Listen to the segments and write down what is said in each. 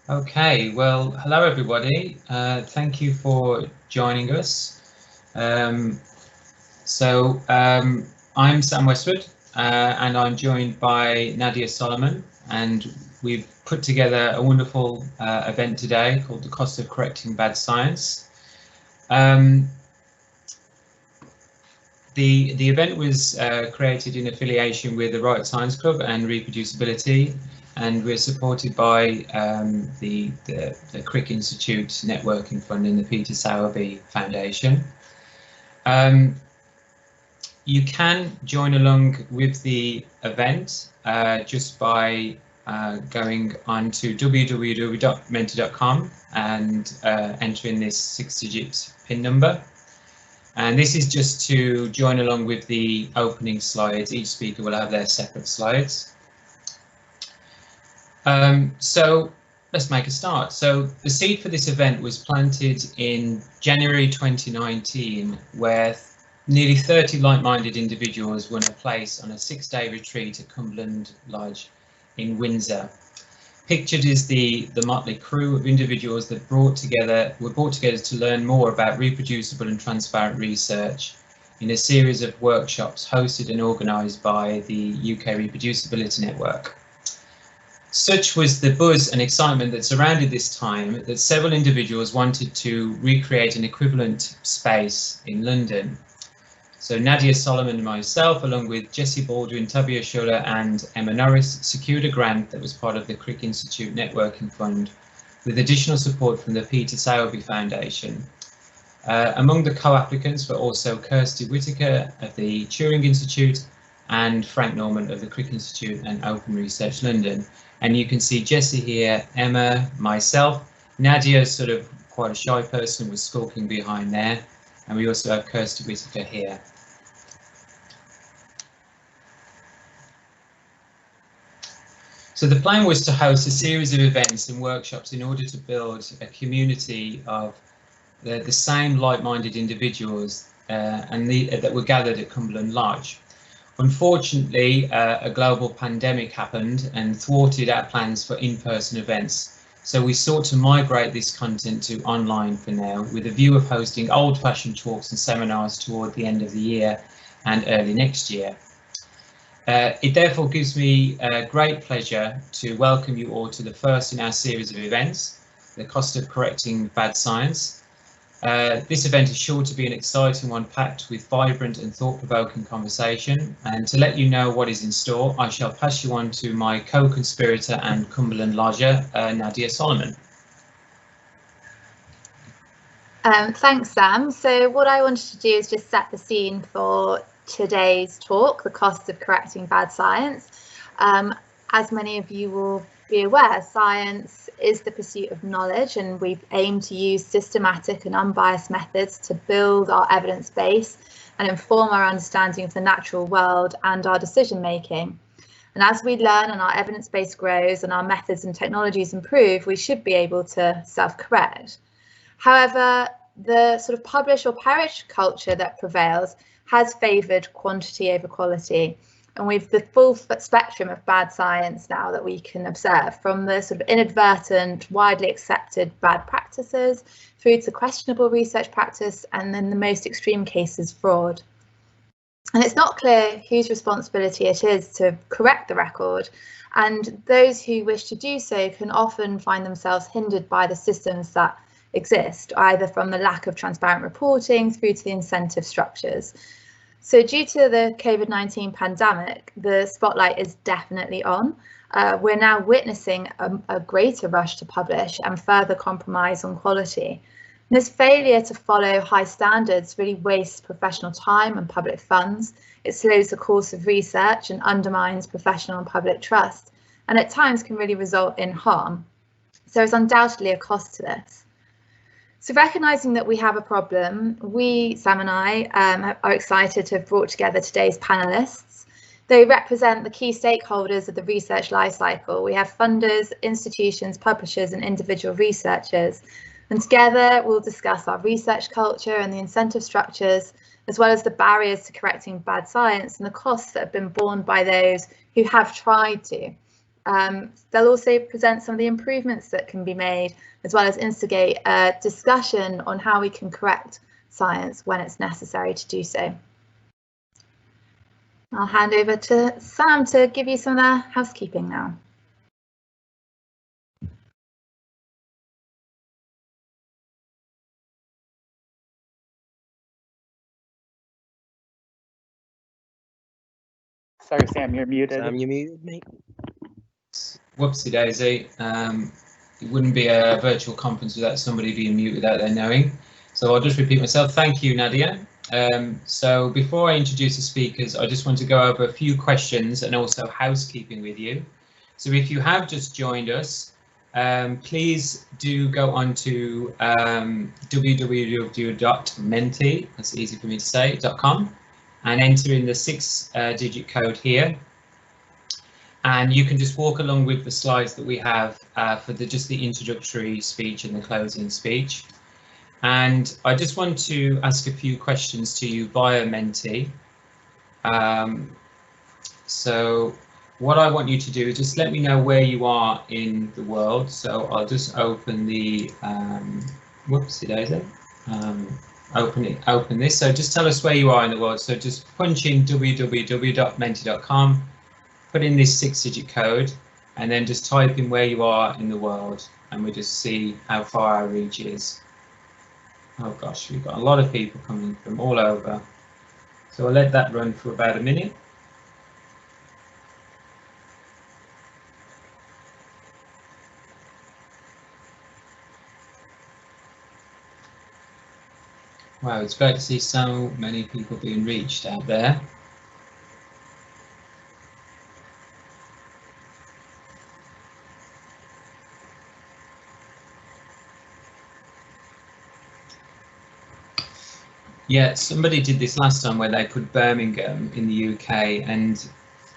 Okay, well, hello everybody. Thank you for joining us. I'm Sam Westwood, and I'm joined by Nadia Solomon, and we've put together a wonderful event today called The Cost of Correcting Bad Science. The event was created in affiliation with the Right Science Club and Reproducibility, and we're supported by the Crick Institute Networking Fund and the Peter Sowerby Foundation. You can join along with the event just by going on to www.mentor.com and entering this 6-digit PIN number. And this is just to join along with the opening slides. Each speaker will have their separate slides. So let's make a start. So the seed for this event was planted in January 2019, where nearly 30 like-minded individuals won a place on a 6-day retreat at Cumberland Lodge in Windsor. Pictured is the motley crew of individuals that were brought together to learn more about reproducible and transparent research in a series of workshops hosted and organised by the UK Reproducibility Network. Such was the buzz and excitement that surrounded this time that several individuals wanted to recreate an equivalent space in London. So Nadia Solomon and myself, along with Jessie Baldwin, Tabia Schuller and Emma Norris, secured a grant that was part of the Crick Institute Networking Fund, with additional support from the Peter Sowerby Foundation. Among the co-applicants were also Kirsty Whitaker of the Turing Institute and Frank Norman of the Crick Institute and Open Research London. And you can see Jessie here, Emma, myself. Nadia is sort of quite a shy person, was skulking behind there. And we also have Kirsty Whitaker here. So the plan was to host a series of events and workshops in order to build a community of the same like-minded individuals that were gathered at Cumberland Lodge. Unfortunately, a global pandemic happened and thwarted our plans for in-person events. So we sought to migrate this content to online for now, with a view of hosting old-fashioned talks and seminars toward the end of the year and early next year. It therefore gives me great pleasure to welcome you all to the first in our series of events, The Cost of Correcting Bad Science. This event is sure to be an exciting one, packed with vibrant and thought-provoking conversation. And to let you know what is in store, I shall pass you on to my co-conspirator and Cumberland Lodger, Nadia Solomon. Thanks, Sam. So what I wanted to do is just set the scene for today's talk, The Cost of Correcting Bad Science. As many of you will be aware, science is the pursuit of knowledge, and we've aimed to use systematic and unbiased methods to build our evidence base and inform our understanding of the natural world and our decision making. And as we learn and our evidence base grows and our methods and technologies improve, we should be able to self-correct. However, the sort of publish or perish culture that prevails has favoured quantity over quality. And we've the full spectrum of bad science now that we can observe, from the sort of inadvertent, widely accepted bad practices through to questionable research practice, and then the most extreme cases, fraud. And it's not clear whose responsibility it is to correct the record, and those who wish to do so can often find themselves hindered by the systems that exist, either from the lack of transparent reporting through to the incentive structures. So due to the COVID-19 pandemic, the spotlight is definitely on. We're now witnessing a greater rush to publish and further compromise on quality. And this failure to follow high standards really wastes professional time and public funds. It slows the course of research and undermines professional and public trust, and at times can really result in harm. So there's undoubtedly a cost to this. So recognising that we have a problem, we, Sam and I, are excited to have brought together today's panellists. They represent the key stakeholders of the research lifecycle. We have funders, institutions, publishers and individual researchers. And together we'll discuss our research culture and the incentive structures, as well as the barriers to correcting bad science and the costs that have been borne by those who have tried to. They'll also present some of the improvements that can be made, as well as instigate a discussion on how we can correct science when it's necessary to do so. I'll hand over to Sam to give you some of the housekeeping now. Sorry, Sam, you're muted. Sam, you muted, mate. Whoopsie daisy. It wouldn't be a virtual conference without somebody being mute without their knowing. So I'll just repeat myself. Thank you, Nadia. So before I introduce the speakers, I just want to go over a few questions and also housekeeping with you. So if you have just joined us, please do go on to www.menti, that's easy for me to say, .com, and enter in the 6-digit code here. And you can just walk along with the slides that we have for just the introductory speech and the closing speech. And I just want to ask a few questions to you via Menti. So what I want you to do is just let me know where you are in the world. So I'll just open the whoopsie daisy. Open this. So just tell us where you are in the world. So just punch in www.menti.com. Put in this 6-digit code and then just type in where you are in the world, and we just see how far our reach is. Oh gosh, we've got a lot of people coming from all over. So I'll let that run for about a minute. Wow, it's great to see so many people being reached out there. Yeah, somebody did this last time where they put Birmingham in the UK, and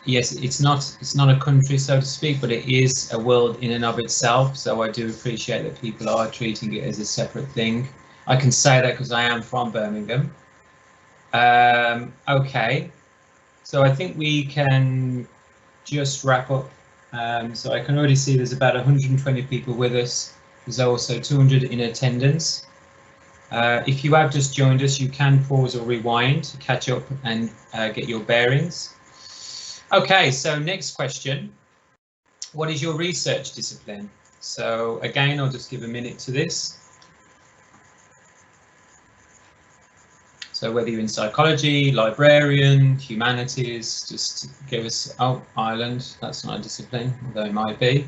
yes, it's not a country, so to speak, but it is a world in and of itself. So I do appreciate that people are treating it as a separate thing. I can say that because I am from Birmingham. Okay, so I think we can just wrap up. So I can already see there's about 120 people with us. There's also 200 in attendance. If you have just joined us, you can pause or rewind to catch up and get your bearings. Okay, so next question. What is your research discipline? So again, I'll just give a minute to this. So whether you're in psychology, librarian, humanities, just give us, oh, Ireland, that's not a discipline, although it might be.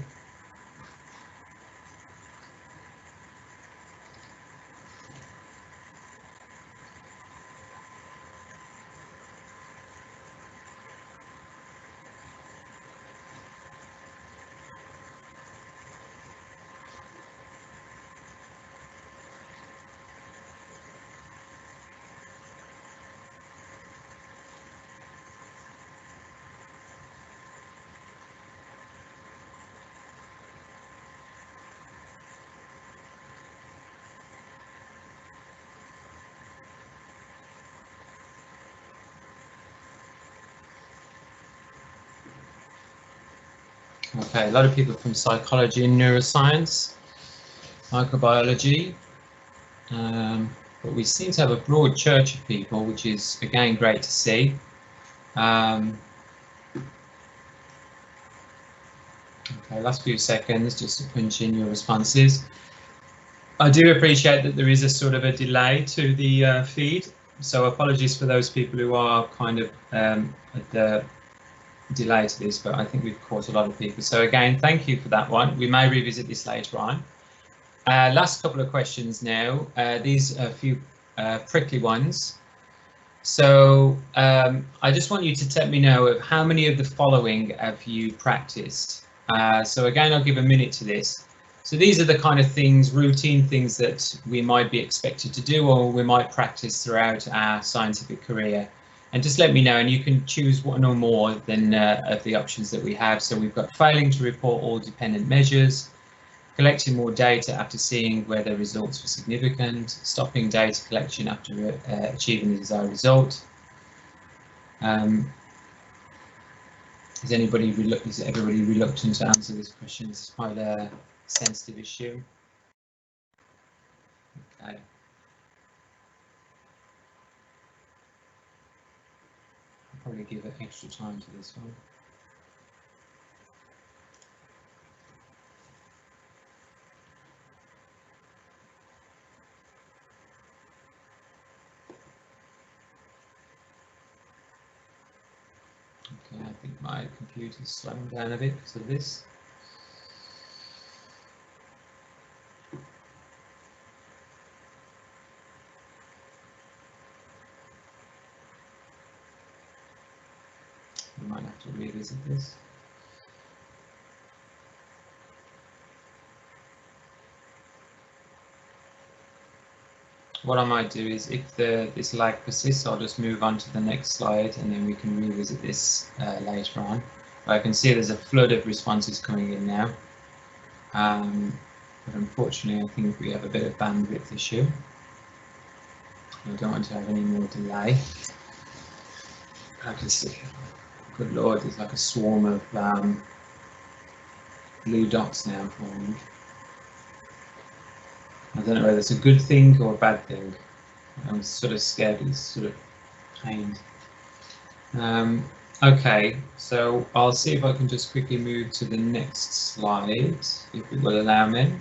Okay, a lot of people from psychology and neuroscience, microbiology, but we seem to have a broad church of people, which is again great to see. Okay, last few seconds just to punch in your responses. I do appreciate that there is a sort of a delay to the feed, so apologies for those people who are kind of at the delay to this, but I think we've caught a lot of people. So again, thank you for that one. We may revisit this later on. Last couple of questions now. These are a few prickly ones. So I just want you to let me know of how many of the following have you practiced. So again, I'll give a minute to this. So these are the kind of things, routine things that we might be expected to do, or we might practice throughout our scientific career. And just let me know, and you can choose one or more than of the options that we have. So we've got failing to report all dependent measures, collecting more data after seeing where the results were significant, stopping data collection after achieving the desired result. Is everybody reluctant to answer this question? It's quite a sensitive issue. Okay. I'll probably give it extra time to this one. Okay, I think my computer's slowing down a bit because of this. We might have to revisit this. What I might do is, if this lag persists, I'll just move on to the next slide and then we can revisit this later on. I can see there's a flood of responses coming in now. But unfortunately, I think we have a bit of bandwidth issue. I don't want to have any more delay. I can see, good Lord, there's like a swarm of blue dots now forming. I don't know whether it's a good thing or a bad thing. I'm sort of scared, it's sort of pained. Okay, so I'll see if I can just quickly move to the next slide, if it will allow me.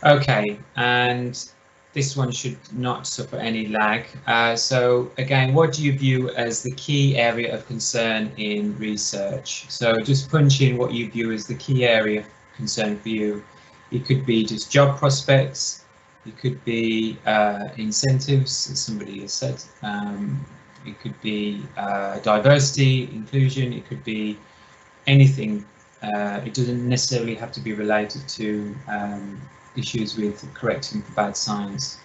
Okay, and this one should not suffer any lag. So again, what do you view as the key area of concern in research? So just punch in what you view as the key area of concern for you. It could be just job prospects, it could be incentives, as somebody has said, it could be diversity, inclusion, it could be anything. It doesn't necessarily have to be related to issues with correcting for bad science.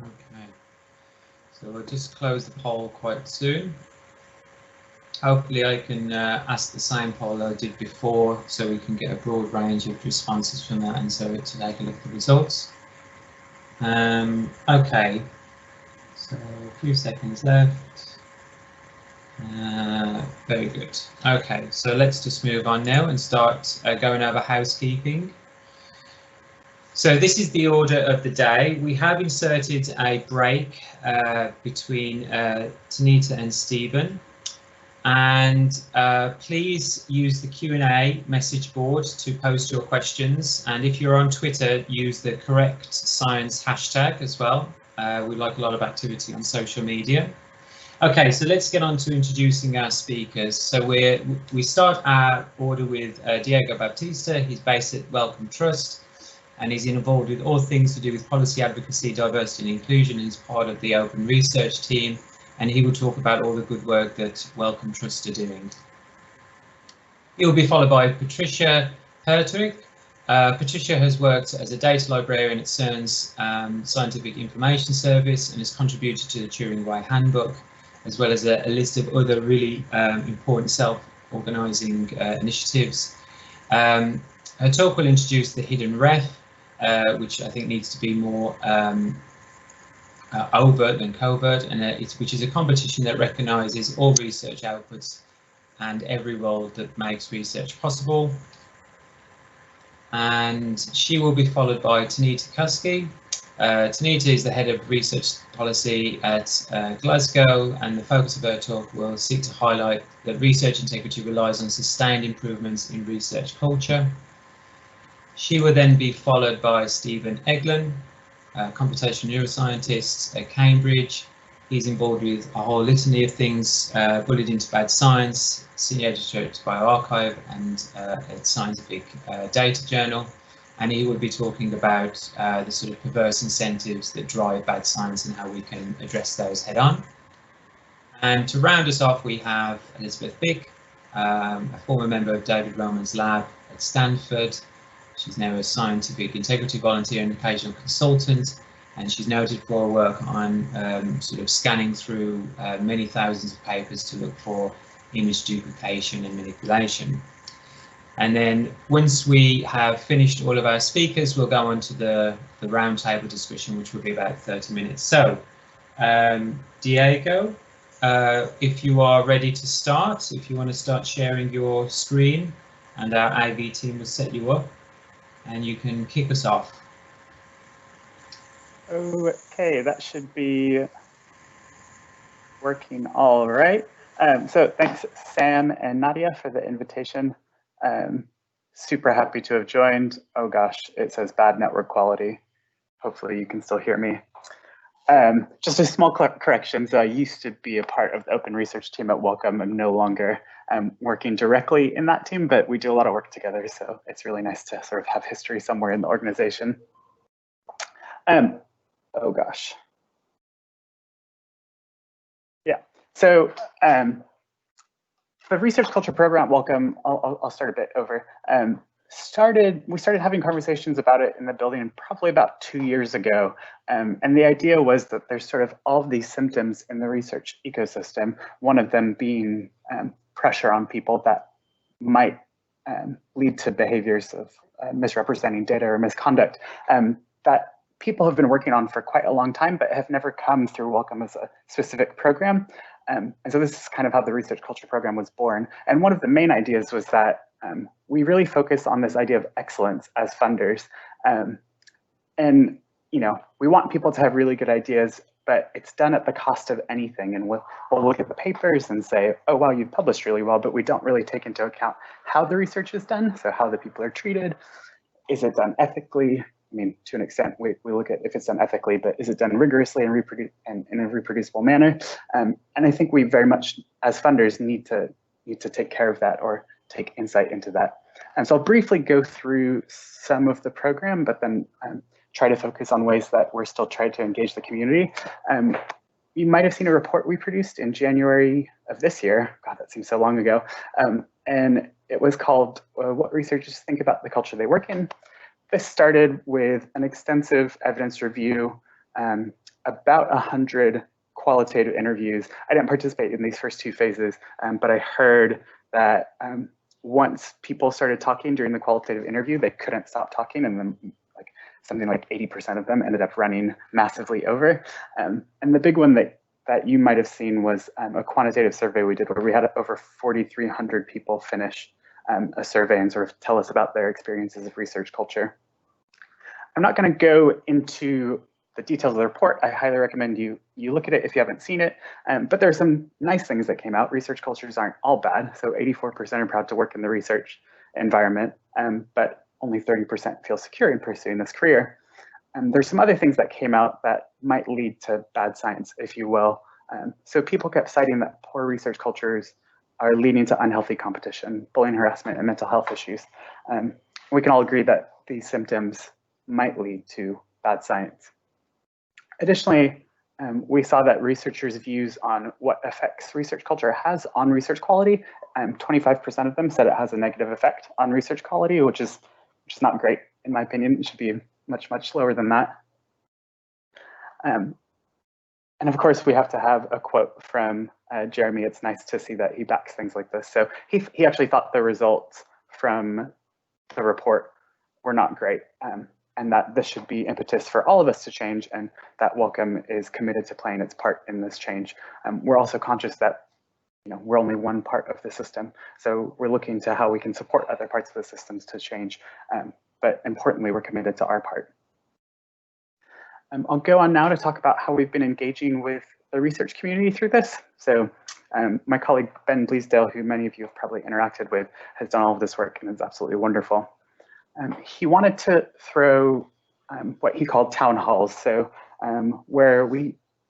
Okay, so we'll just close the poll quite soon. Hopefully I can ask the same poll I did before, so we can get a broad range of responses from that, and so to take a look at the results. Okay, so a few seconds left. Very good. Okay, so let's just move on now and start going over housekeeping. So this is the order of the day. We have inserted a break between Tanita and Stephen, and please use the Q&A message board to post your questions, and if you're on Twitter, use the correct science hashtag as well. We like a lot of activity on social media. Okay, so let's get on to introducing our speakers. So we start our order with Diego Baptista. He's based at Wellcome Trust, and he's involved with all things to do with policy advocacy, diversity and inclusion. He's part of the open research team, and he will talk about all the good work that Wellcome Trust are doing. He will be followed by Patricia Hertwig. Patricia has worked as a data librarian at CERN's Scientific Information Service and has contributed to the Turing Way Handbook, as well as a list of other really important self-organising initiatives. Her talk will introduce the hidden ref, which I think needs to be more overt than covert, and which is a competition that recognises all research outputs and every role that makes research possible. And she will be followed by Tanita Kusky. Tanita is the head of research policy at Glasgow, and the focus of her talk will seek to highlight that research integrity relies on sustained improvements in research culture. She will then be followed by Stephen Eglin, computational neuroscientist at Cambridge. He's involved with a whole litany of things, Bullied into Bad Science, senior editor at bioRxiv and at Scientific Data Journal. And he will be talking about the sort of perverse incentives that drive bad science and how we can address those head on. And to round us off, we have Elizabeth Bick, a former member of David Roman's lab at Stanford. She's now a scientific integrity volunteer and occasional consultant, and she's noted for her work on sort of scanning through many thousands of papers to look for image duplication and manipulation. And then once we have finished all of our speakers, we'll go on to the roundtable discussion, which will be about 30 minutes. So, Diego, if you are ready to start, if you want to start sharing your screen, and our IV team will set you up, and you can kick us off. Okay, that should be working all right. So thanks, Sam and Nadia, for the invitation. Super happy to have joined. Oh gosh, it says bad network quality. Hopefully you can still hear me. Just a small correction. So I used to be a part of the open research team at Wellcome. I'm no longer working directly in that team, but we do a lot of work together. So it's really nice to sort of have history somewhere in the organization. Oh gosh. Yeah, so the research culture program at Wellcome, I'll start a bit over. We started having conversations about it in the building probably about 2 years ago. And the idea was that there's sort of all of these symptoms in the research ecosystem, one of them being pressure on people that might lead to behaviors of misrepresenting data or misconduct that people have been working on for quite a long time, but have never come through Wellcome as a specific program. And so this is kind of how the research culture program was born. And one of the main ideas was that we really focus on this idea of excellence as funders. And we want people to have really good ideas, but it's done at the cost of anything. And we'll look at the papers and say, oh, wow, you've published really well, but we don't really take into account how the research is done. So how the people are treated. Is it done ethically? I mean, to an extent, we look at if it's done ethically, but is it done rigorously and in a reproducible manner? And I think we very much, as funders, need to take care of that or take insight into that. And so I'll briefly go through some of the program, but then try to focus on ways that we're still trying to engage the community. You might have seen a report we produced in January of this year. God, that seems so long ago. And it was called What Researchers Think About the Culture They Work In. This started with an extensive evidence review, about 100 qualitative interviews. I didn't participate in these first two phases, but I heard that once people started talking during the qualitative interview, they couldn't stop talking, and then something like 80% of them ended up running massively over. And the big one that you might have seen was a quantitative survey we did where we had over 4,300 people finish a survey and sort of tell us about their experiences of research culture. I'm not going to go into the details of the report. I highly recommend you look at it if you haven't seen it. But there are some nice things that came out. Research cultures aren't all bad. So 84% are proud to work in the research environment, but only 30% feel secure in pursuing this career. There's some other things that came out that might lead to bad science, if you will. So people kept citing that poor research cultures are leading to unhealthy competition, bullying, harassment, and mental health issues. We can all agree that these symptoms might lead to bad science. Additionally, we saw that researchers' views on what effects research culture has on research quality, 25% of them said it has a negative effect on research quality, which is not great, in my opinion. It should be much, much lower than that. And of course, we have to have a quote from Jeremy. It's nice to see that he backs things like this. So he actually thought the results from the report were not great, and that this should be impetus for all of us to change, and that Wellcome is committed to playing its part in this change. We're also conscious that we're only one part of the system, so we're looking to how we can support other parts of the systems to change. But importantly, we're committed to our part. I'll go on now to talk about how we've been engaging with the research community through this. So my colleague Ben Bleasdale, who many of you have probably interacted with, has done all of this work, and it's absolutely wonderful. He wanted to throw what he called town halls, so where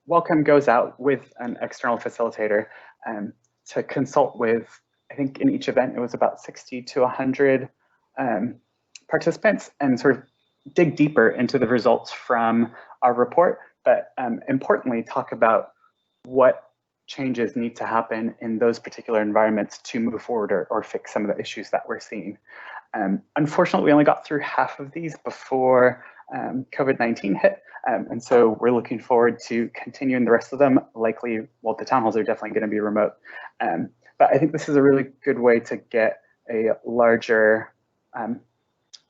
Wellcome goes out with an external facilitator to consult with, I think in each event it was about 60 to 100 participants, and sort of dig deeper into the results from our report, but importantly talk about what changes need to happen in those particular environments to move forward or fix some of the issues that we're seeing. Unfortunately, we only got through half of these before COVID-19 hit. And so we're looking forward to continuing the rest of them. Likely, well, the town halls are definitely going to be remote. But I think this is a really good way to get a larger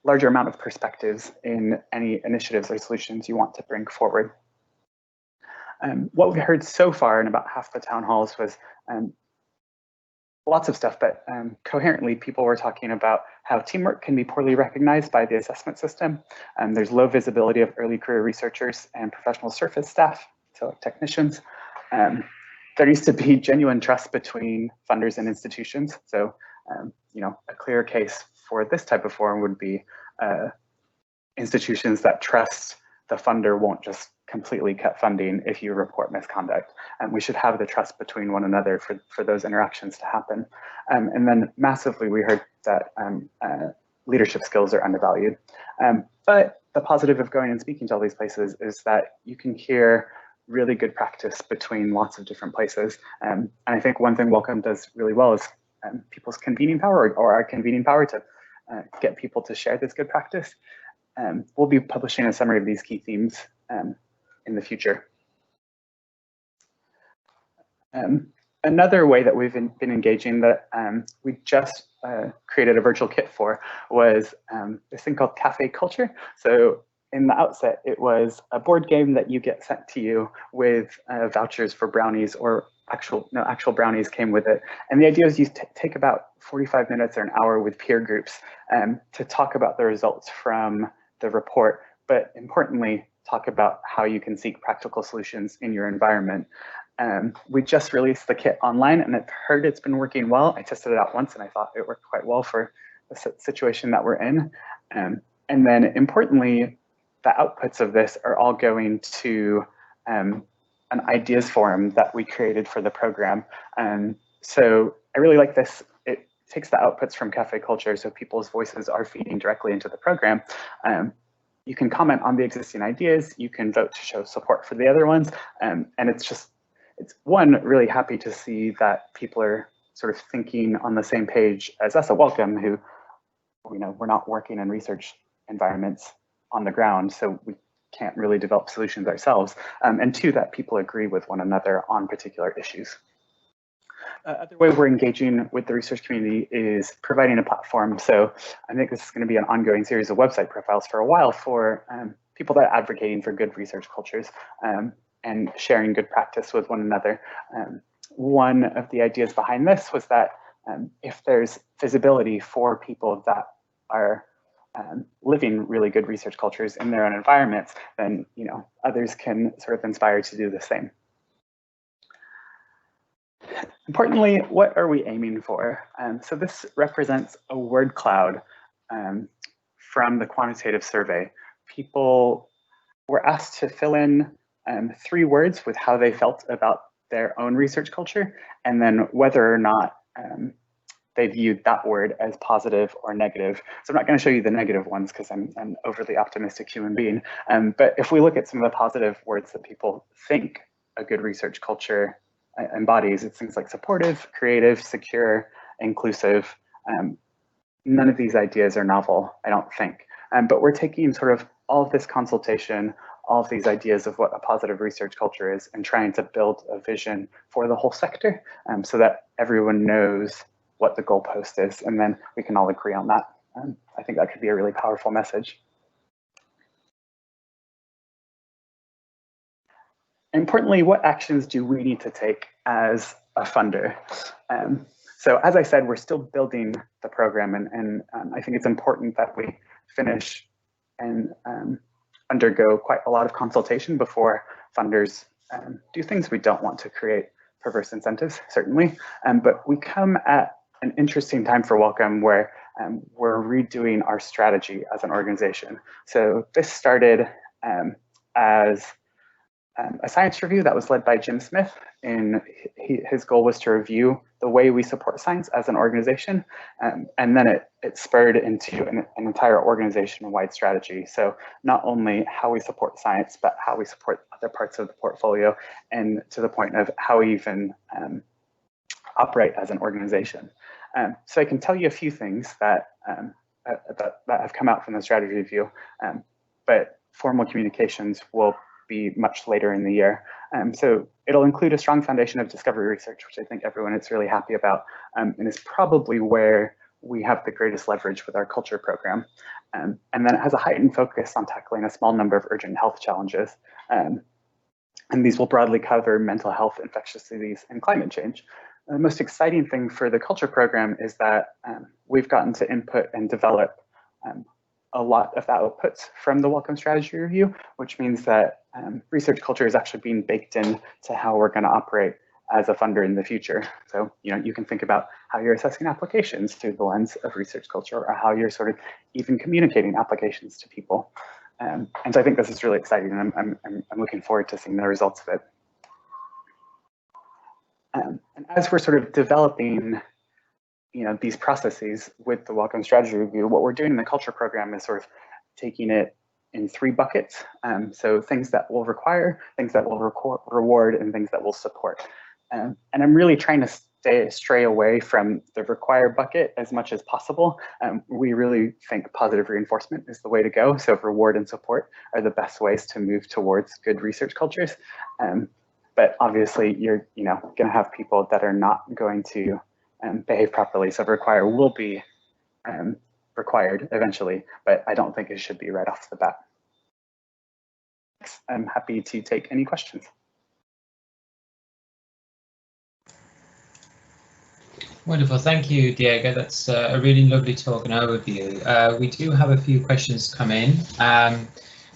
amount of perspectives in any initiatives or solutions you want to bring forward. What we heard so far in about half the town halls was lots of stuff, but coherently people were talking about how teamwork can be poorly recognized by the assessment system. There's low visibility of early career researchers and professional service staff, so like technicians. There needs to be genuine trust between funders and institutions. So, a clear case for this type of forum would be institutions that trust the funder won't just completely cut funding if you report misconduct. And we should have the trust between one another for those interactions to happen. And then massively, we heard that leadership skills are undervalued. But the positive of going and speaking to all these places is that you can hear really good practice between lots of different places. And I think one thing Welcome does really well is people's convening power or our convening power to get people to share this good practice. We'll be publishing a summary of these key themes in the future. Another way that we've been engaging that we just created a virtual kit for was this thing called cafe culture. So in the outset, it was a board game that you get sent to you with vouchers for brownies, or actual brownies came with it. And the idea is you take about 45 minutes or an hour with peer groups to talk about the results from the report, but importantly, talk about how you can seek practical solutions in your environment. We just released the kit online, and I've heard it's been working well. I tested it out once, and I thought it worked quite well for the situation that we're in. And then importantly, the outputs of this are all going to an ideas forum that we created for the program. So I really like this. It takes the outputs from cafe culture, so people's voices are feeding directly into the program. You can comment on the existing ideas, you can vote to show support for the other ones, and it's one, really happy to see that people are sort of thinking on the same page as us at Welcome, who, we're not working in research environments on the ground, so we can't really develop solutions ourselves, and two, that people agree with one another on particular issues. Other way we're engaging with the research community is providing a platform. So I think this is going to be an ongoing series of website profiles for a while for people that are advocating for good research cultures and sharing good practice with one another. One of the ideas behind this was that if there's visibility for people that are living really good research cultures in their own environments, then others can sort of inspire to do the same. Importantly, what are we aiming for? So this represents a word cloud from the quantitative survey. People were asked to fill in 3 words with how they felt about their own research culture, and then whether or not they viewed that word as positive or negative. So I'm not going to show you the negative ones because I'm an overly optimistic human being. But if we look at some of the positive words that people think a good research culture embodies, it's things like supportive, creative, secure, inclusive. None of these ideas are novel, I don't think. But we're taking sort of all of this consultation, all of these ideas of what a positive research culture is, and trying to build a vision for the whole sector so that everyone knows what the goalpost is, and then we can all agree on that. I think that could be a really powerful message. Importantly, what actions do we need to take as a funder? So as I said, we're still building the program, and I think it's important that we finish and undergo quite a lot of consultation before funders do things. We don't want to create perverse incentives, certainly, but we come at an interesting time for Welcome where we're redoing our strategy as an organization. So this started as a science review that was led by Jim Smith, and his goal was to review the way we support science as an organization, and then it spurred into an entire organization-wide strategy. So not only how we support science, but how we support other parts of the portfolio, and to the point of how we even operate as an organization. So I can tell you a few things that that have come out from the strategy review, but formal communications will be much later in the year. So it'll include a strong foundation of discovery research, which I think everyone is really happy about, and is probably where we have the greatest leverage with our culture program. And then it has a heightened focus on tackling a small number of urgent health challenges. And these will broadly cover mental health, infectious disease, and climate change. The most exciting thing for the culture program is that we've gotten to input and develop a lot of the outputs from the Wellcome Strategy Review, which means that research culture is actually being baked in to how we're going to operate as a funder in the future. So, you can think about how you're assessing applications through the lens of research culture, or how you're sort of even communicating applications to people. And so I think this is really exciting, and I'm looking forward to seeing the results of it. And as we're sort of developing, these processes with the Wellcome Strategy Review, what we're doing in the culture program is sort of taking it in 3 buckets. So things that will require, things that will reward, and things that will support. And I'm really trying to stray away from the require bucket as much as possible. We really think positive reinforcement is the way to go. So reward and support are the best ways to move towards good research cultures. But obviously, you're going to have people that are not going to behave properly. So require will be required eventually, but I don't think it should be right off the bat. I'm happy to take any questions. Wonderful, thank you, Diego. That's a really lovely talk and overview. We do have a few questions come in.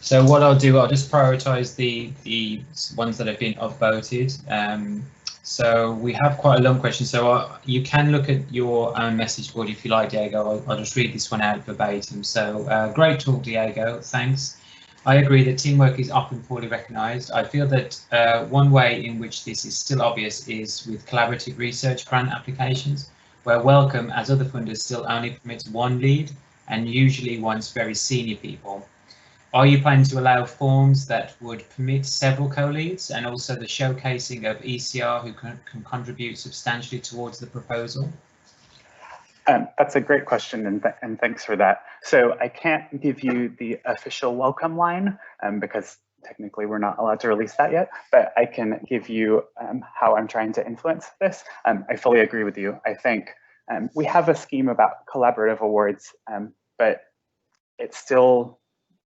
So what I'll do, I'll just prioritize the ones that have been upvoted. So we have quite a long question, so you can look at your own message board if you like, Diego. I'll just read this one out verbatim. So great talk, Diego, thanks. I agree that teamwork is often poorly recognised. I feel that one way in which this is still obvious is with collaborative research grant applications, where Wellcome, as other funders, still only permits one lead and usually wants very senior people. Are you planning to allow forms that would permit several co-leads, and also the showcasing of ECR who can contribute substantially towards the proposal? That's a great question, and thanks for that. So I can't give you the official welcome line because technically we're not allowed to release that yet, but I can give you how I'm trying to influence this. I fully agree with you. I think we have a scheme about collaborative awards, but it still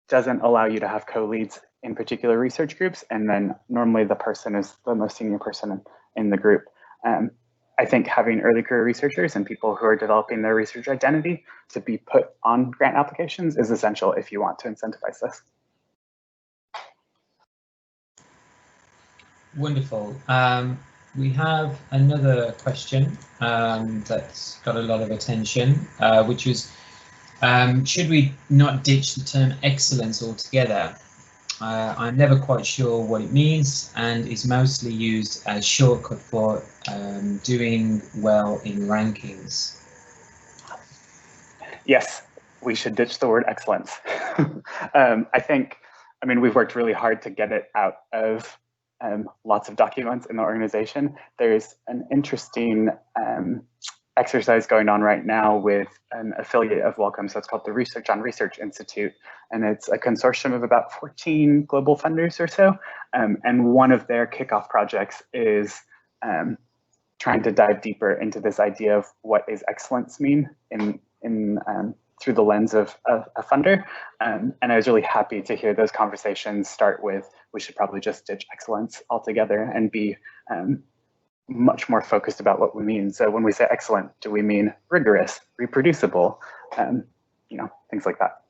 doesn't allow you to have co-leads in particular research groups, and then normally the person is the most senior person in the group. I think having early career researchers and people who are developing their research identity to be put on grant applications is essential if you want to incentivize this. Wonderful. We have another question that's got a lot of attention, which was, should we not ditch the term excellence altogether? I'm never quite sure what it means and is mostly used as shortcut for doing well in rankings. Yes, we should ditch the word excellence. I mean, we've worked really hard to get it out of lots of documents in the organization. There's an interesting exercise going on right now with an affiliate of Wellcome, so it's called the Research on Research Institute, and it's a consortium of about 14 global funders or so, and one of their kickoff projects is trying to dive deeper into this idea of what is excellence mean through the lens of a funder, and I was really happy to hear those conversations start with, we should probably just ditch excellence altogether and be much more focused about what we mean. So when we say excellent, do we mean rigorous, reproducible, things like that.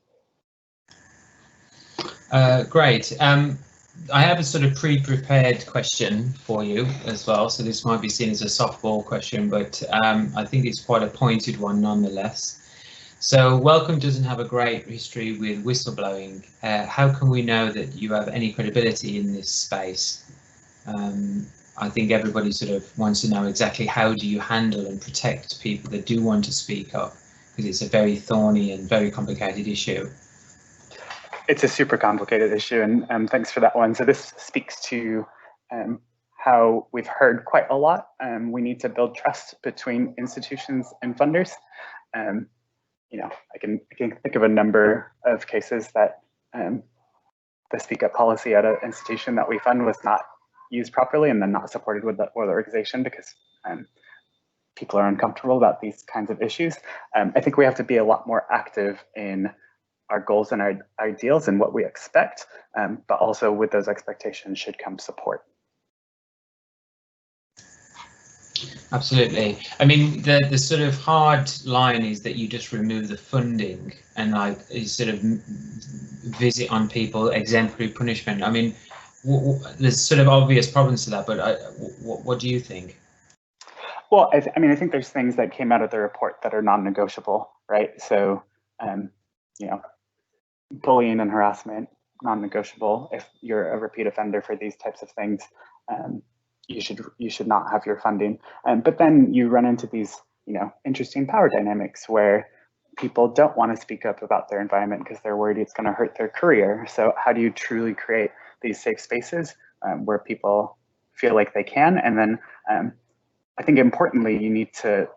Great. I have a sort of pre-prepared question for you as well. So this might be seen as a softball question, but I think it's quite a pointed one nonetheless. So Wellcome doesn't have a great history with whistleblowing. How can we know that you have any credibility in this space? I think everybody sort of wants to know exactly how do you handle and protect people that do want to speak up, because it's a very thorny and very complicated issue. It's a super complicated issue, and thanks for that one. So this speaks to how we've heard quite a lot. We need to build trust between institutions and funders. I can think of a number of cases that the speak up policy at an institution that we fund was not used properly and then not supported with the organization because people are uncomfortable about these kinds of issues. I think we have to be a lot more active in our goals and our ideals and what we expect, but also with those expectations should come support. Absolutely. I mean, the sort of hard line is that you just remove the funding and like you sort of visit on people, exemplary punishment. I mean, there's sort of obvious problems to that, but what do you think? Well, I think there's things that came out of the report that are non-negotiable, right? So, bullying and harassment, non-negotiable. If you're a repeat offender for these types of things, you should not have your funding. But then you run into these, interesting power dynamics where people don't want to speak up about their environment because they're worried it's going to hurt their career. So how do you truly create these safe spaces where people feel like they can? And then I think importantly, you need to,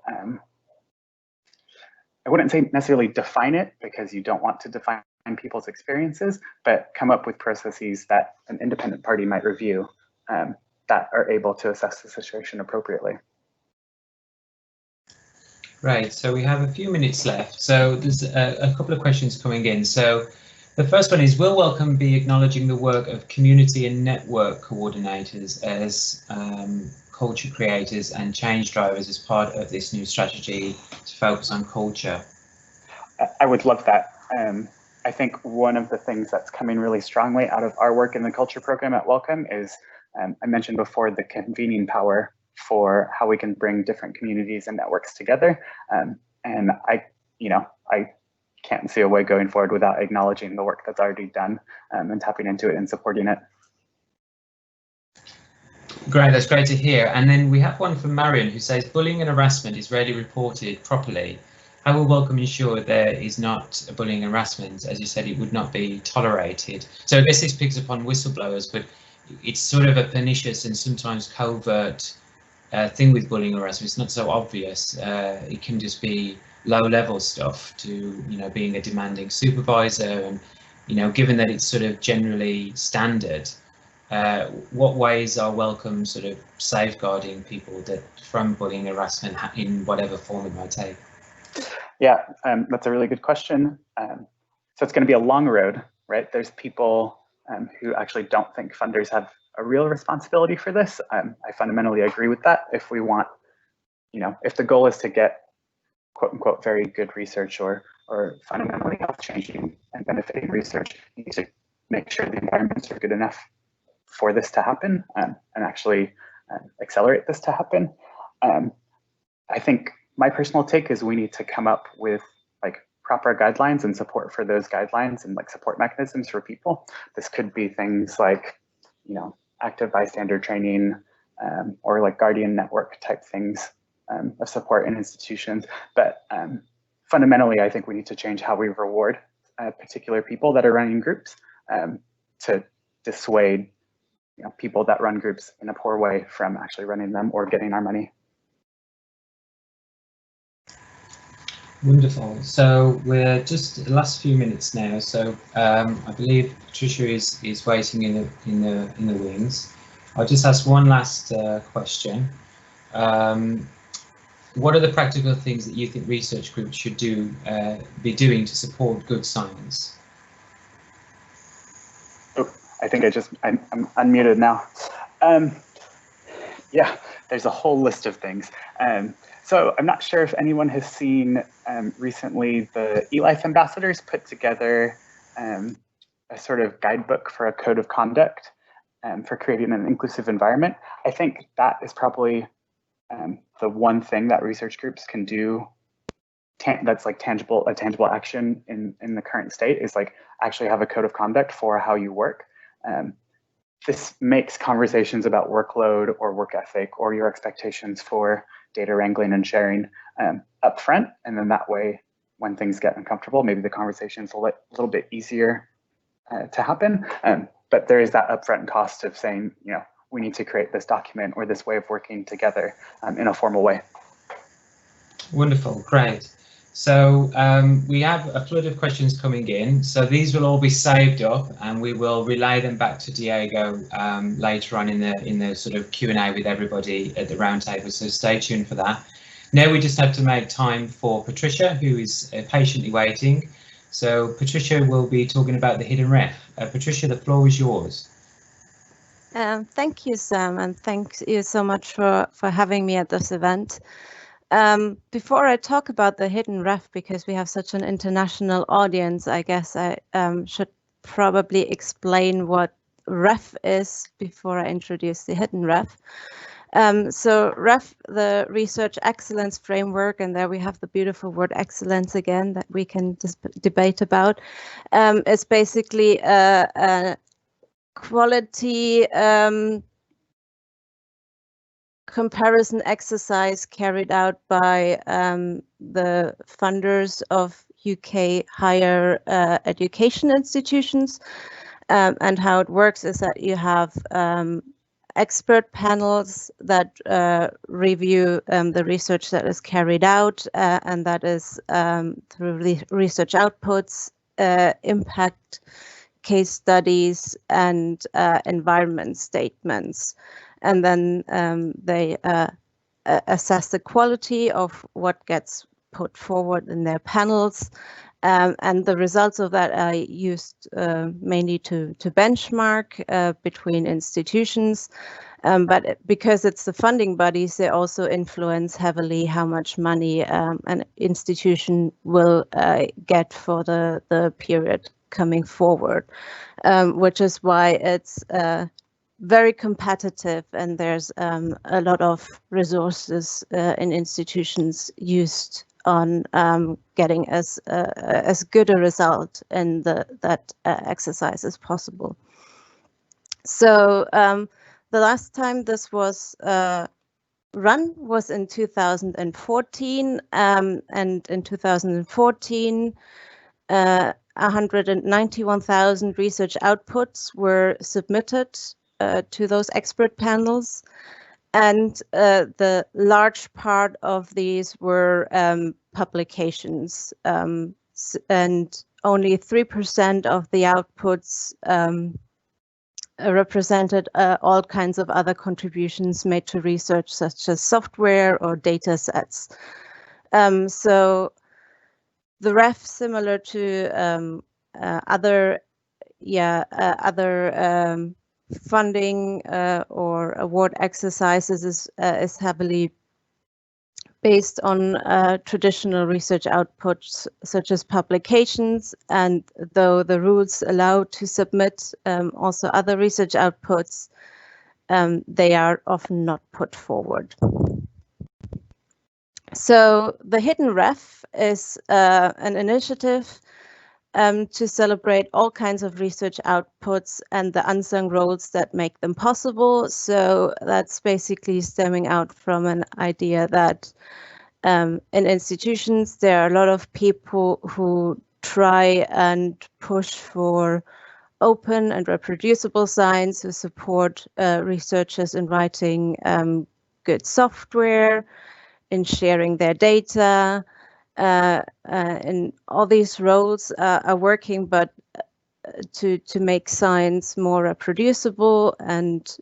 I wouldn't say necessarily define it because you don't want to define people's experiences, but come up with processes that an independent party might review that are able to assess the situation appropriately. Right, so we have a few minutes left. So there's a couple of questions coming in. So the first one is, will Wellcome be acknowledging the work of community and network coordinators as culture creators and change drivers as part of this new strategy to focus on culture? I would love that. I think one of the things that's coming really strongly out of our work in the culture program at Wellcome is, I mentioned before, the convening power for how we can bring different communities and networks together. And I can't see a way going forward without acknowledging the work that's already done and tapping into it and supporting it. Great, that's great to hear. And then we have one from Marion who says, bullying and harassment is rarely reported properly. How will Wellcome ensure there is not a bullying and harassment? As you said, it would not be tolerated. So I guess this picks up on whistleblowers, but it's sort of a pernicious and sometimes covert thing with bullying or harassment. It's not so obvious. It can just be low-level stuff to, being a demanding supervisor, and given that it's sort of generally standard, what ways are Wellcome sort of safeguarding people from bullying and harassment in whatever form it might take? Yeah, that's a really good question. So it's going to be a long road, right? There's people who actually don't think funders have a real responsibility for this. I fundamentally agree with that. If we want, if the goal is to get quote unquote very good research or fundamentally health changing and benefiting research, you need to make sure the environments are good enough for this to happen and actually accelerate this to happen. I think my personal take is we need to come up with proper guidelines and support for those guidelines and support mechanisms for people. This could be things like, active bystander training or guardian network type things of support in institutions. But fundamentally, I think we need to change how we reward particular people that are running groups to dissuade people that run groups in a poor way from actually running them or getting our money. Wonderful. So we're just the last few minutes now. So I believe Patricia is waiting in the wings. I'll just ask one last question. What are the practical things that you think research groups should be doing to support good science? Oh, I think I'm unmuted now. Yeah, there's a whole list of things. So I'm not sure if anyone has seen recently the eLife ambassadors put together a sort of guidebook for a code of conduct for creating an inclusive environment. I think that is probably the one thing that research groups can do that's a tangible action in the current state is actually have a code of conduct for how you work. This makes conversations about workload or work ethic or your expectations for data wrangling and sharing upfront, and then that way, when things get uncomfortable, maybe the conversation's a little bit easier to happen. But there is that upfront cost of saying, we need to create this document or this way of working together in a formal way. Wonderful, great. So we have a flood of questions coming in, so these will all be saved up and we will relay them back to Diego later on in the sort of Q&A with everybody at the roundtable, so stay tuned for that. Now we just have to make time for Patricia, who is patiently waiting. So Patricia will be talking about the hidden ref. Patricia, the floor is yours. Thank you, Sam, and thank you so much for having me at this event. Before I talk about the hidden ref, because we have such an international audience, I guess I should probably explain what ref is before I introduce the hidden ref. So ref, the Research Excellence Framework, and there we have the beautiful word excellence again that we can debate about, is basically a quality comparison exercise carried out by the funders of UK higher education institutions. And how it works is that you have expert panels that review the research that is carried out, and that is through research outputs, impact case studies, and environment statements. And then they assess the quality of what gets put forward in their panels. And the results of that are used mainly to benchmark between institutions. But because it's the funding bodies, they also influence heavily how much money an institution will get for the period coming forward, which is why it's very competitive, and there's a lot of resources in institutions used on getting as good a result in that exercise as possible. So the last time this was run was in 2014, and in 2014 191,000 research outputs were submitted to those expert panels, and the large part of these were publications, and only 3% of the outputs represented all kinds of other contributions made to research, such as software or data sets. So the ref, similar to other funding or award exercises, is heavily based on traditional research outputs such as publications, and though the rules allow to submit also other research outputs, they are often not put forward. So the hidden ref is an initiative to celebrate all kinds of research outputs and the unsung roles that make them possible. So that's basically stemming out from an idea that in institutions, there are a lot of people who try and push for open and reproducible science, who support researchers in writing good software, in sharing their data, and all these roles are working, but to make science more reproducible and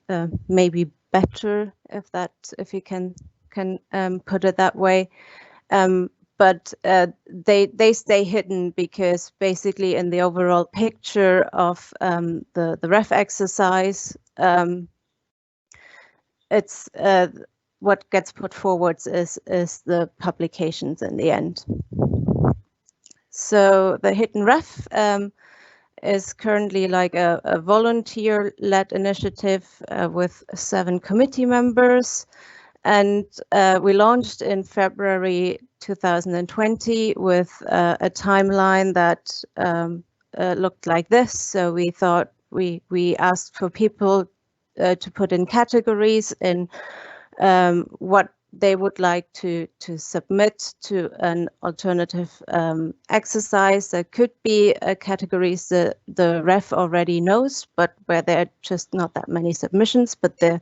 maybe better, if you can put it that way. But they stay hidden because basically in the overall picture of the ref exercise, it's what gets put forward is the publications in the end. So the hidden ref is currently like a volunteer-led initiative with 7 committee members. And we launched in February 2020 with a timeline that looked like this. So we thought we asked for people to put in categories in what they would like to submit to an alternative exercise. There could be categories that the ref already knows, but where there are just not that many submissions. But there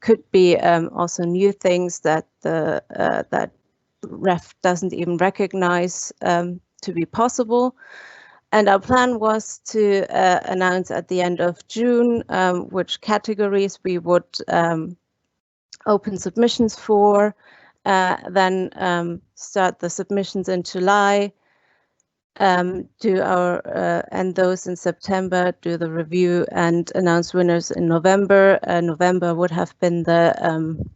could be also new things that that Ref doesn't even recognize to be possible. And our plan was to announce at the end of June which categories we would open submissions for, then start the submissions in July, do our and those in September, do the review and announce winners in November. November would have been the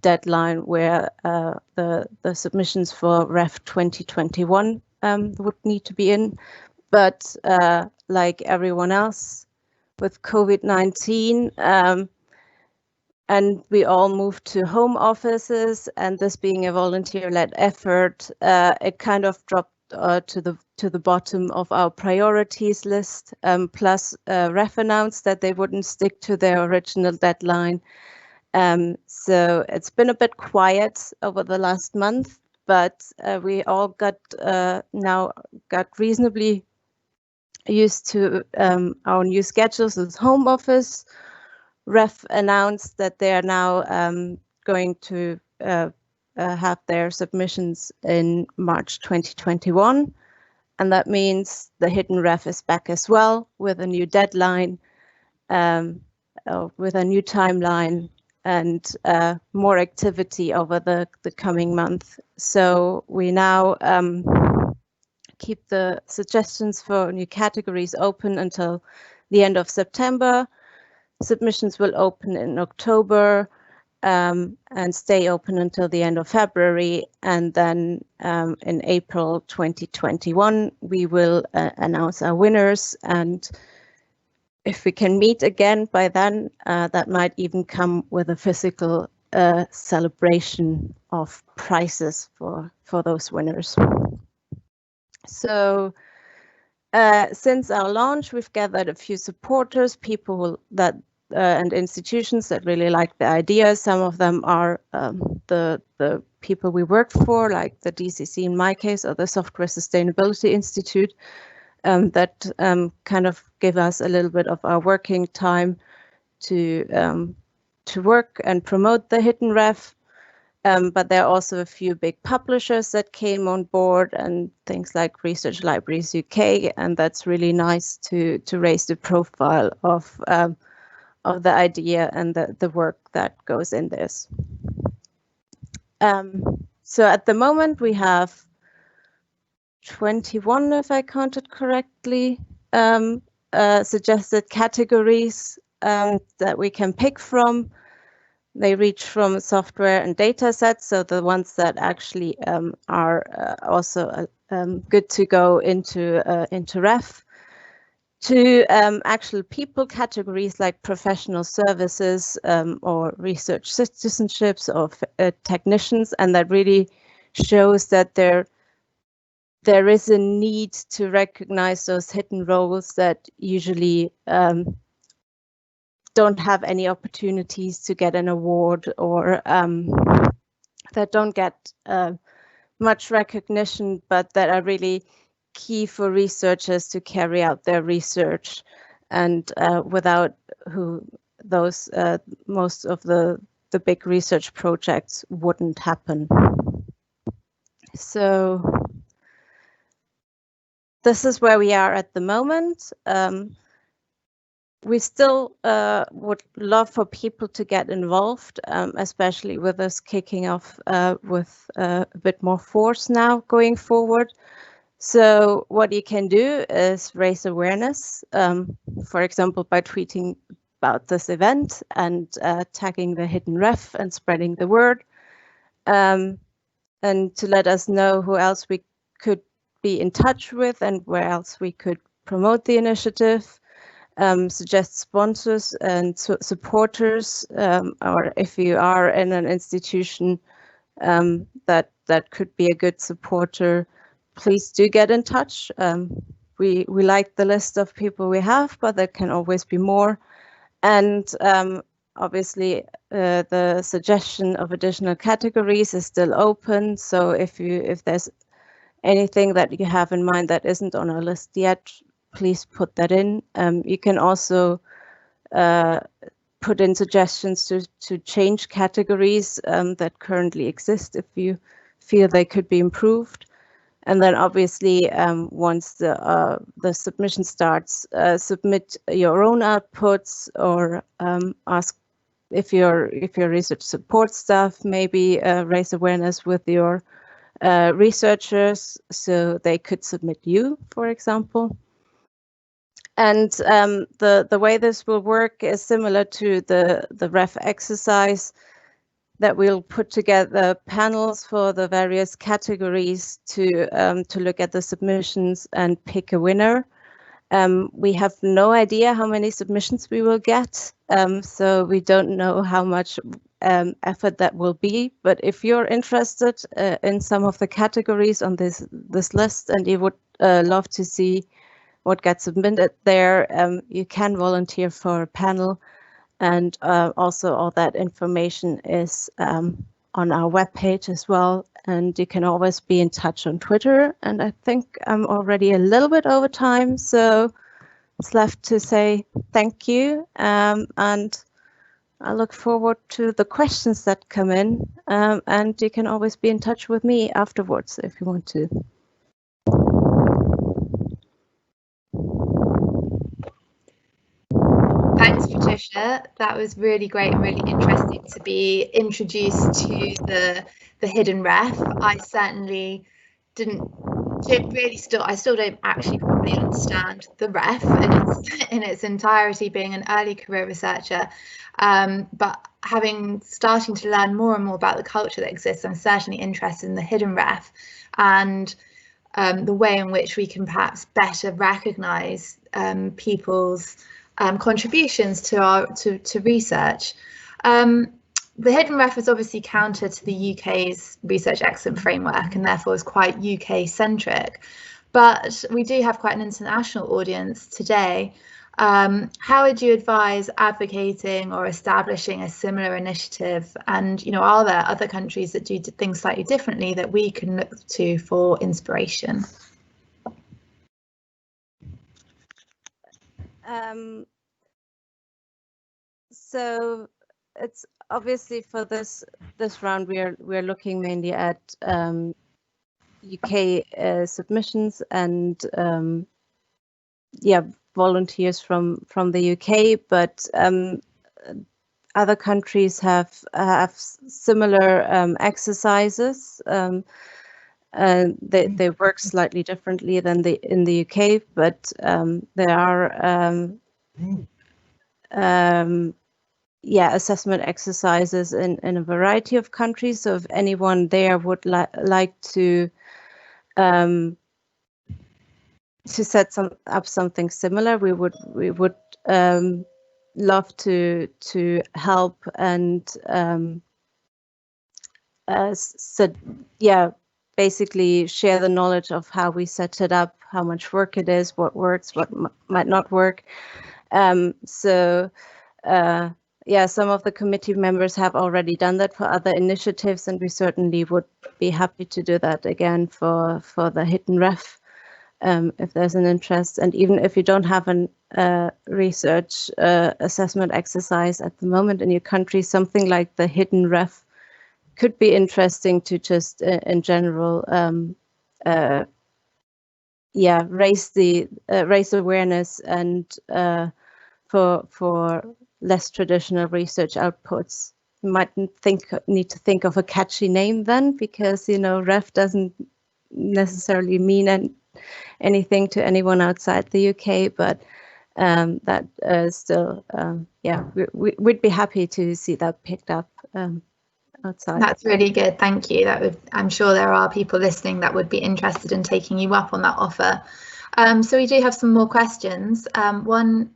deadline where the submissions for Ref 2021 would need to be in. But like everyone else with COVID-19, and we all moved to home offices, and this being a volunteer-led effort, it kind of dropped to the bottom of our priorities list. Plus, Ref announced that they wouldn't stick to their original deadline. So it's been a bit quiet over the last month, but we all got reasonably used to our new schedules with home office. Ref announced that they are now going to have their submissions in March 2021. And that means the hidden Ref is back as well with a new deadline, with a new timeline and more activity over the coming month. So we now keep the suggestions for new categories open until the end of September. Submissions will open in October and stay open until the end of February. And then in April 2021, we will announce our winners. And if we can meet again by then, that might even come with a physical celebration of prizes for those winners. So since our launch, we've gathered a few supporters, people that and institutions that really like the idea. Some of them are the people we worked for, like the DCC in my case, or the Software Sustainability Institute, that kind of give us a little bit of our working time to work and promote the hidden Ref. But there are also a few big publishers that came on board, and things like Research Libraries UK, and that's really nice to raise the profile of the idea and the work that goes in this. So at the moment we have 21, if I counted correctly, suggested categories that we can pick from. They reach from software and data sets, so the ones that actually are also good to go into Ref, to actual people categories like professional services or research citizenships or technicians, and that really shows that there is a need to recognize those hidden roles that usually don't have any opportunities to get an award, or that don't get much recognition, but that are really key for researchers to carry out their research, and without who those most of the big research projects wouldn't happen. So this is where we are at the moment. We still would love for people to get involved, especially with us kicking off with a bit more force now going forward. So what you can do is raise awareness, for example, by tweeting about this event and tagging the hidden Ref and spreading the word, and to let us know who else we could be in touch with and where else we could promote the initiative. Suggest sponsors and supporters, or if you are in an institution that could be a good supporter, please do get in touch. We like the list of people we have, but there can always be more. And obviously, the suggestion of additional categories is still open. So if there's anything that you have in mind that isn't on our list yet, please put that in. You can also put in suggestions to change categories that currently exist if you feel they could be improved. And then obviously, once the submission starts, submit your own outputs, or ask if your research supports stuff, maybe raise awareness with your researchers so they could submit you, for example. And the way this will work is similar to the REF exercise, that we'll put together panels for the various categories to look at the submissions and pick a winner. We have no idea how many submissions we will get, so we don't know how much effort that will be. But if you're interested in some of the categories on this list, and you would love to see what gets submitted there, you can volunteer for a panel. And also all that information is on our webpage as well. And you can always be in touch on Twitter. And I think I'm already a little bit over time, so it's left to say thank you. And I look forward to the questions that come in. And you can always be in touch with me afterwards if you want to. Thanks, Patricia. That was really great and really interesting to be introduced to the hidden ref. I certainly I still don't actually properly understand the ref in its entirety, being an early career researcher. But starting to learn more and more about the culture that exists, I'm certainly interested in the hidden ref and the way in which we can perhaps better recognise people's contributions to research. The hidden ref is obviously counter to the UK's Research Excellence Framework, and therefore is quite UK centric. But we do have quite an international audience today. How would you advise advocating or establishing a similar initiative? And are there other countries that do things slightly differently that we can look to for inspiration? So it's obviously for this round we're looking mainly at UK submissions and volunteers from the UK, but other countries have similar exercises. They work slightly differently than in the UK, but there are assessment exercises in a variety of countries. So if anyone there would like to set up something similar, we would love to help and basically share the knowledge of how we set it up, how much work it is, what works, what might not work. Some of the committee members have already done that for other initiatives, and we certainly would be happy to do that again for the hidden ref, if there's an interest. And even if you don't have an research assessment exercise at the moment in your country, something like the hidden ref could be interesting to just in general raise awareness and for less traditional research outputs. You might need to think of a catchy name then, because ref doesn't necessarily mean anything to anyone outside the UK, but that still we'd be happy to see that picked up outside. That's really good, thank you. I'm sure there are people listening that would be interested in taking you up on that offer. So we do have some more questions. One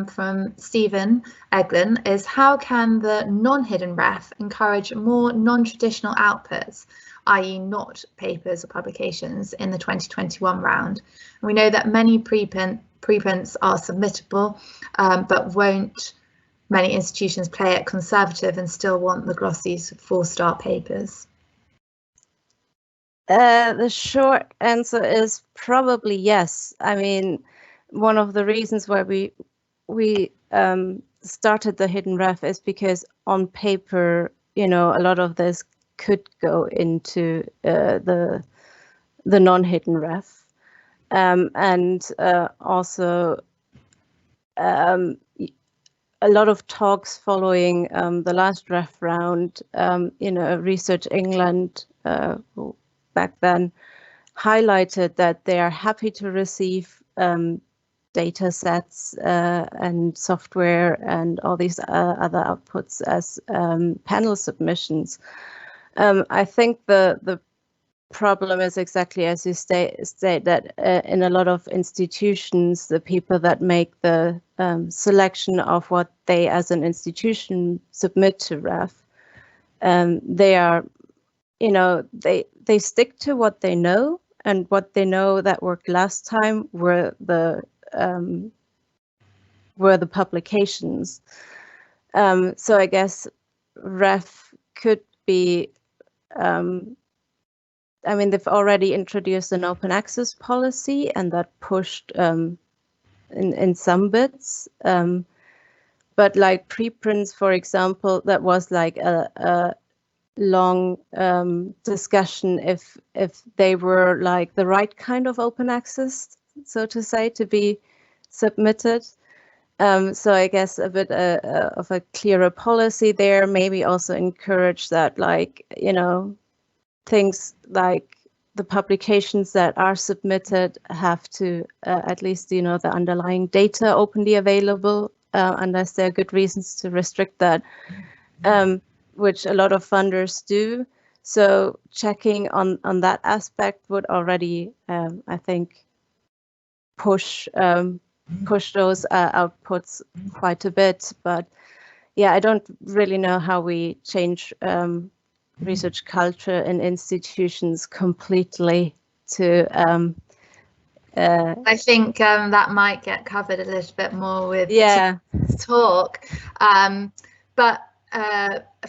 from Stephen Eglin is, how can the non-hidden ref encourage more non-traditional outputs, i.e. not papers or publications, in the 2021 round? And we know that many preprints are submittable, but won't many institutions play it conservative and still want the glossy 4-star papers? The short answer is probably yes. I mean, one of the reasons why we started the hidden ref is because on paper, a lot of this could go into the non-hidden ref, and also a lot of talks following the last ref round. Research England, who back then highlighted that they are happy to receive data sets and software and all these other outputs as panel submissions. I think the problem is exactly as you state that in a lot of institutions, the people that make the selection of what they as an institution submit to REF, they are, they stick to what they know, and what they know that worked last time were the publications. So I guess REF could be, they've already introduced an open access policy, and that pushed in some bits. But like preprints, for example, that was like a long discussion if they were like the right kind of open access, so to say, to be submitted. So I guess a bit of a clearer policy there, maybe also encourage that, like, things like the publications that are submitted have to at least, the underlying data openly available, unless there are good reasons to restrict that, which a lot of funders do. So checking on that aspect would already, I think, push those outputs quite a bit. But yeah, I don't really know how we change research culture in institutions completely to I think that might get covered a little bit more with talk, but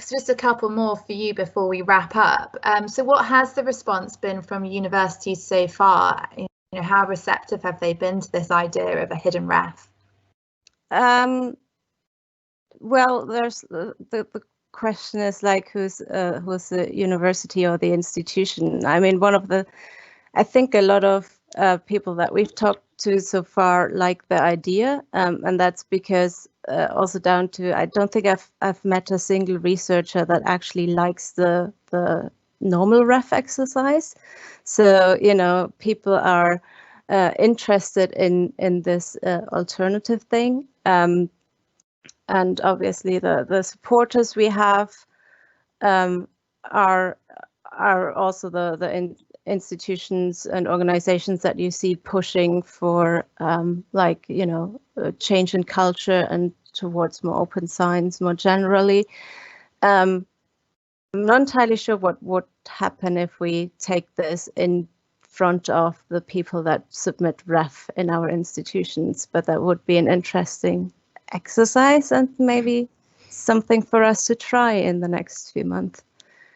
just a couple more for you before we wrap up. So what has the response been from universities so far? How receptive have they been to this idea of a hidden ref? Well, there's the question is like who's the university or the institution. I mean, I think a lot of people that we've talked to so far like the idea, and that's because also down to, I don't think I've met a single researcher that actually likes the normal ref exercise. So people are interested in this alternative thing. And obviously the supporters we have are also the institutions and organizations that you see pushing for a change in culture and towards more open science more generally. I'm not entirely sure what would happen if we take this in front of the people that submit REF in our institutions, but that would be an interesting exercise and maybe something for us to try in the next few months.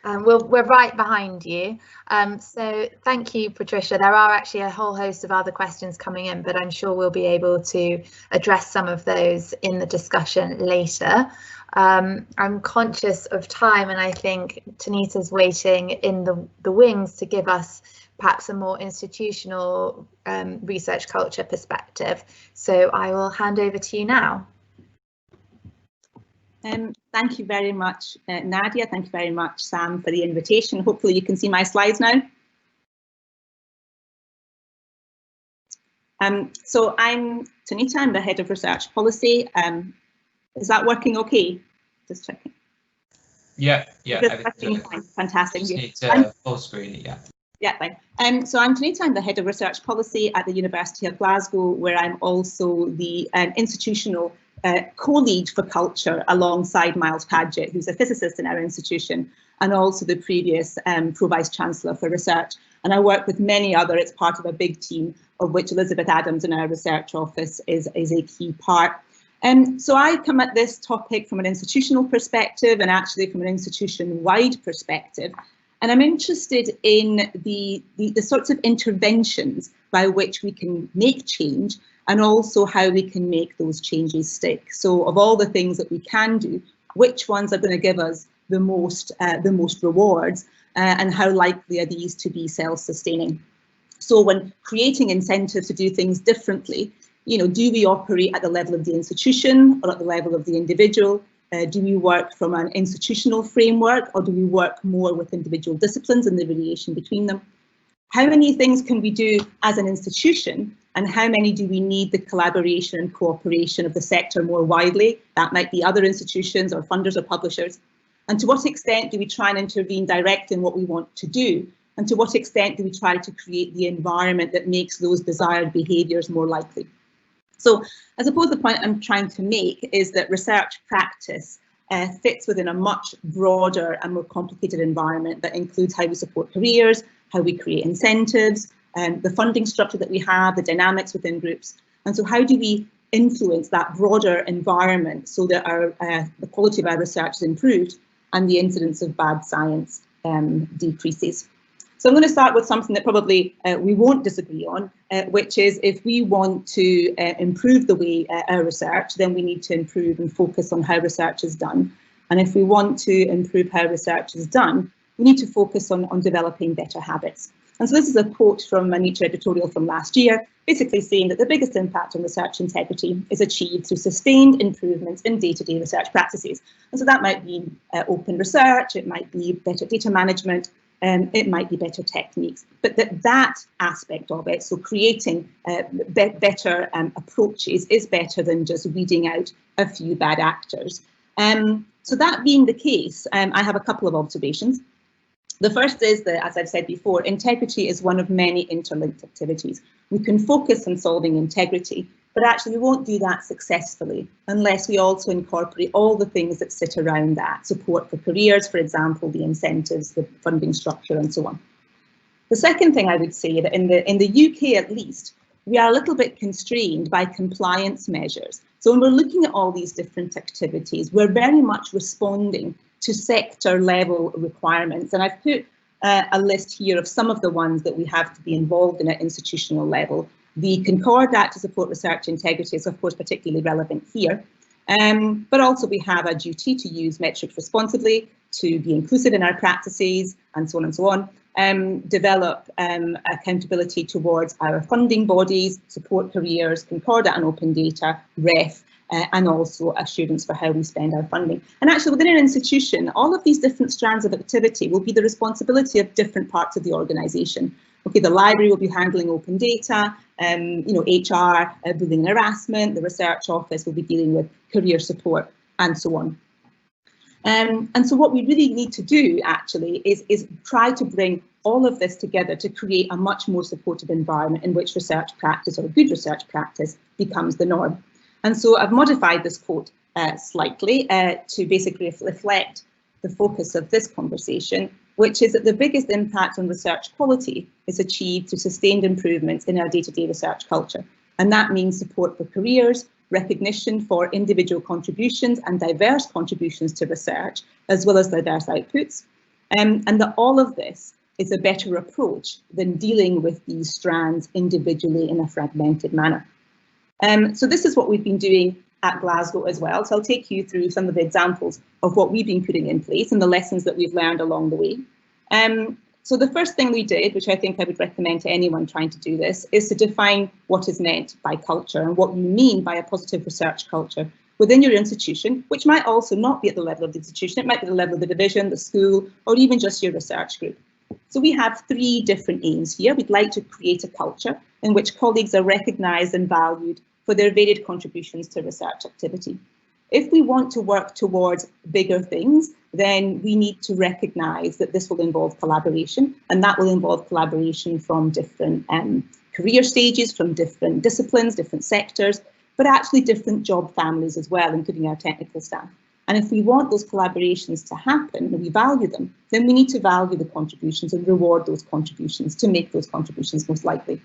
We're right behind you. So thank you, Patricia. There are actually a whole host of other questions coming in, but I'm sure we'll be able to address some of those in the discussion later. I'm conscious of time, and I think Tanita's waiting in the wings to give us perhaps a more institutional research culture perspective. So I will hand over to you now. Thank you very much, Nadia. Thank you very much, Sam, for the invitation. Hopefully you can see my slides now. So I'm Tanita, I'm the Head of Research Policy. Is that working okay? Just checking. Yeah. Fantastic. Just need full screen, yeah. Yeah, fine. So I'm Tanita, I'm the Head of Research Policy at the University of Glasgow, where I'm also the institutional co-lead for culture alongside Miles Padgett, who's a physicist in our institution, and also the previous Pro-Vice Chancellor for Research. And I work with many other, it's part of a big team, of which Elizabeth Adams in our research office is a key part. So I come at this topic from an institutional perspective and actually from an institution-wide perspective. And I'm interested in the sorts of interventions by which we can make change and also how we can make those changes stick. So of all the things that we can do, which ones are going to give us the most rewards, and how likely are these to be self-sustaining. So when creating incentives to do things differently, do we operate at the level of the institution or at the level of the individual? Do we work from an institutional framework, or do we work more with individual disciplines and the variation between them? How many things can we do as an institution, and how many do we need the collaboration and cooperation of the sector more widely? That might be other institutions or funders or publishers. And to what extent do we try and intervene directly in what we want to do? And to what extent do we try to create the environment that makes those desired behaviours more likely? So I suppose the point I'm trying to make is that research practice fits within a much broader and more complicated environment that includes how we support careers, how we create incentives, the funding structure that we have, the dynamics within groups. And so how do we influence that broader environment so that the quality of our research is improved and the incidence of bad science decreases? So I'm going to start with something that probably we won't disagree on, which is if we want to improve the way our research, then we need to improve and focus on how research is done. And if we want to improve how research is done, we need to focus on developing better habits. And so this is a quote from a Nature editorial from last year, basically saying that the biggest impact on research integrity is achieved through sustained improvements in day-to-day research practices. And so that might be open research, it might be better data management, it might be better techniques, but that aspect of it, so creating better approaches, is better than just weeding out a few bad actors. So that being the case, I have a couple of observations. The first is that, as I've said before, integrity is one of many interlinked activities. We can focus on solving integrity, but actually we won't do that successfully unless we also incorporate all the things that sit around that. Support for careers, for example, the incentives, the funding structure, and so on. The second thing I would say that in the UK at least, we are a little bit constrained by compliance measures. So when we're looking at all these different activities, we're very much responding to sector level requirements. And I've put a list here of some of the ones that we have to be involved in at institutional level. The Concord Act to support research integrity is of course particularly relevant here, but also we have a duty to use metrics responsibly, to be inclusive in our practices, and so on and so on. Develop accountability towards our funding bodies, support careers, Concordat and open data, REF, and also assurance for how we spend our funding. And actually within an institution, all of these different strands of activity will be the responsibility of different parts of the organisation. Okay, the library will be handling open data, HR, bullying and harassment, the research office will be dealing with career support, and so on. And so what we really need to do actually is try to bring all of this together to create a much more supportive environment in which research practice, or good research practice, becomes the norm. And so I've modified this quote slightly to basically reflect the focus of this conversation, which is that the biggest impact on research quality is achieved through sustained improvements in our day-to-day research culture. And that means support for careers, recognition for individual contributions and diverse contributions to research, as well as diverse outputs. And that all of this is a better approach than dealing with these strands individually in a fragmented manner. So this is what we've been doing at Glasgow as well. So I'll take you through some of the examples of what we've been putting in place and the lessons that we've learned along the way. So the first thing we did, which I think I would recommend to anyone trying to do this, is to define what is meant by culture and what you mean by a positive research culture within your institution, which might also not be at the level of the institution, it might be at the level of the division, the school, or even just your research group. So we have three different aims here. We'd like to create a culture in which colleagues are recognised and valued for their varied contributions to research activity. If we want to work towards bigger things, then we need to recognise that this will involve collaboration, and that will involve collaboration from different career stages, from different disciplines, different sectors, but actually different job families as well, including our technical staff. And if we want those collaborations to happen and we value them, then we need to value the contributions and reward those contributions to make those contributions most likely.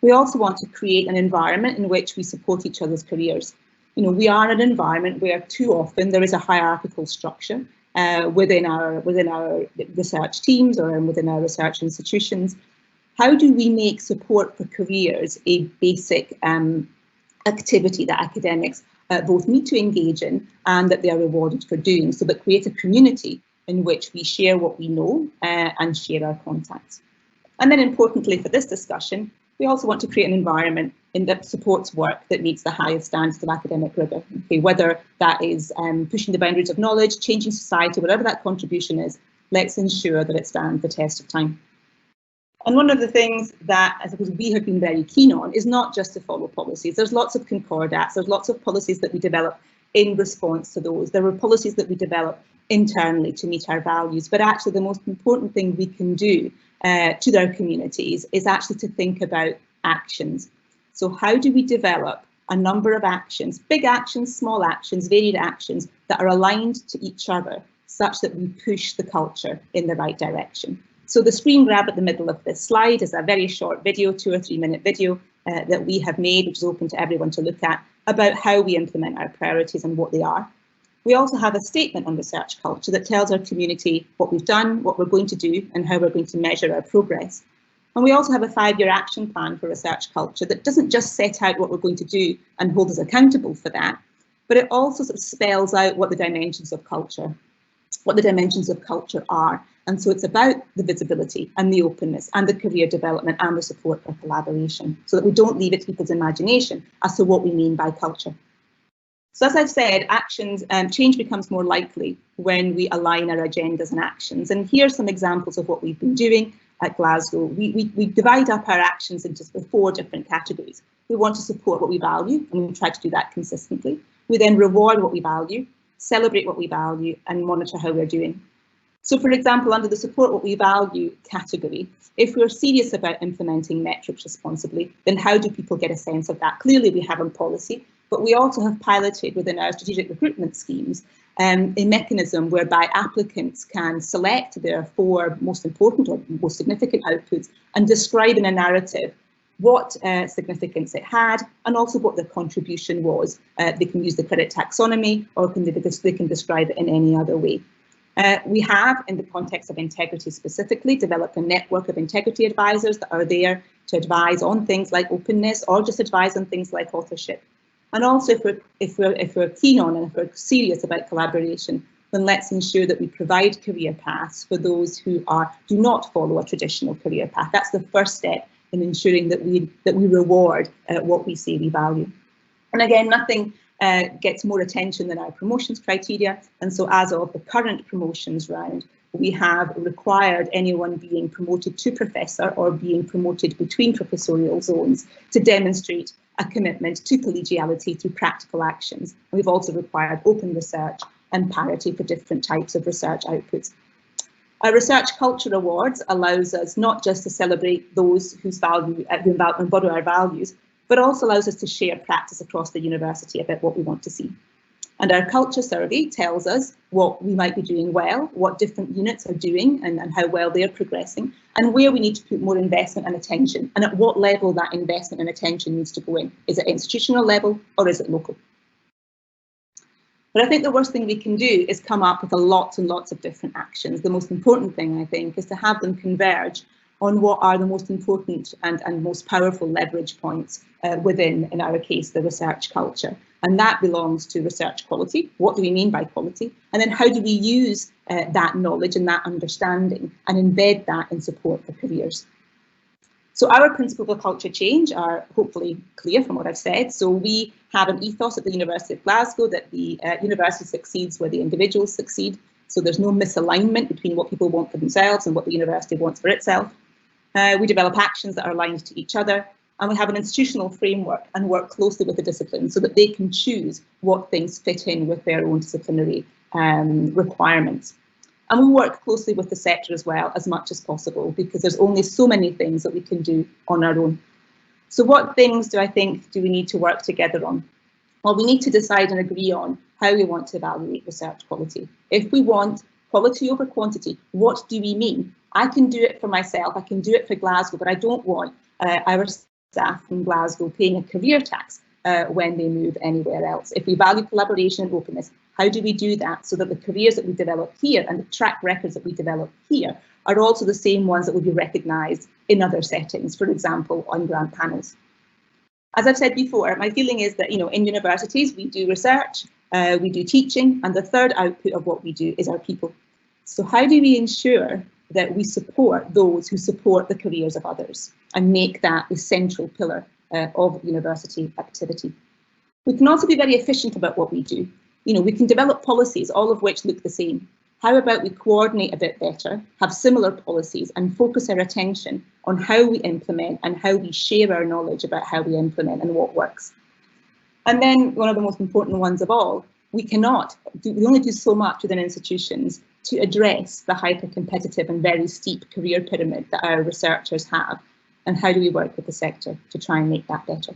We also want to create an environment in which we support each other's careers. You know, we are in an environment where too often there is a hierarchical structure within our research teams or within our research institutions. How do we make support for careers a basic activity that academics both need to engage in and that they are rewarded for doing, so that create a community in which we share what we know and share our contacts. And then importantly for this discussion, we also want to create an environment that supports work that meets the highest standards of academic rigour. Okay, whether that is pushing the boundaries of knowledge, changing society, whatever that contribution is, let's ensure that it stands the test of time. And one of the things that I suppose we have been very keen on is not just to follow policies. There's lots of concordats, there's lots of policies that we develop in response to those. There are policies that we develop internally to meet our values, but actually the most important thing we can do to their communities is actually to think about actions. So how do we develop a number of actions, big actions, small actions, varied actions that are aligned to each other such that we push the culture in the right direction? So the screen grab at the middle of this slide is a very short video, 2 or 3 minute video that we have made, which is open to everyone to look at, about how we implement our priorities and what they are. We also have a statement on research culture that tells our community what we've done, what we're going to do, and how we're going to measure our progress. And we also have a 5-year action plan for research culture that doesn't just set out what we're going to do and hold us accountable for that, but it also sort of spells out what the dimensions of culture are. And so it's about the visibility and the openness and the career development and the support for collaboration, so that we don't leave it to people's imagination as to what we mean by culture. So as I've said, change becomes more likely when we align our agendas and actions. And here are some examples of what we've been doing at Glasgow. We divide up our actions into 4 different categories. We want to support what we value, and we try to do that consistently. We then reward what we value, celebrate what we value, and monitor how we're doing. So for example, under the support what we value category, if we're serious about implementing metrics responsibly, then how do people get a sense of that? Clearly we have a policy, but we also have piloted within our strategic recruitment schemes a mechanism whereby applicants can select their 4 most important or most significant outputs and describe in a narrative what significance it had and also what their contribution was. They can use the credit taxonomy, or they can describe it in any other way. We have, in the context of integrity specifically, developed a network of integrity advisors that are there to advise on things like openness or just advise on things like authorship. And also, if we're keen on and if we're serious about collaboration, then let's ensure that we provide career paths for those who do not follow a traditional career path. That's the first step in ensuring that we reward what we say we value. And again, nothing gets more attention than our promotions criteria. And so as of the current promotions round, we have required anyone being promoted to professor or being promoted between professorial zones to demonstrate a commitment to collegiality through practical actions. And we've also required open research and parity for different types of research outputs. Our Research Culture Awards allows us not just to celebrate those who embody our values, but also allows us to share practice across the university about what we want to see. And our culture survey tells us what we might be doing well, what different units are doing and how well they're progressing, and where we need to put more investment and attention, and at what level that investment and attention needs to go in. Is it institutional level or is it local? But I think the worst thing we can do is come up with lots and lots of different actions. The most important thing, I think, is to have them converge on what are the most important and most powerful leverage points within, in our case, the research culture. And that belongs to research quality. What do we mean by quality? And then how do we use that knowledge and that understanding and embed that in support for careers? So our principles of culture change are hopefully clear from what I've said. So we have an ethos at the University of Glasgow that the university succeeds where the individuals succeed. So there's no misalignment between what people want for themselves and what the university wants for itself. We develop actions that are aligned to each other, and we have an institutional framework and work closely with the discipline so that they can choose what things fit in with their own disciplinary requirements. And we work closely with the sector as well as much as possible, because there's only so many things that we can do on our own. So what things do we need to work together on? Well, we need to decide and agree on how we want to evaluate research quality. If we want quality over quantity, what do we mean? I can do it for myself, I can do it for Glasgow, but I don't want our staff from Glasgow paying a career tax when they move anywhere else. If we value collaboration and openness, how do we do that so that the careers that we develop here and the track records that we develop here are also the same ones that will be recognised in other settings, for example, on grant panels? As I've said before, my feeling is that, in universities, we do research, we do teaching, and the third output of what we do is our people. So how do we ensure that we support those who support the careers of others and make that the central pillar of university activity? We can also be very efficient about what we do. We can develop policies, all of which look the same. How about we coordinate a bit better, have similar policies, and focus our attention on how we implement and how we share our knowledge about how we implement and what works. And then one of the most important ones of all, we only do so much within institutions to address the hyper-competitive and very steep career pyramid that our researchers have. And how do we work with the sector to try and make that better?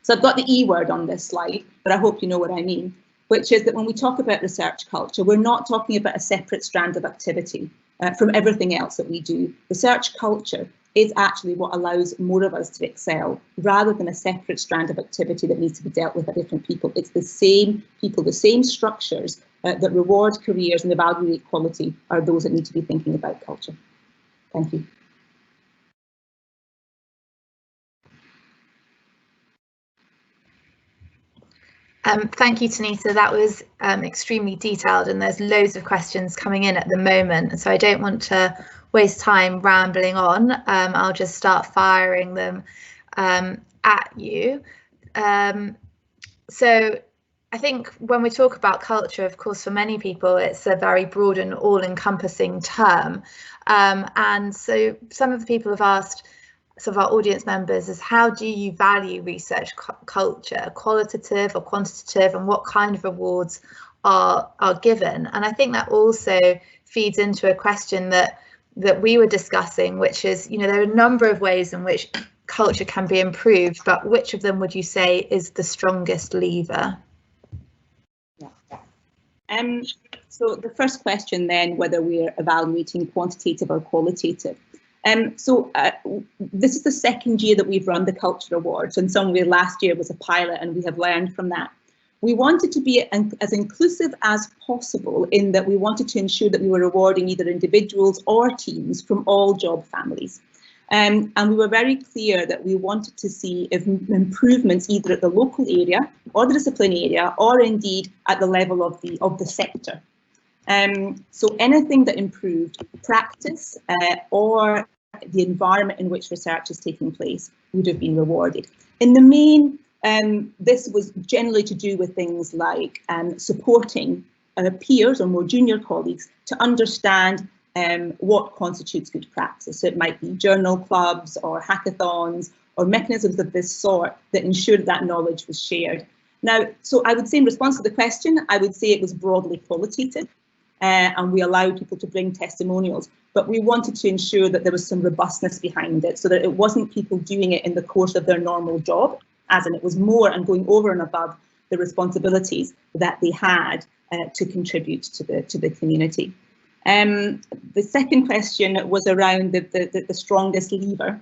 So I've got the E word on this slide, but I hope you know what I mean, which is that when we talk about research culture, we're not talking about a separate strand of activity from everything else that we do. Research culture is actually what allows more of us to excel, rather than a separate strand of activity that needs to be dealt with by different people. It's the same people, the same structures that reward careers and evaluate quality are those that need to be thinking about culture. Thank you. Thank you, Tanita. That was extremely detailed, and there's loads of questions coming in at the moment, so I don't want to waste time rambling on. I'll just start firing them at you. So I think when we talk about culture, of course, for many people, it's a very broad and all-encompassing term. And so some of the people have asked, some of our audience members, is how do you value research culture, qualitative or quantitative, and what kind of awards are given? And I think that also feeds into a question that we were discussing, which is, there are a number of ways in which culture can be improved, but which of them would you say is the strongest lever? So the first question then, whether we're evaluating quantitative or qualitative. This is the second year that we've run the Culture Awards, and some way last year was a pilot, and we have learned from that. We wanted to be as inclusive as possible, in that we wanted to ensure that we were rewarding either individuals or teams from all job families. And we were very clear that we wanted to see improvements either at the local area or the discipline area, or indeed at the level of the sector. So anything that improved practice or the environment in which research is taking place would have been rewarded. In the main, this was generally to do with things like supporting peers or more junior colleagues to understand what constitutes good practice. So it might be journal clubs or hackathons or mechanisms of this sort that ensured that knowledge was shared. Now, so I would say in response to the question, I would say it was broadly qualitative. And we allowed people to bring testimonials, but we wanted to ensure that there was some robustness behind it, so that it wasn't people doing it in the course of their normal job, as in it was more and going over and above the responsibilities that they had to contribute to the community. The second question was around the strongest lever.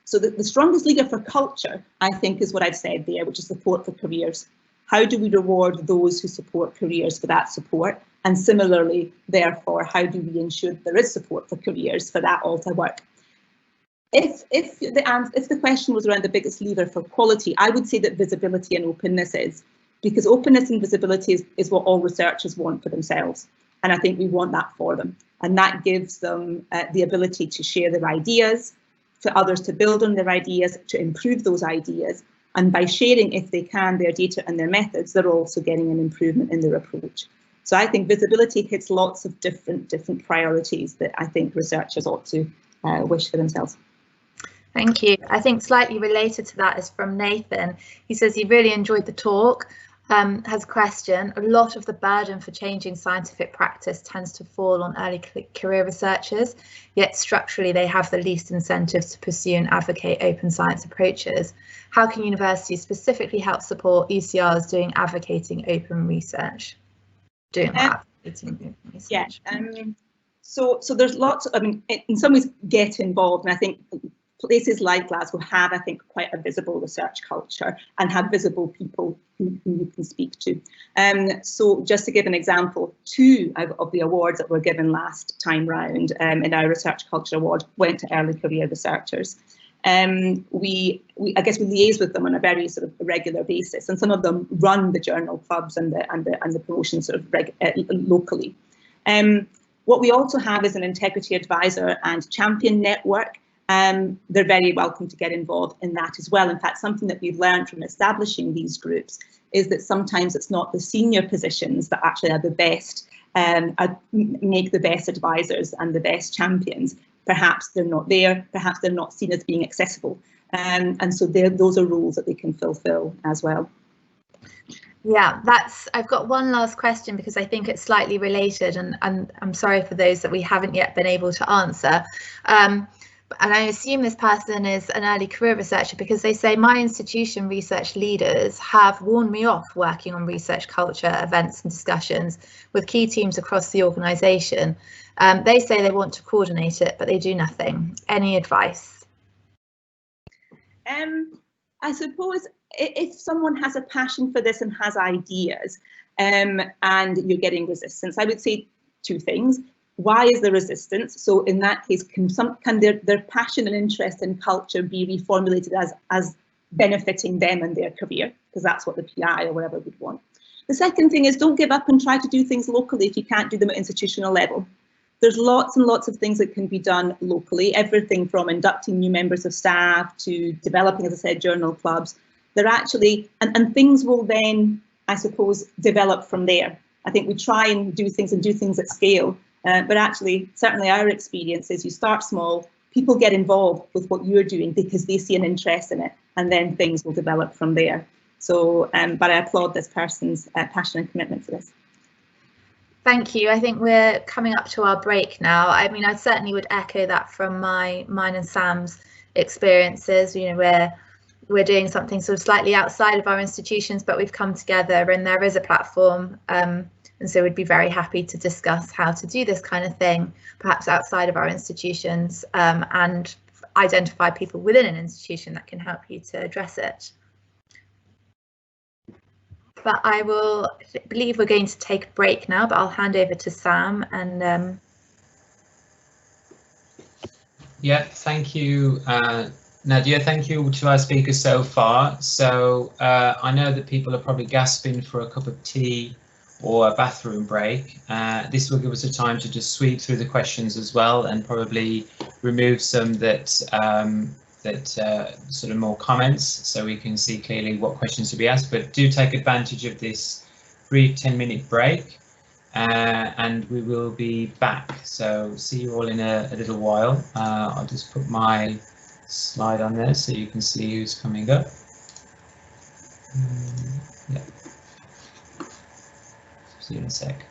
So the strongest lever for culture, I think, is what I've said there, which is support for careers. How do we reward those who support careers for that support? And similarly, therefore, how do we ensure that there is support for careers for that all to work? If the question was around the biggest lever for quality, I would say that visibility and openness is, because openness and visibility is what all researchers want for themselves. And I think we want that for them. And that gives them the ability to share their ideas, for others to build on their ideas, to improve those ideas. And by sharing, if they can, their data and their methods, they're also getting an improvement in their approach. So I think visibility hits lots of different priorities that I think researchers ought to wish for themselves. Thank you. I think slightly related to that is from Nathan. He says he really enjoyed the talk. Has a question. A lot of the burden for changing scientific practice tends to fall on early career researchers, yet structurally they have the least incentives to pursue and advocate open science approaches. How can universities specifically help support ECRs doing advocating open research? Yeah. So there's lots. I mean, in some ways, get involved, and I think places like Glasgow have, I think, quite a visible research culture and have visible people who you can speak to. So just to give an example, 2 of the awards that were given last time round in our Research Culture Award went to early career researchers. I guess we liaise with them on a very sort of regular basis, and some of them run the journal clubs and the promotion sort of locally. What we also have is an integrity advisor and champion network. They're very welcome to get involved in that as well. In fact, something that we've learned from establishing these groups is that sometimes it's not the senior positions that actually are the best, make the best advisors and the best champions. Perhaps they're not there, perhaps they're not seen as being accessible. And so those are roles that they can fulfill as well. Yeah, I've got one last question because I think it's slightly related, and I'm sorry for those that we haven't yet been able to answer. And I assume this person is an early career researcher, because they say my institution research leaders have warned me off working on research culture events and discussions with key teams across the organisation. They say they want to coordinate it, but they do nothing. Any advice? I suppose if someone has a passion for this and has ideas, and you're getting resistance, I would say two things. Why is there resistance? So in that case, can their passion and interest in culture be reformulated as benefiting them and their career? Because that's what the PI or whatever would want. The second thing is, don't give up and try to do things locally if you can't do them at institutional level. There's lots and lots of things that can be done locally, everything from inducting new members of staff to developing, as I said, journal clubs. They're actually, and things will then, I suppose, develop from there. I think we try and do things at scale, but actually, certainly our experience is you start small, people get involved with what you're doing because they see an interest in it, and then things will develop from there. So, but I applaud this person's passion and commitment to this. Thank you. I think we're coming up to our break now. I mean, I certainly would echo that from mine and Sam's experiences. You know, we're doing something sort of slightly outside of our institutions, but we've come together and there is a platform. And so we'd be very happy to discuss how to do this kind of thing, perhaps outside of our institutions, and identify people within an institution that can help you to address it. But I believe we're going to take a break now, but I'll hand over to Sam and Yeah, thank you, Nadia. Thank you to our speakers so far. So I know that people are probably gasping for a cup of tea or a bathroom break. This will give us a time to just sweep through the questions as well, and probably remove some that sort of more comments, so we can see clearly what questions to be asked. But do take advantage of this brief 10-minute break, and we will be back. So see you all in a little while. I'll just put my slide on there so you can see who's coming up. Yeah. See you in a sec.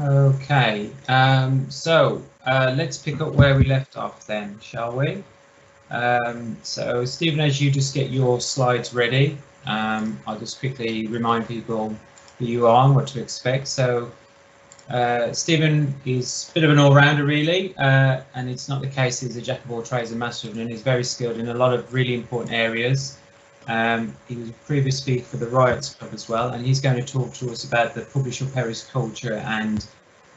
Okay, so let's pick up where we left off then, shall we? So Stephen, as you just get your slides ready, I'll just quickly remind people who you are and what to expect. So Stephen is a bit of an all-rounder really, and it's not the case he's a jack of all trades and master of none. He's very skilled in a lot of really important areas. He was a previous speaker for the Riots Club as well, and he's going to talk to us about the publish or perish culture and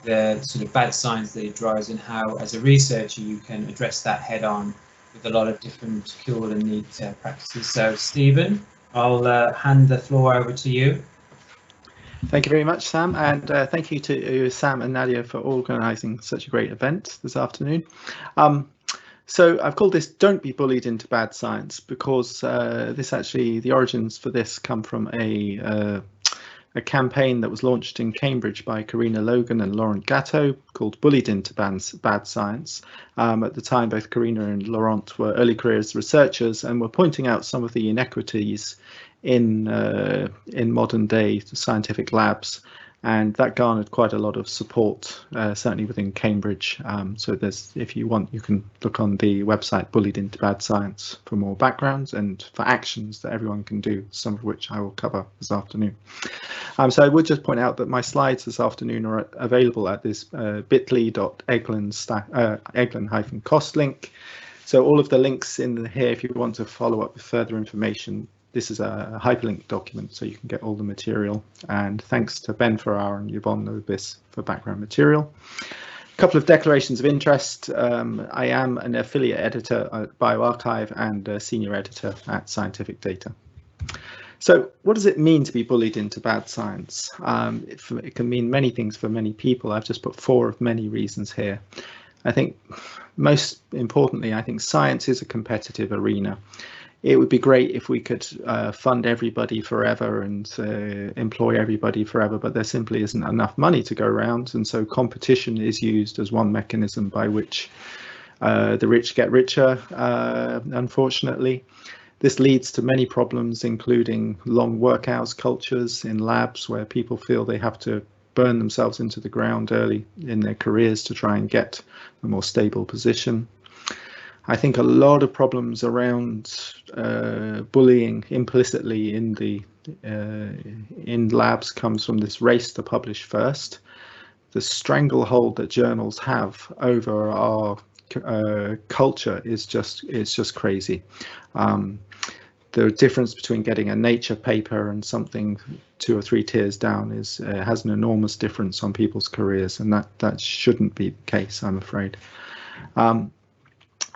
the sort of bad signs that it drives, and how as a researcher you can address that head on with a lot of different cool and neat practices. So Stephen, I'll hand the floor over to you. Thank you very much, Sam, and thank you to Sam and Nadia for organising such a great event this afternoon. So I've called this "Don't Be Bullied into Bad Science" because the origins for this come from a campaign that was launched in Cambridge by Karina Logan and Laurent Gatto called "Bullied into Bad Science." At the time, both Karina and Laurent were early careers researchers and were pointing out some of the inequities in modern day scientific labs, and that garnered quite a lot of support, certainly within Cambridge. So if you want, you can look on the website Bullied into Bad Science for more backgrounds and for actions that everyone can do, some of which I will cover this afternoon. So I would just point out that my slides this afternoon are available at this bit.ly.eglin-cost link. So all of the links in here, if you want to follow up with further information. This is a hyperlinked document, so you can get all the material. And thanks to Ben Farrar and Yvonne Nobis for background material. A couple of declarations of interest. I am an affiliate editor at bioRxiv and a senior editor at Scientific Data. So what does it mean to be bullied into bad science? It can mean many things for many people. I've just put 4 of many reasons here. I think most importantly, I think science is a competitive arena. It would be great if we could fund everybody forever and employ everybody forever, but there simply isn't enough money to go around, and so competition is used as one mechanism by which the rich get richer, unfortunately. This leads to many problems, including long work hours cultures in labs where people feel they have to burn themselves into the ground early in their careers to try and get a more stable position. I think a lot of problems around bullying implicitly in labs comes from this race to publish first. The stranglehold that journals have over our culture is just crazy. The difference between getting a Nature paper and something 2 or 3 tiers down has an enormous difference on people's careers, and that shouldn't be the case, I'm afraid.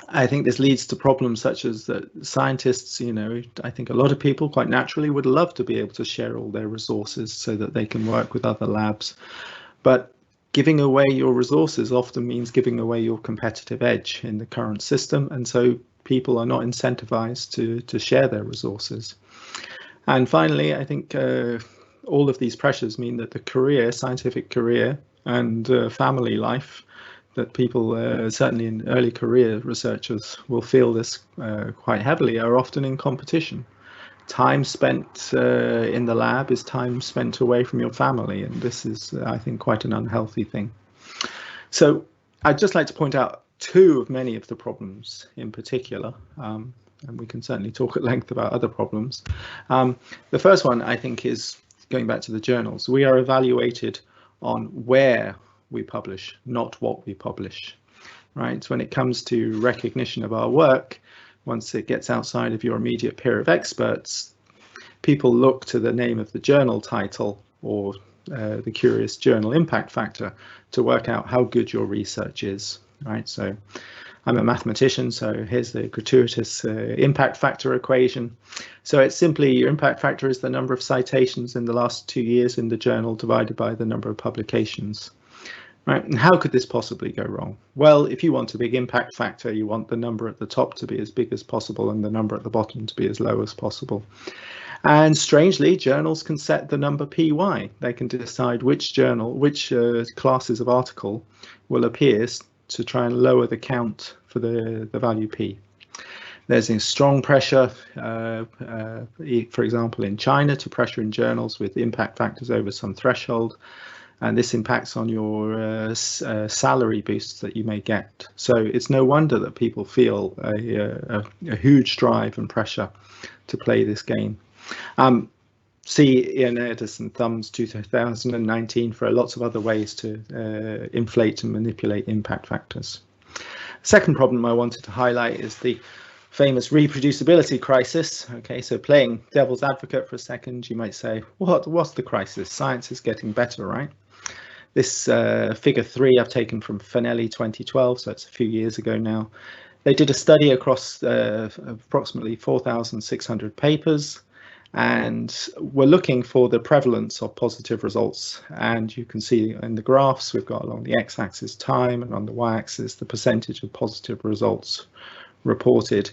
I think this leads to problems such as that scientists, I think a lot of people quite naturally would love to be able to share all their resources so that they can work with other labs. But giving away your resources often means giving away your competitive edge in the current system. And so people are not incentivized to share their resources. And finally, I think all of these pressures mean that the scientific career and family life that people, certainly in early career researchers, will feel this quite heavily, are often in competition. Time spent in the lab is time spent away from your family, and this is, I think, quite an unhealthy thing. So I'd just like to point out 2 of many of the problems in particular, and we can certainly talk at length about other problems. The first one, I think, is going back to the journals. We are evaluated on where we publish, not what we publish, right? So when it comes to recognition of our work, once it gets outside of your immediate peer of experts, people look to the name of the journal title or the curious journal impact factor to work out how good your research is, right? So I'm a mathematician, so here's the gratuitous impact factor equation. So it's simply your impact factor is the number of citations in the last 2 years in the journal divided by the number of publications. Right, and how could this possibly go wrong? Well, if you want a big impact factor, you want the number at the top to be as big as possible and the number at the bottom to be as low as possible. And strangely, journals can set the number PY. They can decide which classes of article will appear to try and lower the count for the value P. There's a strong pressure, for example, in China to pressure in journals with impact factors over some threshold. and this impacts on your salary boosts that you may get. So it's no wonder that people feel a huge drive and pressure to play this game. See Ian Edison Thumbs 2019 for lots of other ways to inflate and manipulate impact factors. Second problem I wanted to highlight is the famous reproducibility crisis. Okay, so playing devil's advocate for a second, you might say, what's the crisis? Science is getting better, right? This figure 3 I've taken from Fanelli 2012, so it's a few years ago now. They did a study across approximately 4,600 papers, and we're looking for the prevalence of positive results. And you can see in the graphs, we've got along the x-axis time, and on the y-axis the percentage of positive results reported.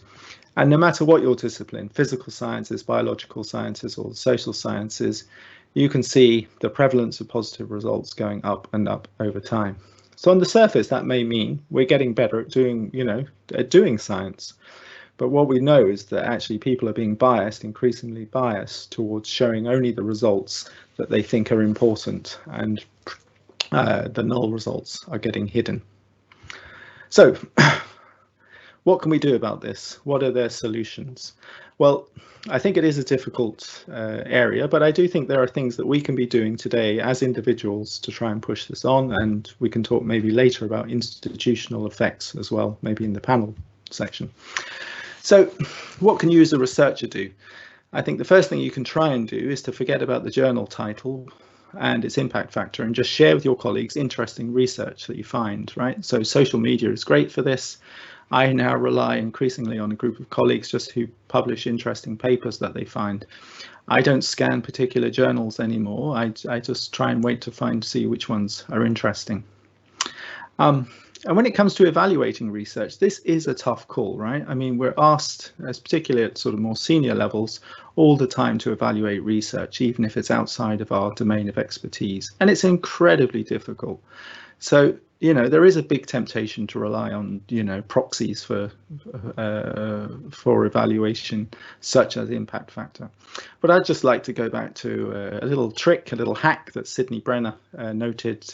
And no matter what your discipline, physical sciences, biological sciences, or the social sciences, you can see the prevalence of positive results going up and up over time. So on the surface, that may mean we're getting better at doing science. But what we know is that actually people are being biased, increasingly biased towards showing only the results that they think are important, and the null results are getting hidden. So what can we do about this? What are their solutions? Well, I think it is a difficult area, but I do think there are things that we can be doing today as individuals to try and push this on, and we can talk maybe later about institutional effects as well, maybe in the panel section. So what can you as a researcher do? I think the first thing you can try and do is to forget about the journal title and its impact factor and just share with your colleagues interesting research that you find, right? So social media is great for this. I now rely increasingly on a group of colleagues just who publish interesting papers that they find. I don't scan particular journals anymore. I just try and wait to see which ones are interesting. And when it comes to evaluating research, this is a tough call, right? I mean, we're asked, particularly at sort of more senior levels, all the time to evaluate research, even if it's outside of our domain of expertise. And it's incredibly difficult. So, there is a big temptation to rely on, proxies for evaluation, such as impact factor. But I'd just like to go back to a little trick, a little hack that Sidney Brenner noted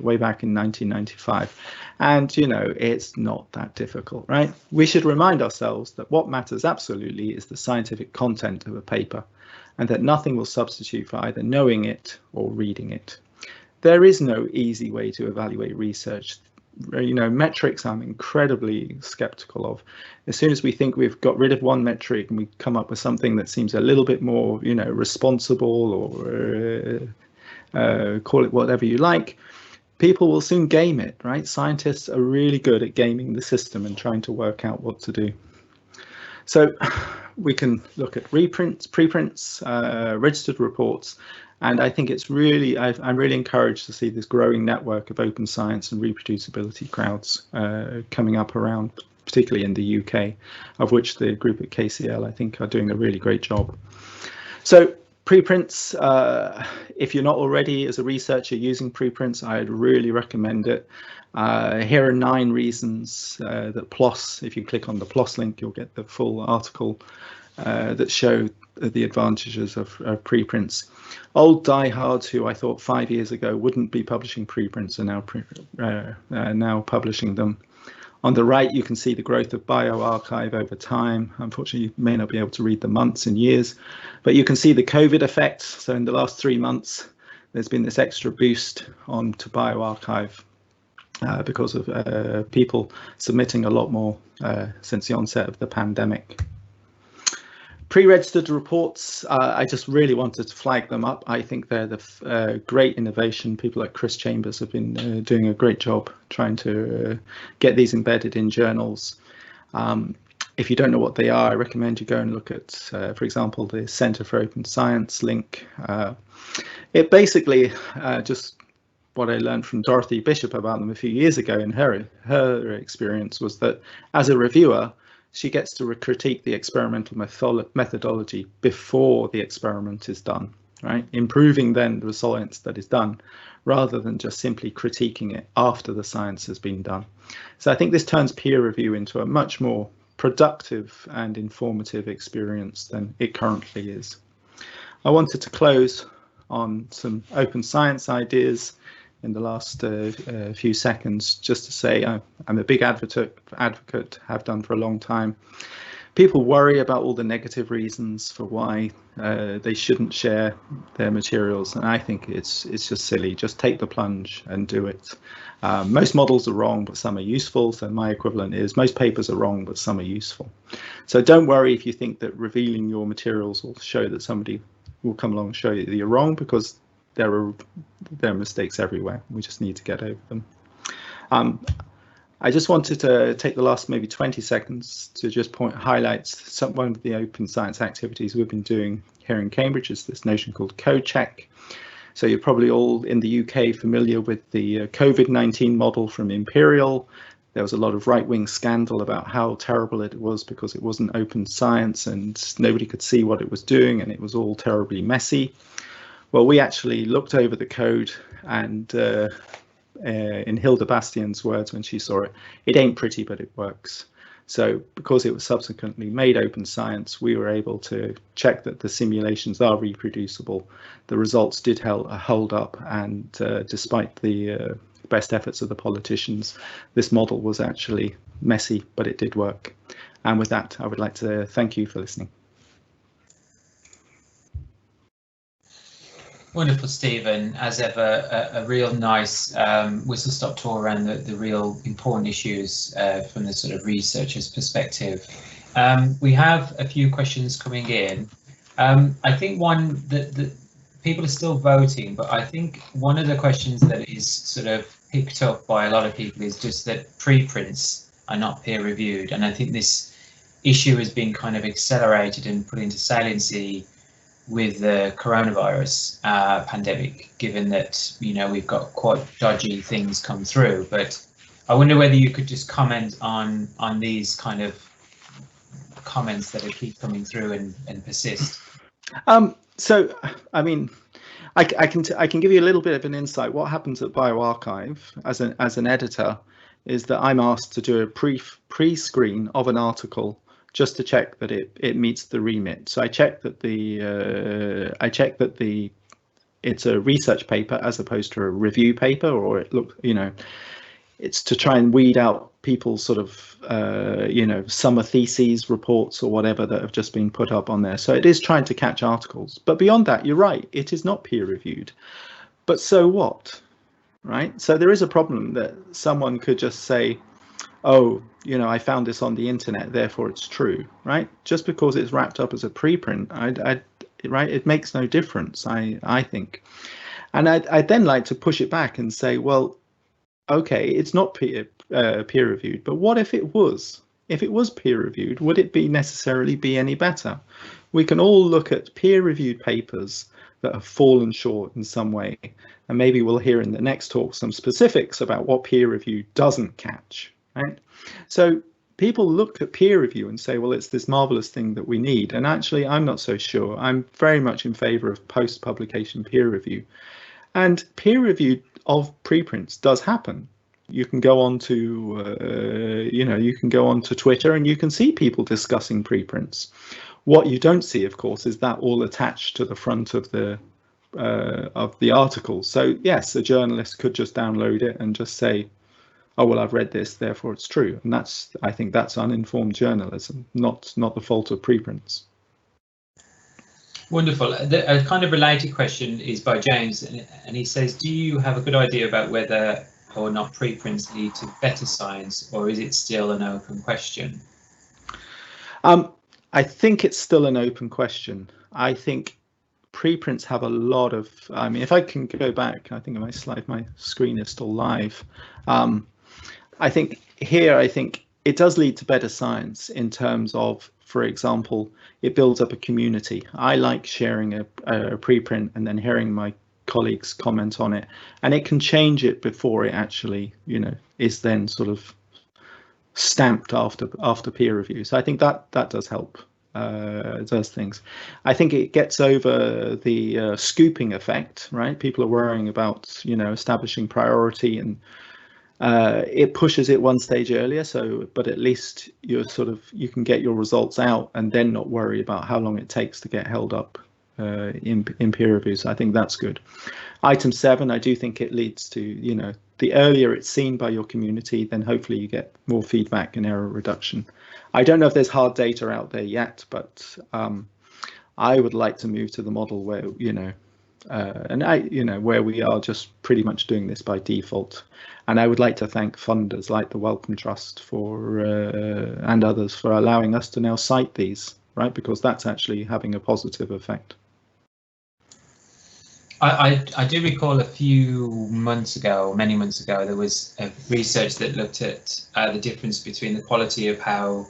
way back in 1995. And, it's not that difficult, right? We should remind ourselves that what matters absolutely is the scientific content of a paper, and that nothing will substitute for either knowing it or reading it. There is no easy way to evaluate research. Metrics I'm incredibly skeptical of. As soon as we think we've got rid of one metric and we come up with something that seems a little bit more, responsible, or call it whatever you like, people will soon game it, right? Scientists are really good at gaming the system and trying to work out what to do. So we can look at reprints, preprints, registered reports. And I think it's really, I'm really encouraged to see this growing network of open science and reproducibility crowds coming up around, particularly in the UK, of which the group at KCL, I think, are doing a really great job. So preprints, if you're not already as a researcher using preprints, I'd really recommend it. Here are 9 reasons that PLOS, if you click on the PLOS link, you'll get the full article that show the advantages of preprints. Old diehards who I thought 5 years ago wouldn't be publishing preprints are now publishing them. On the right, you can see the growth of bioRxiv over time. Unfortunately, you may not be able to read the months and years, but you can see the COVID effect. So in the last 3 months, there's been this extra boost onto bioRxiv because of people submitting a lot more since the onset of the pandemic. Pre-registered reports, I just really wanted to flag them up. I think they're the great innovation. People like Chris Chambers have been doing a great job trying to get these embedded in journals. If you don't know what they are, I recommend you go and look at, for example, the Centre for Open Science link. It basically just what I learned from Dorothy Bishop about them a few years ago in her experience was that as a reviewer, she gets to critique the experimental methodology before the experiment is done, right? Improving then the science that is done, rather than just simply critiquing it after the science has been done. So I think this turns peer review into a much more productive and informative experience than it currently is. I wanted to close on some open science ideas in the last few seconds, just to say I'm a big advocate, have done for a long time. People worry about all the negative reasons for why they shouldn't share their materials, and I think it's just silly. Just take the plunge and do it. Most models are wrong, but some are useful. So my equivalent is most papers are wrong, but some are useful. So don't worry if you think that revealing your materials will show that somebody will come along and show you that you're wrong, because there are mistakes everywhere. We just need to get over them. I just wanted to take the last maybe 20 seconds to just highlight one of the open science activities we've been doing here in Cambridge. Is this notion called code check. So you're probably all in the UK familiar with the COVID-19 model from Imperial. There was a lot of right-wing scandal about how terrible it was because it wasn't open science and nobody could see what it was doing, and it was all terribly messy. Well, we actually looked over the code, and in Hilda Bastian's words when she saw it, it ain't pretty, but it works. So because it was subsequently made open science, we were able to check that the simulations are reproducible. The results did hold up, and despite the best efforts of the politicians, this model was actually messy, but it did work. And with that, I would like to thank you for listening. Wonderful, Stephen. As ever, a real nice whistle-stop tour around the real important issues from the sort of researcher's perspective. We have a few questions coming in. I think one that people are still voting, but I think one of the questions that is sort of picked up by a lot of people is just that preprints are not peer-reviewed, and I think this issue has been kind of accelerated and put into saliency with the coronavirus pandemic, given that, you know, we've got quite dodgy things come through. But I wonder whether you could just comment on these kind of comments that keep coming through and persist. So, I mean, I can give you a little bit of an insight. What happens at bioRxiv as an editor is that I'm asked to do a pre-screen of an article just to check that it meets the remit. So I check that it's a research paper as opposed to a review paper, or it looks, you know, it's to try and weed out people's sort of you know, summer theses reports or whatever that have just been put up on there. So it is trying to catch articles. But beyond that, you're right, it is not peer reviewed. But so what, right? So there is a problem that someone could just say, oh, you know, I found this on the internet, therefore it's true, right? Just because it's wrapped up as a preprint, right? It makes no difference, I think. And I'd then like to push it back and say, well, okay, it's not peer reviewed, but what if it was? If it was peer reviewed, would it necessarily be any better? We can all look at peer reviewed papers that have fallen short in some way, and maybe we'll hear in the next talk some specifics about what peer review doesn't catch. Right? So people look at peer review and say, well, it's this marvelous thing that we need. And actually, I'm not so sure. I'm very much in favor of post-publication peer review. And peer review of preprints does happen. You can go on to, you can go on to Twitter and you can see people discussing preprints. What you don't see, of course, is that all attached to the front of the article. So yes, a journalist could just download it and just say, oh, well, I've read this, therefore it's true. And I think that's uninformed journalism, not the fault of preprints. Wonderful. A kind of related question is by James, and he says, do you have a good idea about whether or not preprints lead to better science, or is it still an open question? I think it's still an open question. I think preprints have a lot of, I mean, if I can go back, I think my screen is still live. I think it does lead to better science in terms of, for example, it builds up a community. I like sharing a preprint and then hearing my colleagues comment on it, and it can change it before it actually, you know, is then sort of stamped after peer review. So I think that does help. It does things. I think it gets over the scooping effect, right? People are worrying about, you know, establishing priority, and it pushes it one stage earlier. So, but at least you can get your results out and then not worry about how long it takes to get held up in peer review. So I think that's good. Item 7, I do think it leads to, you know, the earlier it's seen by your community, then hopefully you get more feedback and error reduction. I don't know if there's hard data out there yet, but I would like to move to the model where, you know, where we are just pretty much doing this by default. And I would like to thank funders like the Wellcome Trust for and others for allowing us to now cite these, right? Because that's actually having a positive effect. I do recall a few months ago, many months ago, there was a research that looked at the difference between the quality of how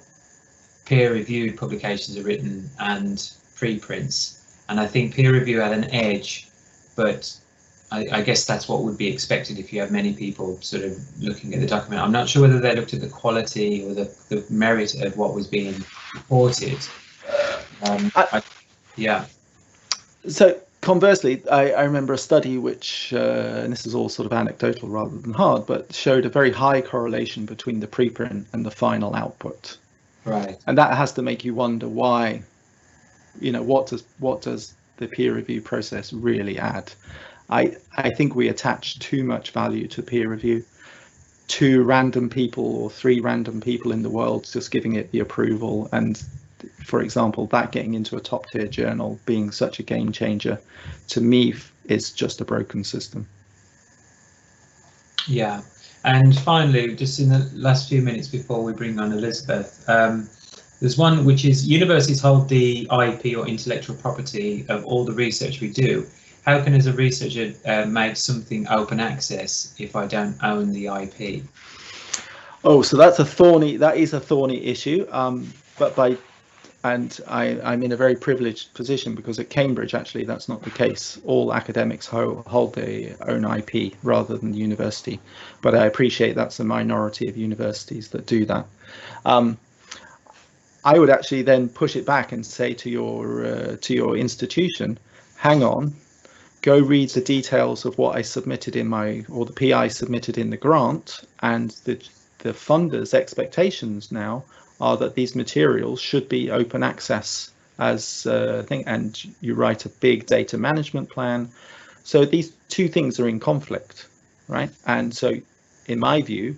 peer-reviewed publications are written and preprints. And I think peer review had an edge, but I guess that's what would be expected if you have many people sort of looking at the document. I'm not sure whether they looked at the quality or the merit of what was being reported. Yeah. So conversely, I remember a study which, and this is all sort of anecdotal rather than hard, but showed a very high correlation between the preprint and the final output. Right. And that has to make you wonder why, you know, what does the peer review process really add? I think we attach too much value to peer review. 2 random people or 3 random people in the world just giving it the approval, and for example, that getting into a top tier journal being such a game changer, to me is just a broken system. Yeah, and finally, just in the last few minutes before we bring on Elizabeth, there's one which is universities hold the IP or intellectual property of all the research we do. How can, as a researcher, make something open access if I don't own the IP? Oh, so that is a thorny issue. But I'm in a very privileged position because at Cambridge, actually, that's not the case. All academics hold their own IP rather than the university. But I appreciate that's a minority of universities that do that. I would actually then push it back and say to your institution, hang on, go read the details of what I submitted in the PI submitted in the grant, and the funders' expectations now are that these materials should be open access as thing, and you write a big data management plan. So these 2 things are in conflict, right? And so in my view,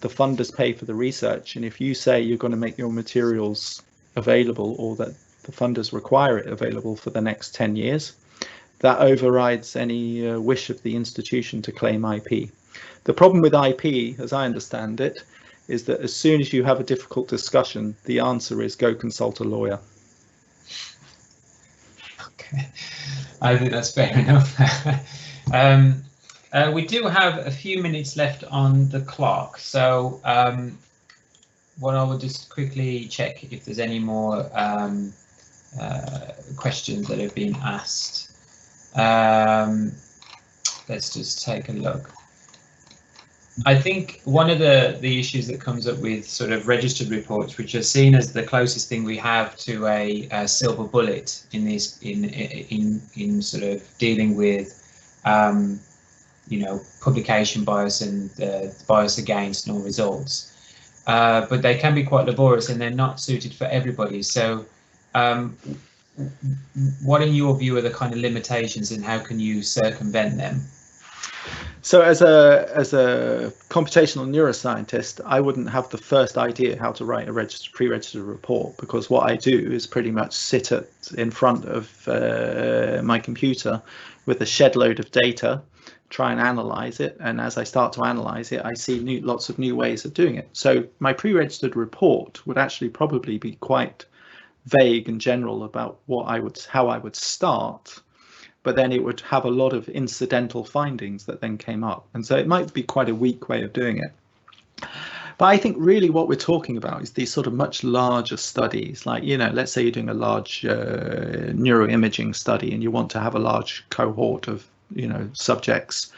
the funders pay for the research, and if you say you're going to make your materials available, or that the funders require it available for the next 10 years, that overrides any wish of the institution to claim IP. The problem with IP, as I understand it, is that as soon as you have a difficult discussion, the answer is go consult a lawyer. Okay, I think that's fair enough. We do have a few minutes left on the clock, so what I will just quickly check if there's any more questions that have been asked. Let's just take a look. I think one of the issues that comes up with sort of registered reports, which are seen as the closest thing we have to a silver bullet in these in sort of dealing with you know, publication bias and bias against null results, but they can be quite laborious and they're not suited for everybody. So what in your view are the kind of limitations and how can you circumvent them? So as a computational neuroscientist, I wouldn't have the first idea how to write a pre-registered report, because what I do is pretty much sit in front of my computer with a shed load of data, try and analyze it, and as I start to analyze it, I see lots of new ways of doing it. So my pre-registered report would actually probably be quite vague and general about how I would start, but then it would have a lot of incidental findings that then came up. And so it might be quite a weak way of doing it. But I think really what we're talking about is these sort of much larger studies, like, you know, let's say you're doing a large neuroimaging study and you want to have a large cohort of, you know, subjects.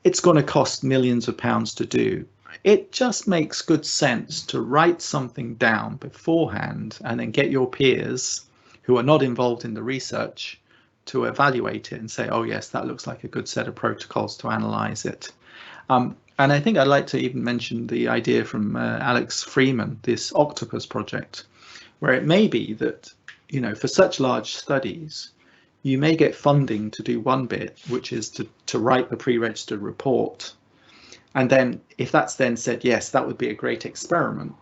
It's going to cost millions of pounds to do. It just makes good sense to write something down beforehand and then get your peers who are not involved in the research to evaluate it and say, oh yes, that looks like a good set of protocols to analyze it. And I think I'd like to even mention the idea from Alex Freeman, this Octopus project, where it may be that, you know, for such large studies, you may get funding to do one bit, which is to write the pre-registered report. And then if that's then said, yes, that would be a great experiment,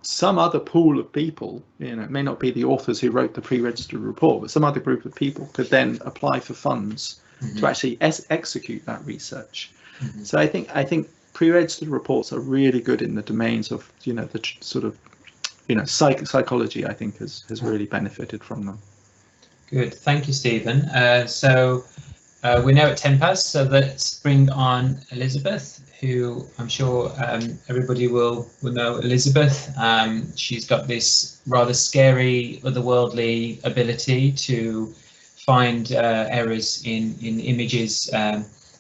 some other pool of people, it may not be the authors who wrote the pre-registered report, but some other group of people could then apply for funds to actually execute that research. So I think pre-registered reports are really good in the domains of, the sort of, psychology, I think, has really benefited from them. Good, thank you, Stephen. So we're now at 10 past, so let's bring on Elizabeth, who I'm sure everybody will know Elizabeth. She's got this rather scary, otherworldly ability to find errors in images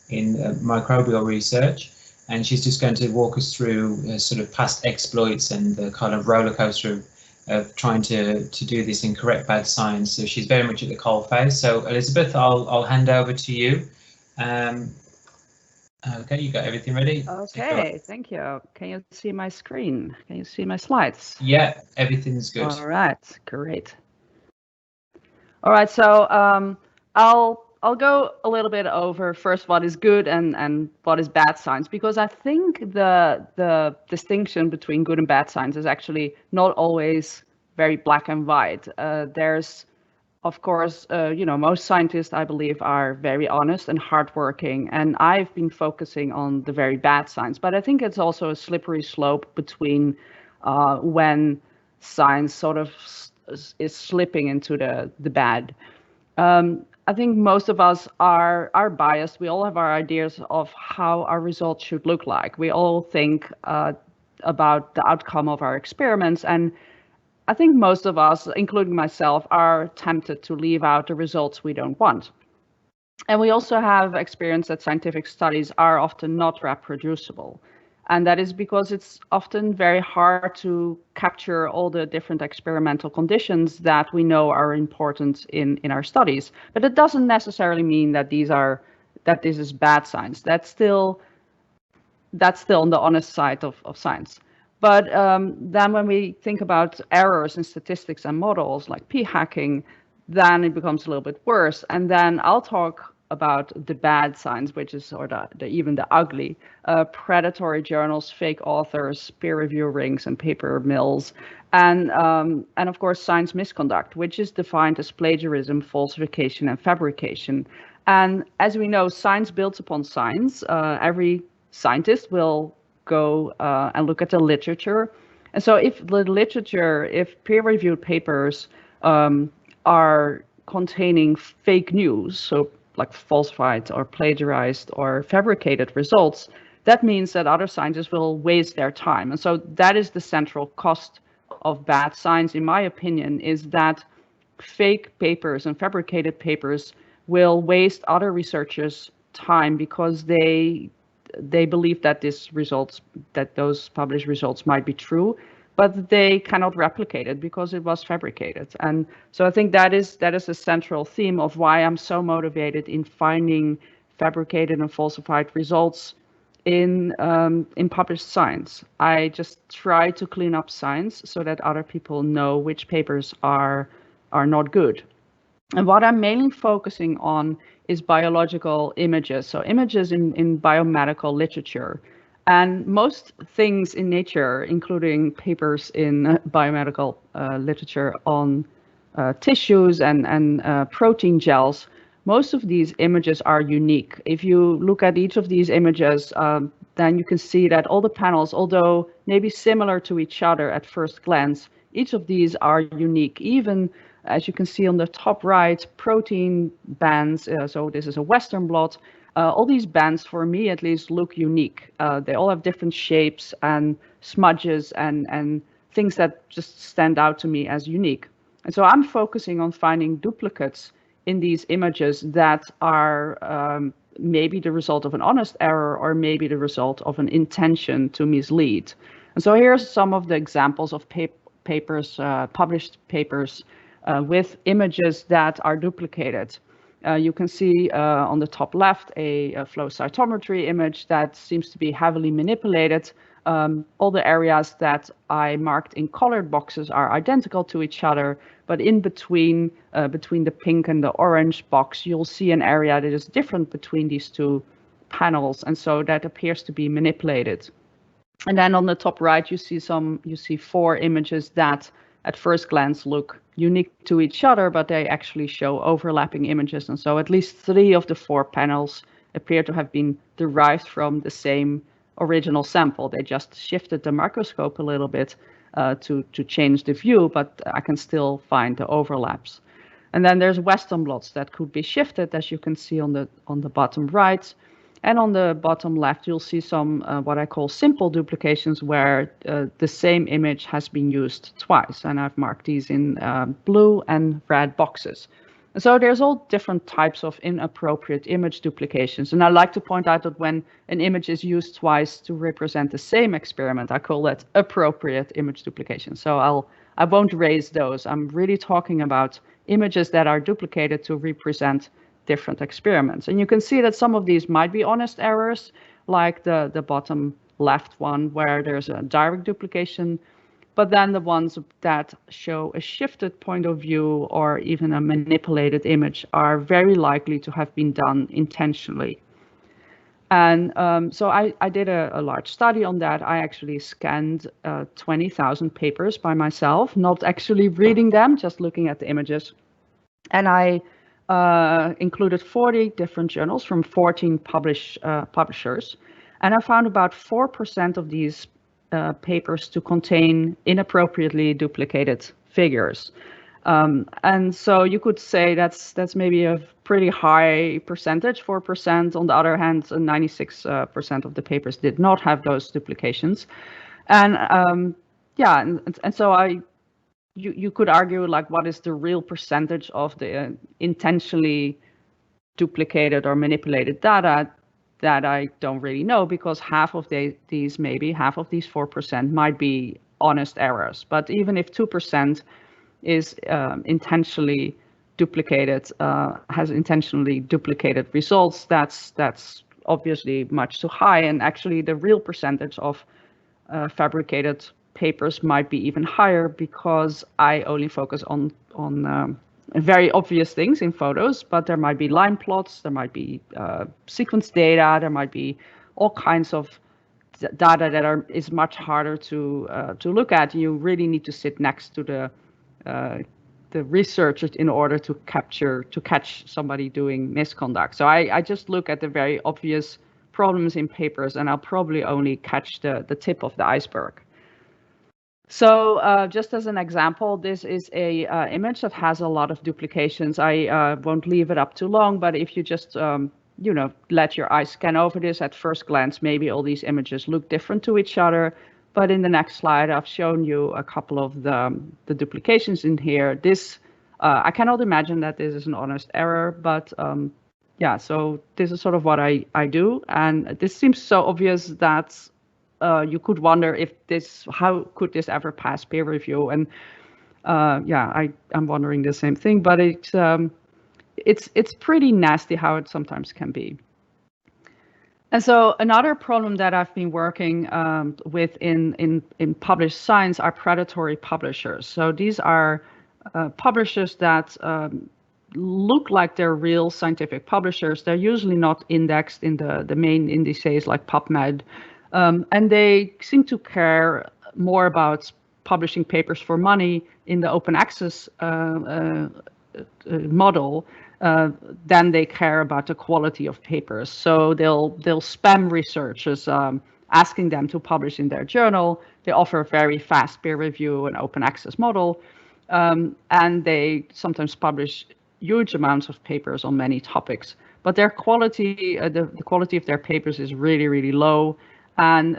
in microbial research. And she's just going to walk us through sort of past exploits and the kind of roller coaster of trying to do this in correct bad science. So she's very much at the coalface. So Elizabeth, I'll hand over to you. Okay, you got everything ready? Okay, thank you. Can you see my screen? Can you see my slides? Yeah, everything's good. All right, great. All right, so I'll go a little bit over first what is good and what is bad science, because I think the distinction between good and bad science is actually not always very black and white. There's, of course, most scientists, I believe, are very honest and hardworking, and I've been focusing on the very bad science. But I think it's also a slippery slope between when science sort of is slipping into the bad. I think most of us are biased. We all have our ideas of how our results should look like. We all think about the outcome of our experiments, and I think most of us, including myself, are tempted to leave out the results we don't want. And we also have experience that scientific studies are often not reproducible. And that is because it's often very hard to capture all the different experimental conditions that we know are important in our studies. But it doesn't necessarily mean that this is bad science. That's still on the honest side of science. But then when we think about errors in statistics and models like p-hacking, then it becomes a little bit worse. And then I'll talk about the bad science, which is even the ugly, predatory journals, fake authors, peer review rings, and paper mills, and of course science misconduct, which is defined as plagiarism, falsification, and fabrication. And as we know, science builds upon science. Every scientist will go and look at the literature, and so if peer-reviewed papers are containing fake news, so like falsified or plagiarized or fabricated results, that means that other scientists will waste their time. And so that is the central cost of bad science, in my opinion, is that fake papers and fabricated papers will waste other researchers' time because they believe that those published results might be true, but they cannot replicate it because it was fabricated. And so I think that is a central theme of why I'm so motivated in finding fabricated and falsified results in published science. I just try to clean up science so that other people know which papers are not good. And what I'm mainly focusing on is biological images, so images in biomedical literature. And most things in nature, including papers in biomedical literature on tissues and protein gels, most of these images are unique. If you look at each of these images, then you can see that all the panels, although maybe similar to each other at first glance, each of these are unique. Even as you can see on the top right, protein bands, so this is a Western blot, all these bands, for me at least, look unique. They all have different shapes and smudges and things that just stand out to me as unique. And so I'm focusing on finding duplicates in these images that are maybe the result of an honest error or maybe the result of an intention to mislead. And so here's some of the examples of papers, published papers with images that are duplicated. You can see on the top left a flow cytometry image that seems to be heavily manipulated. all the areas that I marked in colored boxes are identical to each other, but in between the pink and the orange box, you'll see an area that is different between these two panels, and so that appears to be manipulated. And then on the top right, you see 4 images that at first glance look unique to each other, but they actually show overlapping images, and so at least 3 of the 4 panels appear to have been derived from the same original sample. They just shifted the microscope a little bit to change the view, but I can still find the overlaps. And then there's Western blots that could be shifted, as you can see on the bottom right. And on the bottom left, you'll see some what I call simple duplications, where the same image has been used twice. And I've marked these in blue and red boxes. And so there's all different types of inappropriate image duplications. And I like to point out that when an image is used twice to represent the same experiment, I call that appropriate image duplication. So I won't raise those. I'm really talking about images that are duplicated to represent different experiments. And you can see that some of these might be honest errors, like the bottom left one, where there's a direct duplication. But then the ones that show a shifted point of view or even a manipulated image are very likely to have been done intentionally. And so I did a large study on that. I actually scanned 20,000 papers by myself, not actually reading them, just looking at the images. And I included 40 different journals from 14 publishers. And I found about 4% of these papers to contain inappropriately duplicated figures. And so you could say that's maybe a pretty high percentage, 4%. On the other hand, 96% of the papers did not have those duplications. And yeah, and so you could argue, like, what is the real percentage of the intentionally duplicated or manipulated data? That I don't really know, because half of these 4% might be honest errors. But even if 2% is intentionally duplicated, has intentionally duplicated results, that's obviously much too high. And actually the real percentage of fabricated papers might be even higher, because I only focus on very obvious things in photos, but there might be line plots, there might be sequence data, there might be all kinds of data that is much harder to look at. You really need to sit next to the researchers in order to catch somebody doing misconduct. So I just look at the very obvious problems in papers, and I'll probably only catch the tip of the iceberg. So just as an example, this is a image that has a lot of duplications. I won't leave it up too long, but if you just let your eyes scan over this at first glance, maybe all these images look different to each other. But in the next slide, I've shown you a couple of the duplications in here. This I cannot imagine that this is an honest error, but yeah, so this is sort of what I do, and this seems so obvious that you could wonder how could this ever pass peer review? And yeah, I'm wondering the same thing, but it's pretty nasty how it sometimes can be. And so another problem that I've been working with in published science are predatory publishers. So these are publishers that look like they're real scientific publishers. They're usually not indexed in the main indices like PubMed. And they seem to care more about publishing papers for money in the open access model than they care about the quality of papers. So they'll spam researchers asking them to publish in their journal. They offer a very fast peer review and open access model, and they sometimes publish huge amounts of papers on many topics. But their quality, the quality of their papers is really, really low. And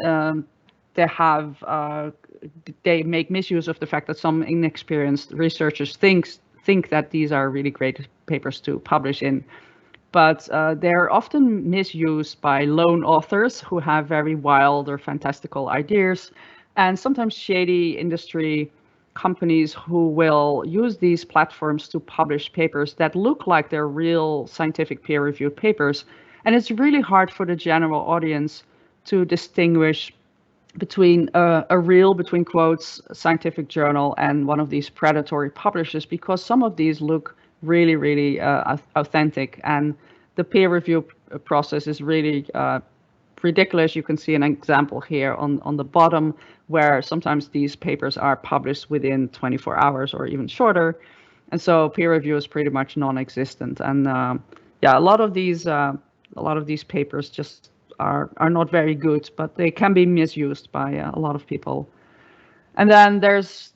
they make misuse of the fact that some inexperienced researchers think that these are really great papers to publish in, but they're often misused by lone authors who have very wild or fantastical ideas, and sometimes shady industry companies who will use these platforms to publish papers that look like they're real scientific peer-reviewed papers. And it's really hard for the general audience to distinguish between a real, between quotes, scientific journal and one of these predatory publishers, because some of these look really, really authentic, and the peer review process is really ridiculous. You can see an example here on the bottom, where sometimes these papers are published within 24 hours or even shorter, and so peer review is pretty much non-existent. And yeah, a lot of these papers just are not very good, but they can be misused by a lot of people. And then there's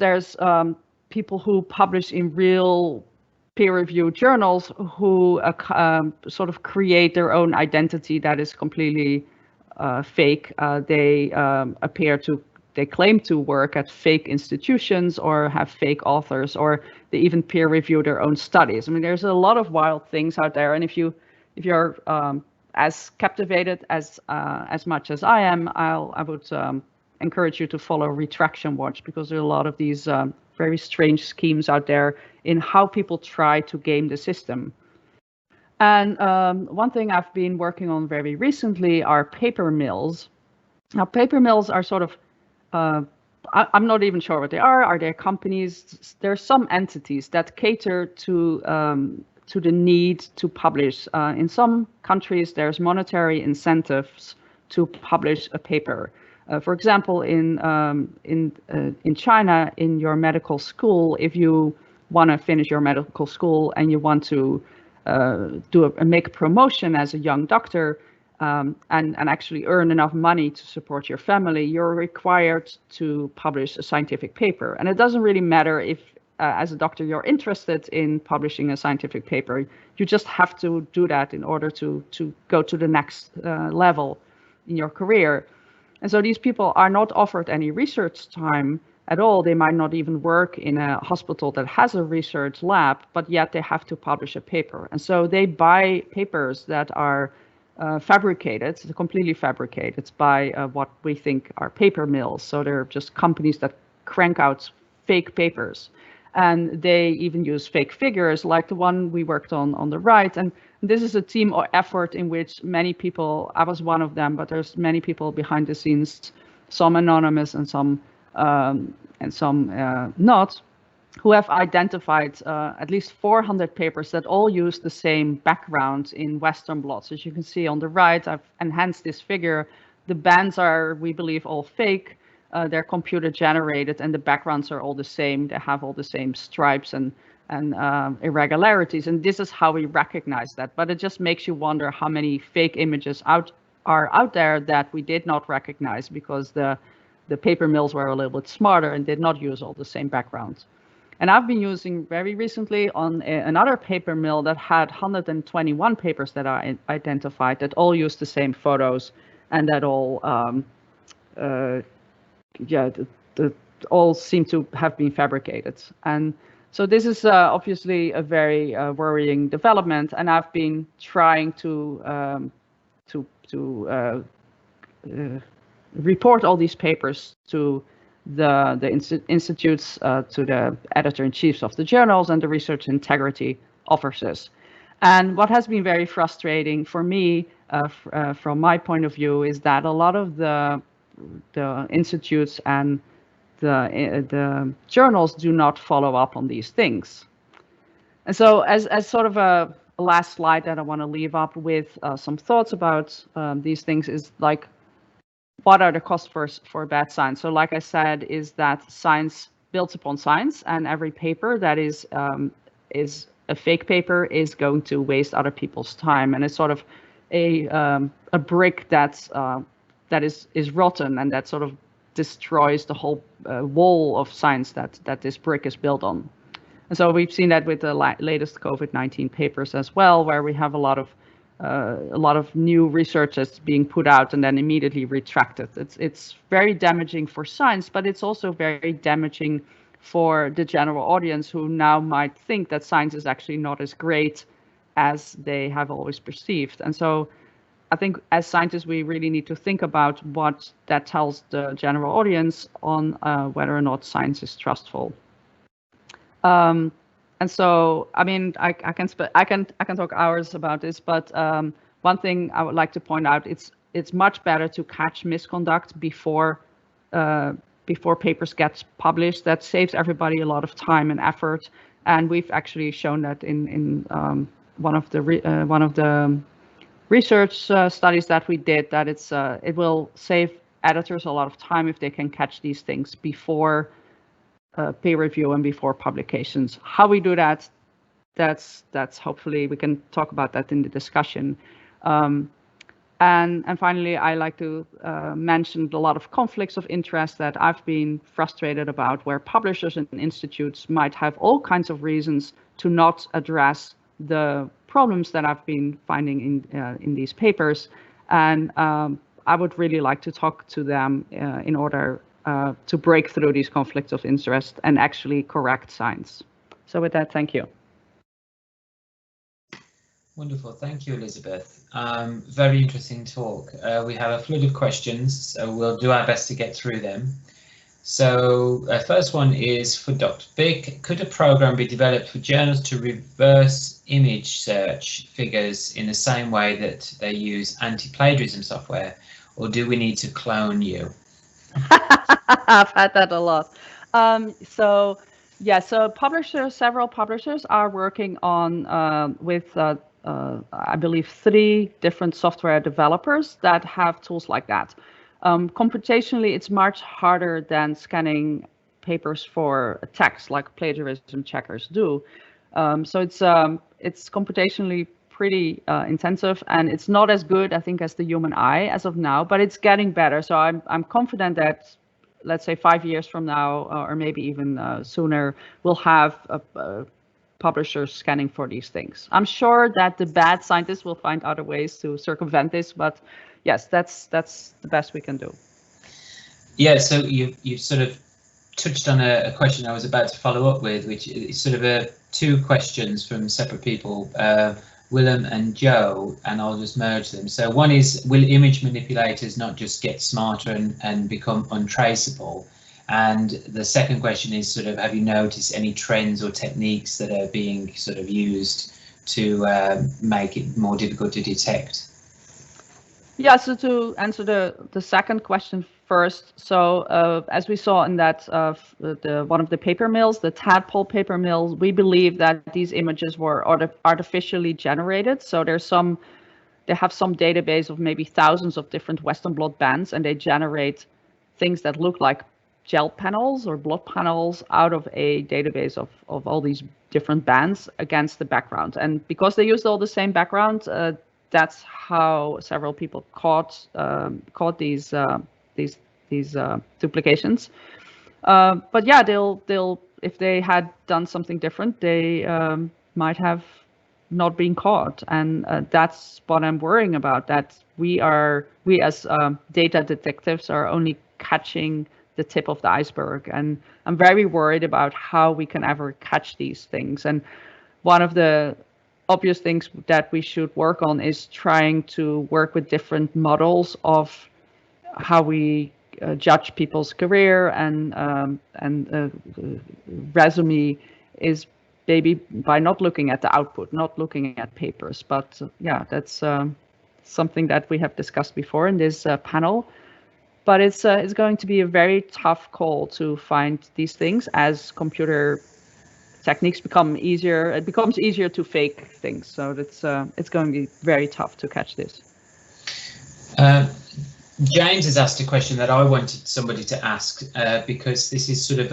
people who publish in real peer-reviewed journals who sort of create their own identity that is completely fake. They claim to work at fake institutions or have fake authors, or they even peer review their own studies. I mean, there's a lot of wild things out there, and if you're as captivated as much as I am, I would encourage you to follow Retraction Watch, because there are a lot of these very strange schemes out there in how people try to game the system. And one thing I've been working on very recently are paper mills. Now, paper mills are sort of, I'm not even sure what they are. Are they companies? There are some entities that cater to the need to publish. In some countries, there's monetary incentives to publish a paper. For example, in China, in your medical school, if you want to finish your medical school and you want to make a promotion as a young doctor and actually earn enough money to support your family, you're required to publish a scientific paper. And it doesn't really matter if, as a doctor, you're interested in publishing a scientific paper. You just have to do that in order to go to the next level in your career. And so these people are not offered any research time at all. They might not even work in a hospital that has a research lab, but yet they have to publish a paper. And so they buy papers that are fabricated, completely fabricated by what we think are paper mills. So they're just companies that crank out fake papers. And they even use fake figures like the one we worked on the right. And this is a team effort in which many people, I was one of them, but there's many people behind the scenes, some anonymous and some not, who have identified at least 400 papers that all use the same background in Western blots. As you can see on the right, I've enhanced this figure. The bands are, we believe, all fake. They're computer generated, and the backgrounds are all the same. They have all the same stripes and irregularities, and this is how we recognize that. But it just makes you wonder how many fake images are out there that we did not recognize because the paper mills were a little bit smarter and did not use all the same backgrounds. And I've been using very recently on another paper mill that had 121 papers that are identified that all use the same photos and that all all seem to have been fabricated. And so this is obviously a very worrying development, and I've been trying to report all these papers to the institutes, to the editor-in-chiefs of the journals and the research integrity officers. And what has been very frustrating for me, from my point of view, is that a lot of the institutes and the journals do not follow up on these things. And so as sort of a last slide that I want to leave up with some thoughts about these things is like, what are the costs for bad science? So like I said, is that science builds upon science, and every paper that is a fake paper is going to waste other people's time, and it's sort of a brick that is rotten, and that sort of destroys the whole wall of science that this brick is built on. And so we've seen that with the latest COVID-19 papers as well, where we have a lot of new research that's being put out and then immediately retracted. It's very damaging for science, but it's also very damaging for the general audience, who now might think that science is actually not as great as they have always perceived. And so I think as scientists, we really need to think about what that tells the general audience on whether or not science is trustful. And so, I mean, I can talk hours about this, but one thing I would like to point out, it's much better to catch misconduct before before papers get published. That saves everybody a lot of time and effort. And we've actually shown that in one of the research studies that we did, that it will save editors a lot of time if they can catch these things before peer review and before publications. How we do that, that's hopefully we can talk about that in the discussion. And finally, I like to mention a lot of conflicts of interest that I've been frustrated about, where publishers and institutes might have all kinds of reasons to not address the problems that I've been finding in these papers. And I would really like to talk to them in order to break through these conflicts of interest and actually correct science. So with that, thank you. Wonderful, thank you, Elizabeth. Very interesting talk. We have a flood of questions, so we'll do our best to get through them. So first one is for Dr. Vick. Could a program be developed for journals to reverse image search figures in the same way that they use anti-plagiarism software, or do we need to clone you? I've had that a lot. So several publishers are working on with I believe 3 different software developers that have tools like that. Computationally, it's much harder than scanning papers for text like plagiarism checkers do. So it's computationally pretty intensive, and it's not as good, I think, as the human eye as of now, but it's getting better. So I'm confident that, let's say 5 years from now, or maybe even sooner, we'll have publishers scanning for these things. I'm sure that the bad scientists will find other ways to circumvent this, but yes, that's the best we can do. Yeah, so you've sort of touched on a question I was about to follow up with, which is sort of 2 questions from separate people, Willem and Joe, and I'll just merge them. So one is, will image manipulators not just get smarter and become untraceable? And the second question is sort of, have you noticed any trends or techniques that are being sort of used to make it more difficult to detect? Yeah, so to answer the second question first, so as we saw in that one of the paper mills, the tadpole paper mills, we believe that these images were artificially generated. So they have some database of maybe thousands of different Western blot bands, and they generate things that look like gel panels or blot panels out of a database of all these different bands against the background. And because they used all the same background, that's how several people caught these duplications. But yeah, they'll if they had done something different, they might have not been caught, and that's what I'm worrying about. That we as data detectives are only catching the tip of the iceberg, and I'm very worried about how we can ever catch these things. And one of the obvious things that we should work on is trying to work with different models of how we judge people's career and resume is maybe by not looking at the output, not looking at papers. But yeah, that's something that we have discussed before in this panel. But it's going to be a very tough call to find these things as computer techniques become easier. It becomes easier to fake things. So it's going to be very tough to catch this. James has asked a question that I wanted somebody to ask because this is sort of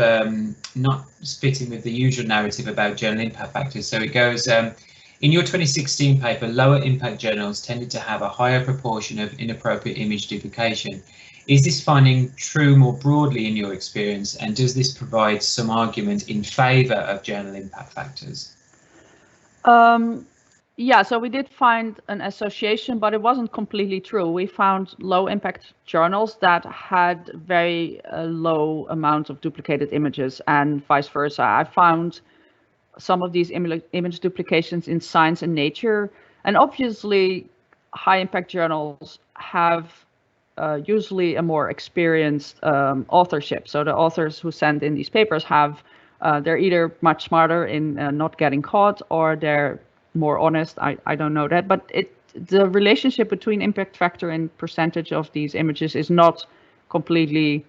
not fitting with the usual narrative about journal impact factors. So it goes, in your 2016 paper, lower impact journals tended to have a higher proportion of inappropriate image duplication. Is this finding true more broadly in your experience, and does this provide some argument in favour of journal impact factors? Yeah, so we did find an association, but it wasn't completely true. We found low impact journals that had very low amount of duplicated images, and vice versa. I found some of these image duplications in Science and Nature, and obviously high impact journals have usually a more experienced authorship. So the authors who send in these papers they're either much smarter in not getting caught, or they're more honest. I don't know that, but the relationship between impact factor and percentage of these images is not completely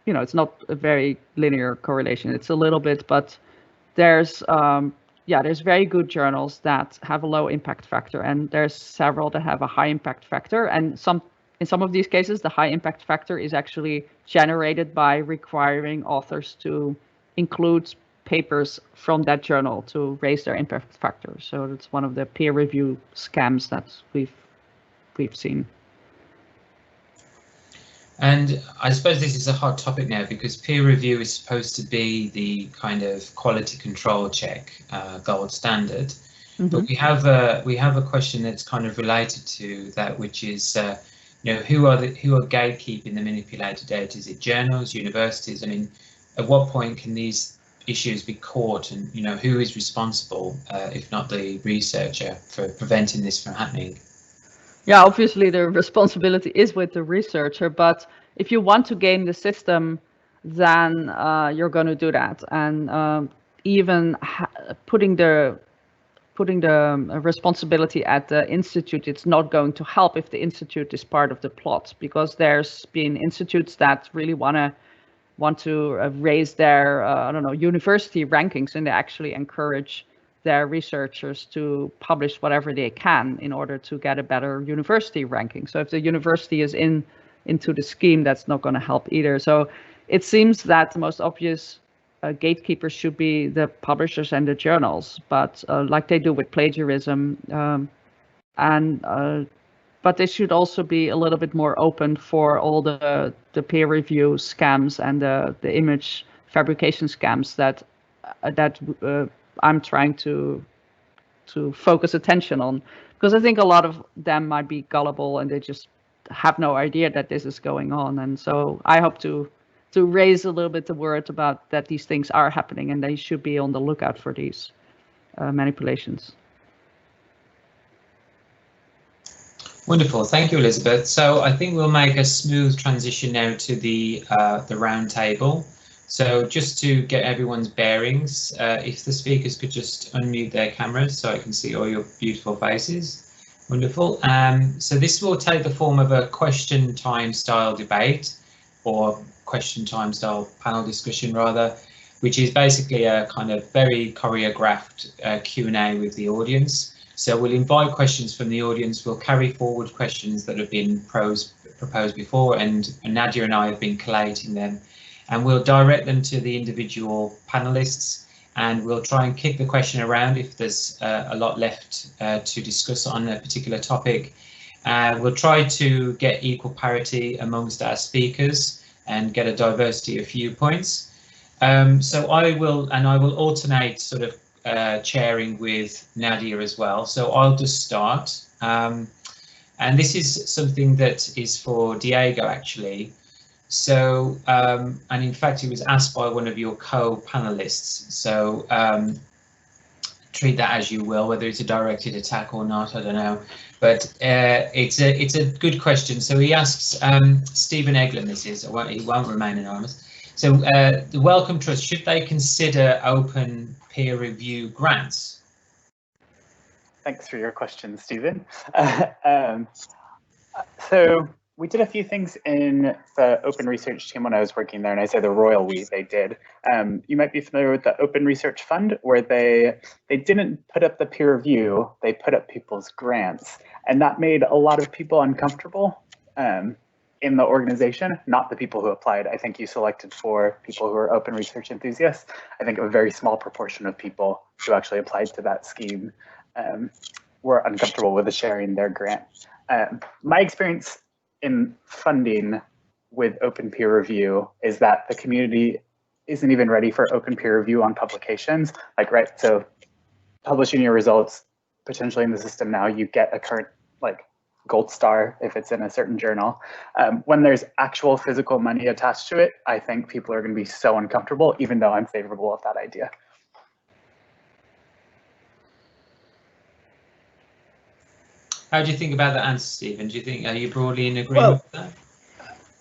it's not a very linear correlation. It's a little bit, but there's there's very good journals that have a low impact factor, and there's several that have a high impact factor. And in some of these cases, the high impact factor is actually generated by requiring authors to include papers from that journal to raise their impact factor. So that's one of the peer review scams that we've seen. And I suppose this is a hot topic now, because peer review is supposed to be the kind of quality control check, gold standard. Mm-hmm. But we have a question that's kind of related to that, which is, who are gatekeeping the manipulated data? Is it journals, universities? I mean, at what point can these issues be caught, and who is responsible, if not the researcher, for preventing this from happening? Yeah, obviously the responsibility is with the researcher, but if you want to game the system, then you're going to do that. And even putting the responsibility at the institute, it's not going to help if the institute is part of the plot, because there's been institutes that really want to raise their university rankings, and they actually encourage their researchers to publish whatever they can in order to get a better university ranking. So if the university is into the scheme, that's not going to help either. So it seems that the most obvious gatekeepers should be the publishers and the journals, but like they do with plagiarism, but they should also be a little bit more open for all the peer review scams and the image fabrication scams that I'm trying to focus attention on, because I think a lot of them might be gullible and they just have no idea that this is going on. And so I hope to raise a little bit the word about that these things are happening, and they should be on the lookout for these manipulations. Wonderful, thank you, Elizabeth. So I think we'll make a smooth transition now to the round table. So just to get everyone's bearings, if the speakers could just unmute their cameras so I can see all your beautiful faces. Wonderful. So this will take the form of a question time style debate, or question time style panel discussion rather, which is basically a kind of very choreographed Q&A with the audience. So we'll invite questions from the audience. We'll carry forward questions that have been proposed before, and Nadia and I have been collating them. And we'll direct them to the individual panelists, and we'll try and kick the question around if there's a lot left to discuss on a particular topic. We'll try to get equal parity amongst our speakers and get a diversity of viewpoints. So I will alternate sort of chairing with Nadia as well. So I'll just start. And this is something that is for Diego, actually. So, and in fact, it was asked by one of your co-panelists. So treat that as you will, whether it's a directed attack or not, I don't know. But it's a good question. So he asks, Stephen Eglin, this is, he won't remain anonymous. So the Wellcome Trust, should they consider open peer review grants? Thanks for your question, Stephen. So we did a few things in the open research team when I was working there, and I say the royal we, they did. You might be familiar with the Open Research Fund, where they didn't put up the peer review, they put up people's grants. And that made a lot of people uncomfortable in the organization, not the people who applied. I think you selected for people who are open research enthusiasts. I think a very small proportion of people who actually applied to that scheme were uncomfortable with sharing their grant. My experience in funding with open peer review is that the community isn't even ready for open peer review on publications. Like, right, so publishing your results potentially in the system now, you get a current like gold star if it's in a certain journal. When there's actual physical money attached to it, I think people are going to be so uncomfortable, even though I'm favorable of that idea. How do you think about that answer, Stephen? Do you think, are you broadly in agreement with that?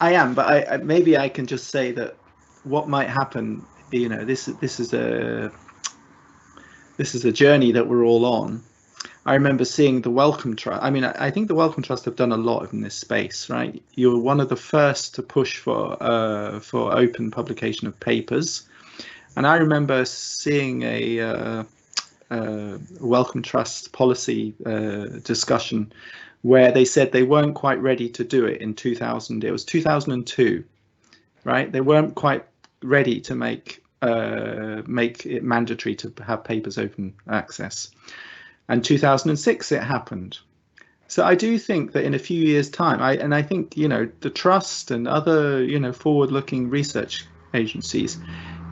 I am, but maybe I can just say that what might happen, this is a journey that we're all on, I remember seeing the Wellcome Trust. I mean, I think the Wellcome Trust have done a lot in this space, right? You were one of the first to push for open publication of papers, and I remember seeing a Wellcome Trust policy discussion where they said they weren't quite ready to do it in 2000. It was 2002, right? They weren't quite ready to make it mandatory to have papers open access. And 2006 it happened. So I do think that in a few years' time, I think, you know, the Trust and other, you know, forward-looking research agencies,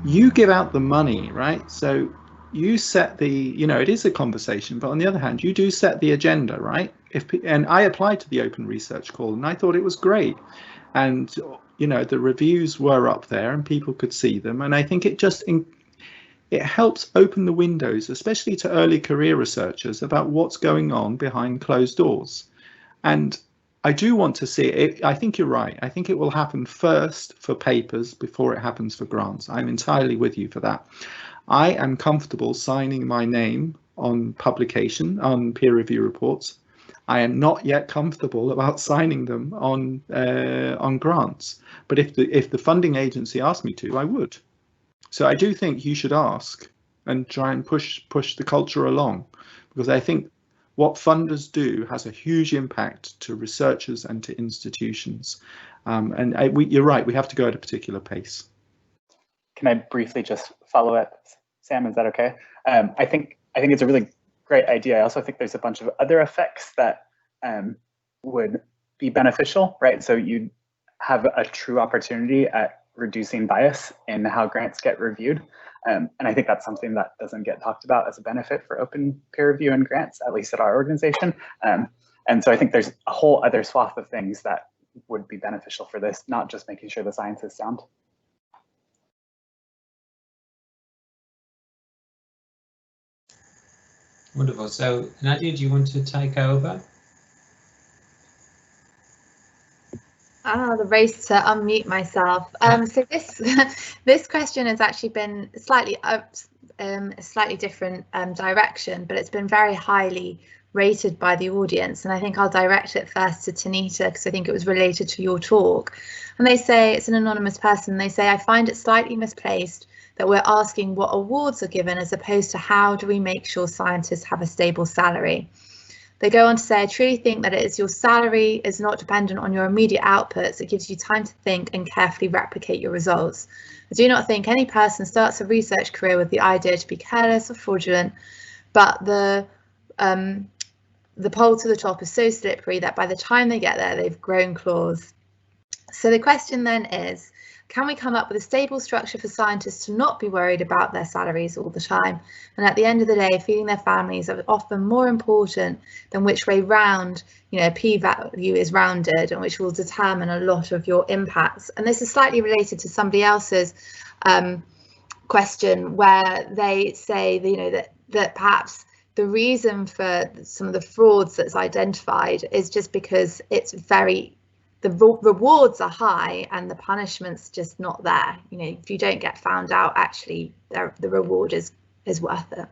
you give out the money, right? So you set the, you know, it is a conversation, but on the other hand, you do set the agenda, right? And I applied to the Open Research Call and I thought it was great. And, you know, the reviews were up there and people could see them. And I think it just it helps open the windows, especially to early career researchers, about what's going on behind closed doors. And I do want to see it. I think you're right. I think it will happen first for papers before it happens for grants. I'm entirely with you for that. I am comfortable signing my name on publication, on peer review reports. I am not yet comfortable about signing them on grants. But if the funding agency asked me to, I would. So I do think you should ask and try and push the culture along, because I think what funders do has a huge impact to researchers and to institutions. You're right, we have to go at a particular pace. Can I briefly just follow up, Sam? Is that okay? I think it's a really great idea. I also think there's a bunch of other effects that would be beneficial, right? So you have a true opportunity at reducing bias in how grants get reviewed. And I think that's something that doesn't get talked about as a benefit for open peer review and grants, at least at our organization. And so I think there's a whole other swath of things that would be beneficial for this, not just making sure the science is sound. Wonderful. So Nadia, do you want to take over? The race to unmute myself. So this question has actually been slightly a slightly different direction, but it's been very highly rated by the audience. And I think I'll direct it first to Tanita, because I think it was related to your talk. And they say, it's an anonymous person, they say, I find it slightly misplaced that we're asking what awards are given as opposed to how do we make sure scientists have a stable salary. They go on to say, I truly think that it is your salary is not dependent on your immediate outputs. It gives you time to think and carefully replicate your results. I do not think any person starts a research career with the idea to be careless or fraudulent, but the pole to the top is so slippery that by the time they get there, they've grown claws. So the question then is, can we come up with a stable structure for scientists to not be worried about their salaries all the time? And at the end of the day, feeding their families are often more important than which way round, you know, p-value is rounded, and which will determine a lot of your impacts. And this is slightly related to somebody else's question, where they say, you know, that perhaps the reason for some of the frauds that's identified is just because it's the rewards are high and the punishment's just not there. You know, if you don't get found out, actually the reward is worth it.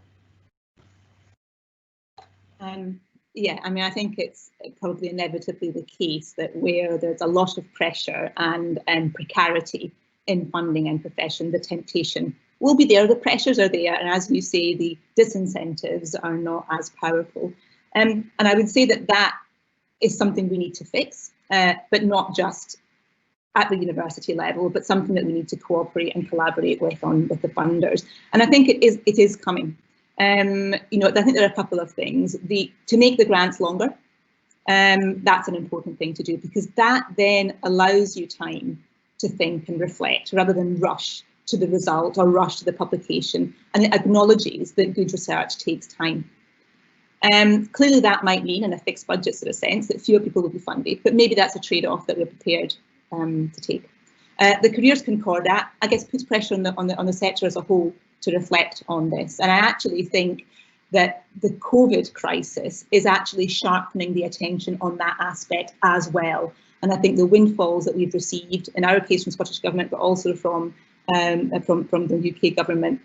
Yeah, I mean, I think it's probably inevitably the case that where there's a lot of pressure and precarity in funding and profession, the temptation will be there, the pressures are there, and as you say, the disincentives are not as powerful. And I would say that is something we need to fix. But not just at the university level, but something that we need to cooperate and collaborate with the funders. And I think it is coming. You know, I think there are a couple of things. To make the grants longer, that's an important thing to do, because that then allows you time to think and reflect rather than rush to the result or rush to the publication, and it acknowledges that good research takes time. Clearly that might mean, in a fixed budget sort of sense, that fewer people will be funded, but maybe that's a trade-off that we're prepared to take. The Careers Concordat, I guess, puts pressure on the sector as a whole to reflect on this, and I actually think that the COVID crisis is actually sharpening the attention on that aspect as well. And I think the windfalls that we've received, in our case from Scottish Government, but also from the UK government,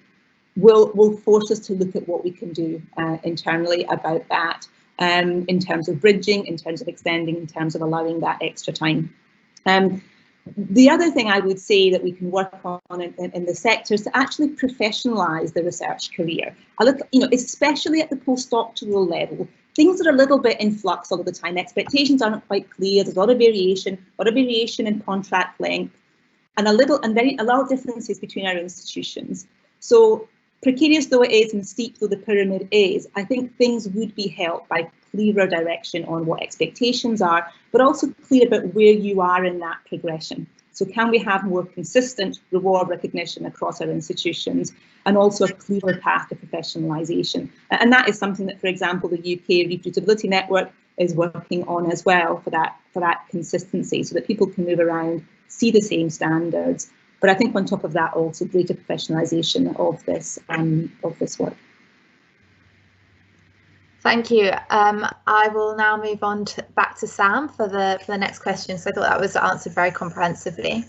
will force us to look at what we can do internally about that, in terms of bridging, in terms of extending, in terms of allowing that extra time. The other thing I would say that we can work on in the sector is to actually professionalise the research career. I look, especially at the postdoctoral level, things are a little bit in flux all of the time. Expectations aren't quite clear. There's a lot of variation in contract length, and a lot of differences between our institutions. So precarious though it is and steep though the pyramid is, I think things would be helped by clearer direction on what expectations are, but also clear about where you are in that progression. So can we have more consistent reward recognition across our institutions, and also a clearer path to professionalisation? And that is something that, for example, the UK Reproducibility Network is working on as well, for that consistency, so that people can move around, see the same standards. But I think on top of that, also greater professionalisation of this work. Thank you. I will now move on back to Sam for the next question. So I thought that was answered very comprehensively.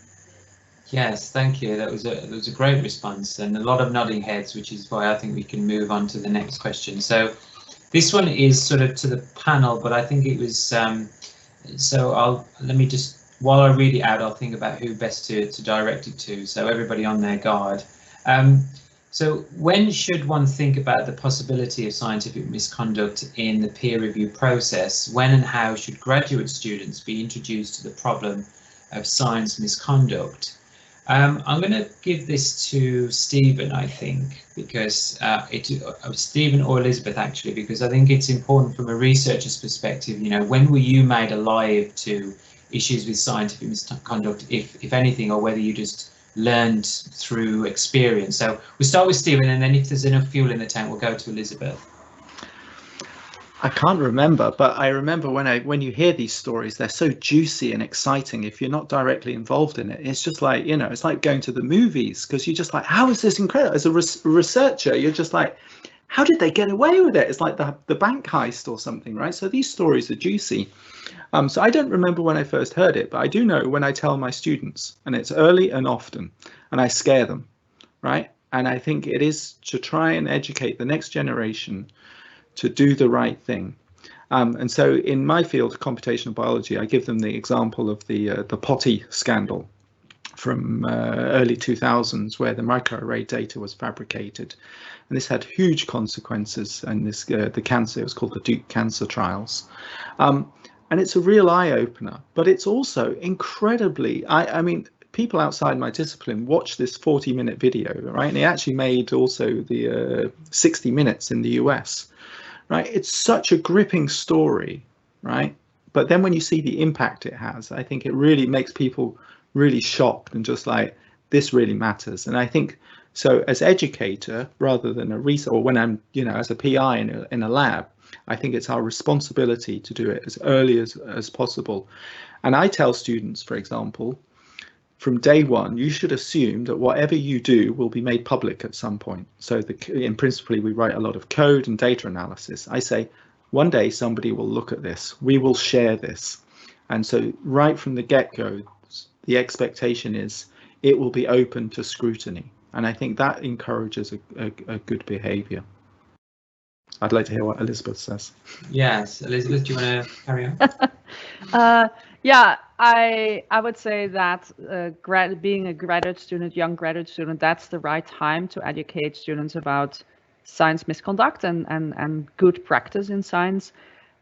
Yes, thank you. That was a great response, and a lot of nodding heads, which is why I think we can move on to the next question. So this one is sort of to the panel, but I think it was let me just, while I read it out, I'll think about who best to direct it to, so everybody on their guard. So when should one think about the possibility of scientific misconduct in the peer review process? When and how should graduate students be introduced to the problem of science misconduct? I'm going to give this to Stephen, I think, because Stephen or Elizabeth, actually, because I think it's important from a researcher's perspective. When were you made alive to issues with scientific misconduct, if anything, or whether you just learned through experience? So we'll start with Stephen, and then if there's enough fuel in the tank, we'll go to Elizabeth. I can't remember, but I remember when you hear these stories, they're so juicy and exciting. If you're not directly involved in it, it's just like, it's like going to the movies, because you're just like, how is this incredible? As a researcher, you're just like, how did they get away with it? It's like the bank heist or something, right? So these stories are juicy. So I don't remember when I first heard it, but I do know when I tell my students, and it's early and often, and I scare them, right? And I think it is to try and educate the next generation to do the right thing. And so in my field, computational biology, I give them the example of the potty scandal from early 2000s, where the microarray data was fabricated. And this had huge consequences, and the cancer, it was called the Duke cancer trials. And it's a real eye-opener, but it's also incredibly, I mean, people outside my discipline watch this 40-minute video, right? And it actually made also the 60 Minutes in the US, right? It's such a gripping story, right? But then when you see the impact it has, I think it really makes people really shocked and just like, this really matters. And I think, so as educator, rather than a researcher, or when I'm, as a PI in a lab, I think it's our responsibility to do it as early as possible. And I tell students, for example, from day one, you should assume that whatever you do will be made public at some point. So in principally, we write a lot of code and data analysis. I say, one day somebody will look at this, we will share this. And so right from the get-go, the expectation is it will be open to scrutiny. And I think that encourages a good behavior. I'd like to hear what Elizabeth says. Yes, Elizabeth, do you want to carry on? Yeah, I would say that being a graduate student, young graduate student, that's the right time to educate students about science misconduct and good practice in science.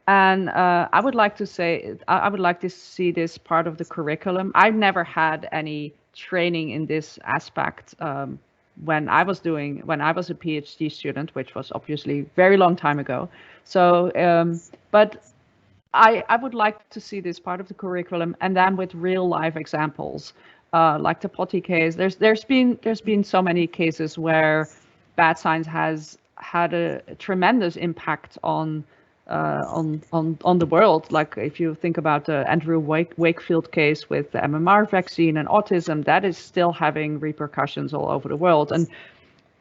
And I would like to say, I would like to see this part of the curriculum. I've never had any training in this aspect when I was a PhD student, which was obviously a very long time ago. So, but I would like to see this part of the curriculum, and then with real life examples, like the potty case. There's been so many cases where bad science has had a tremendous impact on the world. Like if you think about the Andrew Wakefield case with the MMR vaccine and autism, that is still having repercussions all over the world. And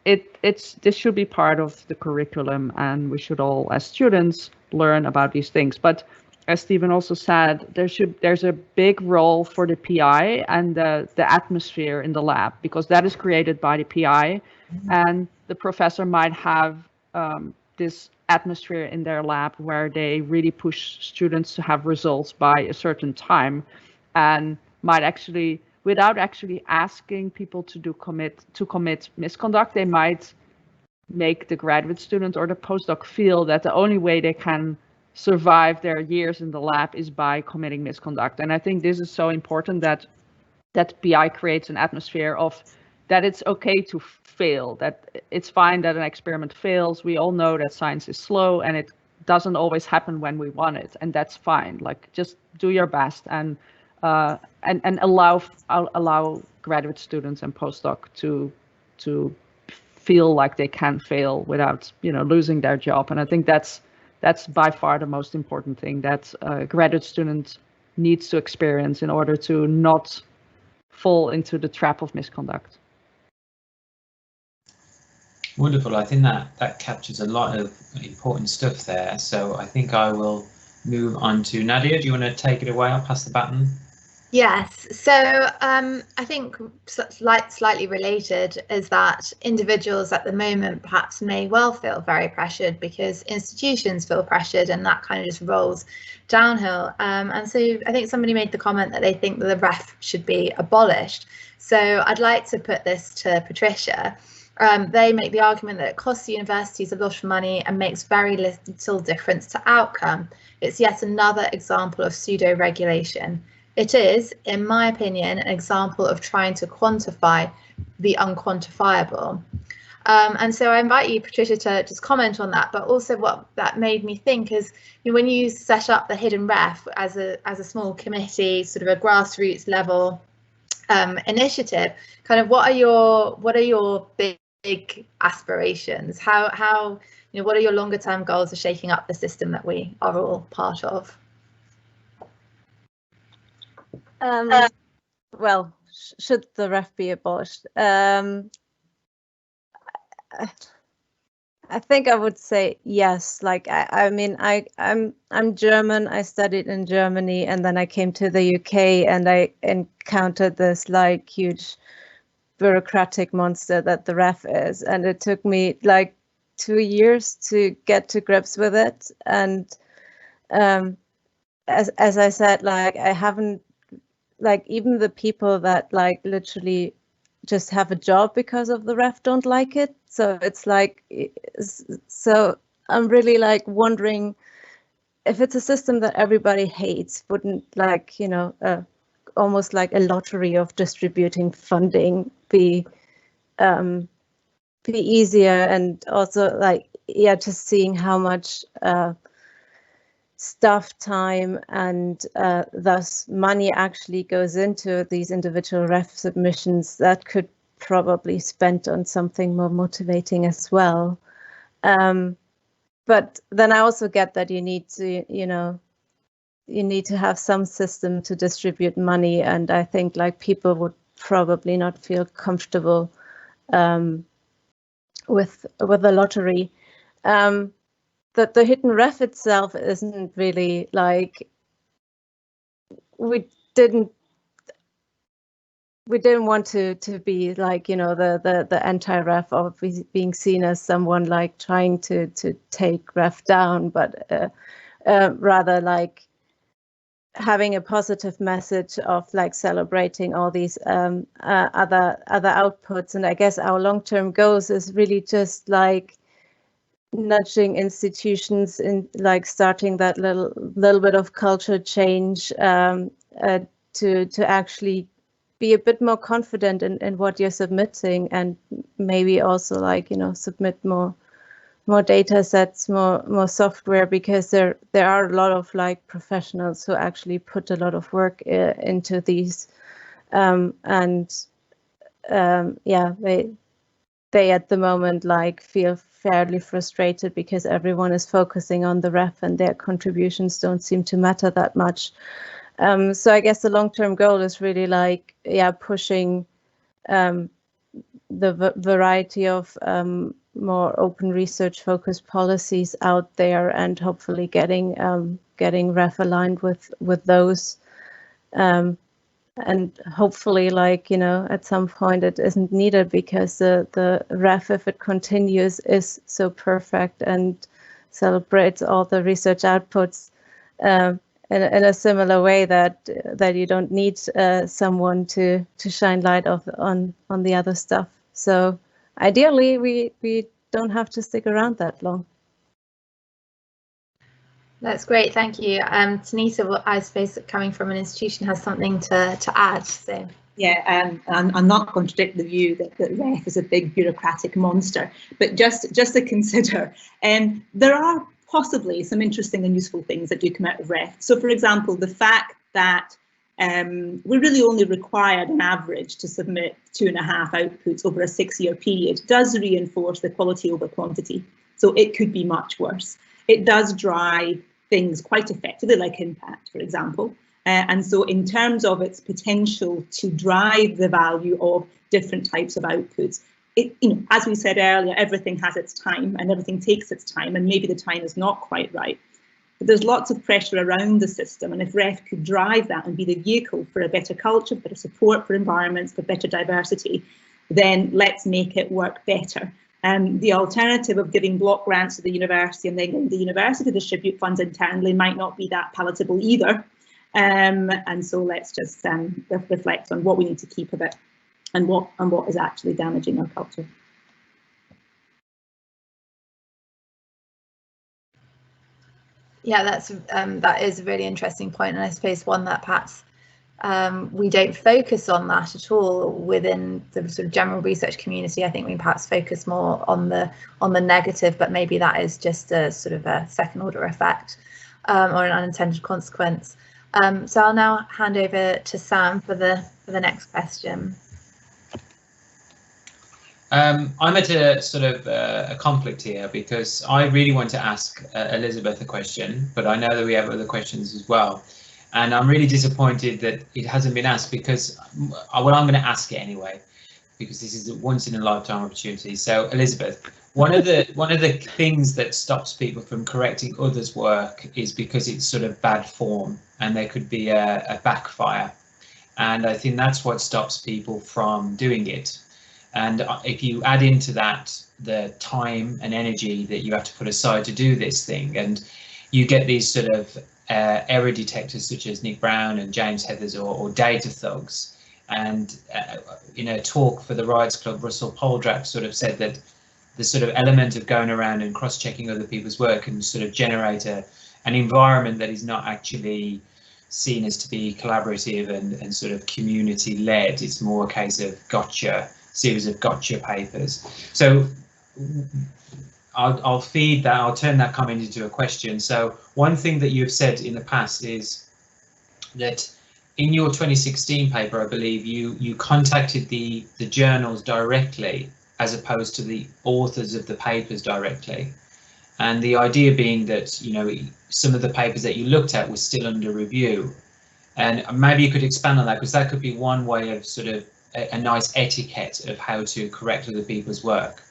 this should be part of the curriculum, and we should all, as students, learn about these things. But as Stephen also said, there's a big role for the PI and the atmosphere in the lab, because that is created by the PI. and the professor might have this atmosphere in their lab where they really push students to have results by a certain time, and might actually, without actually asking people to commit misconduct, they might make the graduate student or the postdoc feel that the only way they can survive their years in the lab is by committing misconduct. And I think this is so important, that PI creates an atmosphere of that it's okay to fail, that it's fine that an experiment fails. We all know that science is slow and it doesn't always happen when we want it, and that's fine. Like, just do your best and allow graduate students and postdoc to feel like they can fail without, you know, losing their job. And I think that's by far the most important thing that a graduate student needs to experience in order to not fall into the trap of misconduct. Wonderful. I think that captures a lot of important stuff there. So I think I will move on to Nadia. Do you want to take it away? I'll pass the baton. Yes, so I think slightly related is that individuals at the moment perhaps may well feel very pressured because institutions feel pressured, and that kind of just rolls downhill. And so I think somebody made the comment that they think that the ref should be abolished. So I'd like to put this to Patricia. They make the argument that it costs universities a lot of money and makes very little difference to outcome. It's yet another example of pseudo-regulation. It is, in my opinion, an example of trying to quantify the unquantifiable. And so I invite you, Patricia, to just comment on that. But also what that made me think is, you know, when you set up the hidden ref as a small committee, sort of a grassroots level initiative, kind of what are your big aspirations? How you know, what are your longer term goals of shaking up the system that we are all part of? Well, should the ref be abolished? I think I would say yes. Like, I mean, I'm German. I studied in Germany, and then I came to the UK, and I encountered this like huge bureaucratic monster that the ref is, and it took me like 2 years to get to grips with it. And as I said, like, I haven't, like, even the people that like literally just have a job because of the ref don't like it. So it's like, so I'm really like wondering if it's a system that everybody hates, wouldn't, like, you know, almost like a lottery of distributing funding be easier, and also like, yeah, just seeing how much staff time and thus money actually goes into these individual ref submissions that could probably spent on something more motivating as well. But then I also get that you need to, you know, you need to have some system to distribute money, and I think like people would probably not feel comfortable with the lottery. That the hidden ref itself isn't really like, we didn't want to be like, you know, the anti-ref, or being seen as someone like trying to take ref down, but rather like having a positive message of like celebrating all these other outputs. And I guess our long-term goals is really just like nudging institutions in like starting that little bit of culture change to actually be a bit more confident in what you're submitting, and maybe also like, you know, submit more data sets, more software, because there are a lot of like professionals who actually put a lot of work into these, yeah, they at the moment like feel fairly frustrated because everyone is focusing on the ref and their contributions don't seem to matter that much. So I guess the long-term goal is really like, yeah, pushing the variety of more open research focused policies out there, and hopefully getting ref aligned with those. And hopefully, like, you know, at some point it isn't needed, because the ref, if it continues, is so perfect and celebrates all the research outputs in a similar way that you don't need someone to shine light on the other stuff. So ideally, we don't have to stick around that long. That's great, thank you. Tanita, I suppose coming from an institution, has something to add. So yeah, I'm not going to contradict the view that REF is a big bureaucratic monster, but just to consider, there are possibly some interesting and useful things that do come out of REF. So, for example, the fact that we really only required an average to submit 2.5 outputs over a 6-year period does reinforce the quality over quantity. So it could be much worse. It does drive things quite effectively, like impact, for example. And so in terms of its potential to drive the value of different types of outputs, it, you know, as we said earlier, everything has its time and everything takes its time, and maybe the time is not quite right. But there's lots of pressure around the system, and if REF could drive that and be the vehicle for a better culture, better support for environments, for better diversity, then let's make it work better. The alternative of giving block grants to the university and then getting the university to distribute funds internally might not be that palatable either. And so let's just reflect on what we need to keep of it and what is actually damaging our culture. yeah, that is a really interesting point, and I suppose one that perhaps we don't focus on that at all within the sort of general research community. I think we perhaps focus more on the negative, but maybe that is just a sort of a second order effect or an unintended consequence. So I'll now hand over to Sam for the next question. I'm at a sort of a conflict here, because I really want to ask Elizabeth a question, but I know that we have other questions as well. And I'm really disappointed that it hasn't been asked, because, well, I'm going to ask it anyway, because this is a once in a lifetime opportunity. So Elizabeth, one of the things that stops people from correcting others' work is because it's sort of bad form and there could be a backfire. And I think that's what stops people from doing it. And if you add into that the time and energy that you have to put aside to do this thing, and you get these sort of error detectors such as Nick Brown and James Heathers or data thugs. And in a talk for the Rights Club, Russell Poldrack sort of said that the sort of element of going around and cross-checking other people's work can sort of generate an environment that is not actually seen as to be collaborative and sort of community-led. It's more a case of gotcha, series of gotcha papers. So I'll feed that, I'll turn that comment into a question. So one thing that you've said in the past is that in your 2016 paper, I believe you contacted the journals directly as opposed to the authors of the papers directly. And the idea being that, you know, some of the papers that you looked at were still under review. And maybe you could expand on that, because that could be one way of sort of a nice etiquette of how to correct other people's work.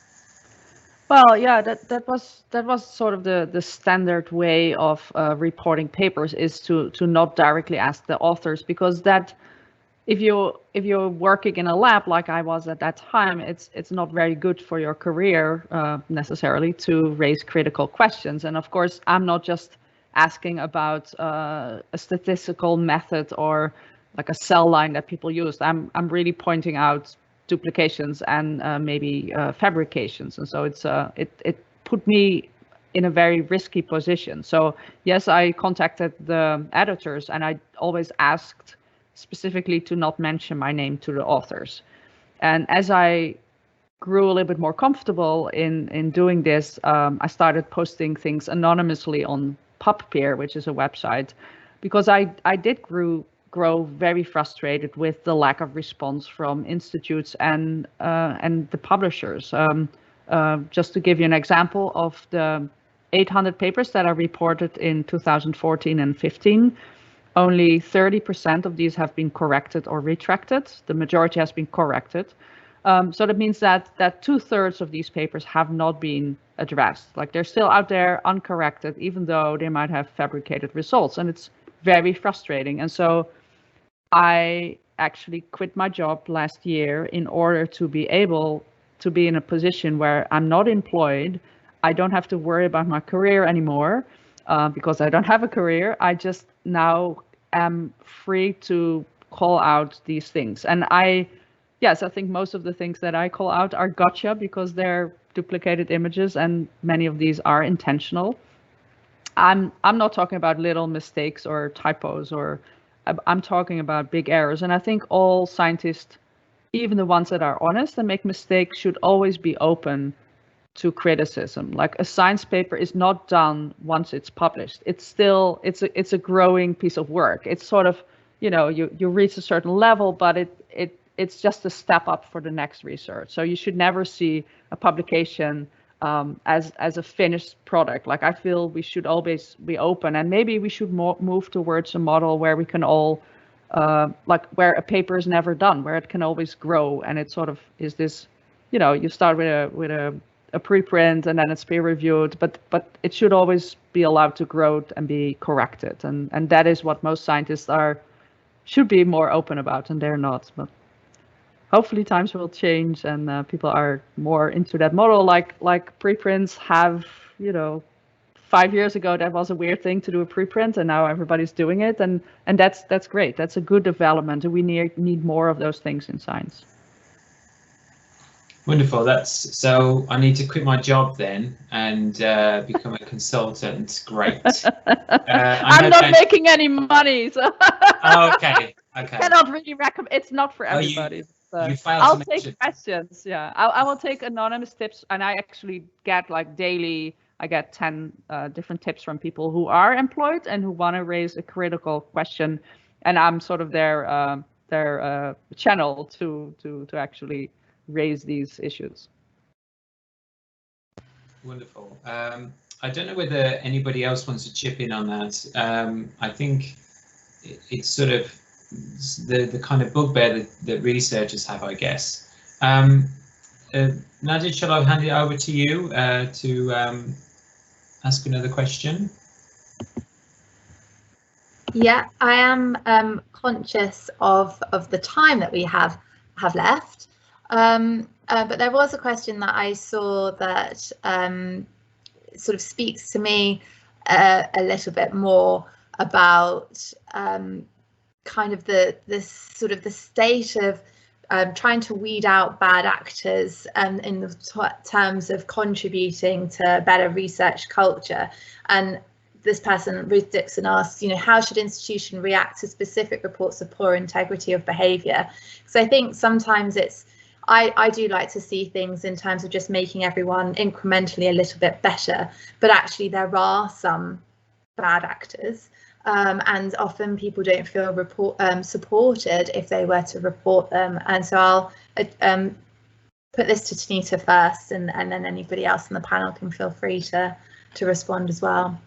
Well, yeah, that was sort of the standard way of reporting papers, is to not directly ask the authors, because that if you're working in a lab like I was at that time, it's not very good for your career necessarily to raise critical questions. And of course, I'm not just asking about a statistical method or like a cell line that people used. I'm really pointing out duplications and maybe fabrications, and so it put me in a very risky position. So yes, I contacted the editors, and I always asked specifically to not mention my name to the authors. And as I grew a little bit more comfortable in doing this, I started posting things anonymously on PubPeer, which is a website, because I did grow very frustrated with the lack of response from institutes and the publishers. Just to give you an example of the 800 papers that are reported in 2014 and 15, only 30% of these have been corrected or retracted. The majority has been corrected. So that means that 2/3 of these papers have not been addressed. Like, they're still out there uncorrected, even though they might have fabricated results, and it's very frustrating. And so I actually quit my job last year in order to be able to be in a position where I'm not employed. I don't have to worry about my career anymore because I don't have a career. I just now am free to call out these things. And yes, I think most of the things that I call out are gotcha because they're duplicated images, and many of these are intentional. I'm not talking about little mistakes or typos, or I'm talking about big errors. And I think all scientists, even the ones that are honest and make mistakes, should always be open to criticism. Like a science paper is not done once it's published. It's still, it's a growing piece of work. It's sort of, you reach a certain level, but it's just a step up for the next research. So you should never see a publication as a finished product. Like I feel we should always be open, and maybe we should move towards a model where we can all, like where a paper is never done, where it can always grow, and it sort of is this, you start with a preprint and then it's peer reviewed, but it should always be allowed to grow and be corrected, and that is what most scientists should be more open about, and they're not. But hopefully times will change and people are more into that model. Like preprints have, 5 years ago that was a weird thing to do a preprint, and now everybody's doing it, and that's great. That's a good development, and we need more of those things in science. Wonderful. So I need to quit my job then and become a consultant. Great. I'm not making any money, so. Oh, okay. I cannot really recommend. It's not for everybody. I'll take questions. Yeah, I will take anonymous tips, and I actually get like daily. I get 10 different tips from people who are employed and who want to raise a critical question, and I'm sort of their channel to actually raise these issues. Wonderful. I don't know whether anybody else wants to chip in on that. I think it's sort of the kind of bugbear that researchers have, I guess. Nadia, shall I hand it over to you to ask another question? Yeah, I am conscious of the time that we have left. But there was a question that I saw that sort of speaks to me a little bit more about kind of the state of trying to weed out bad actors in the terms of contributing to better research culture. And this person, Ruth Dixon, asks, how should institutions react to specific reports of poor integrity of behaviour? Because I think sometimes I do like to see things in terms of just making everyone incrementally a little bit better, but actually there are some bad actors, and often people don't feel supported if they were to report them. And so I'll put this to Tanita first, and then anybody else on the panel can feel free to respond as well.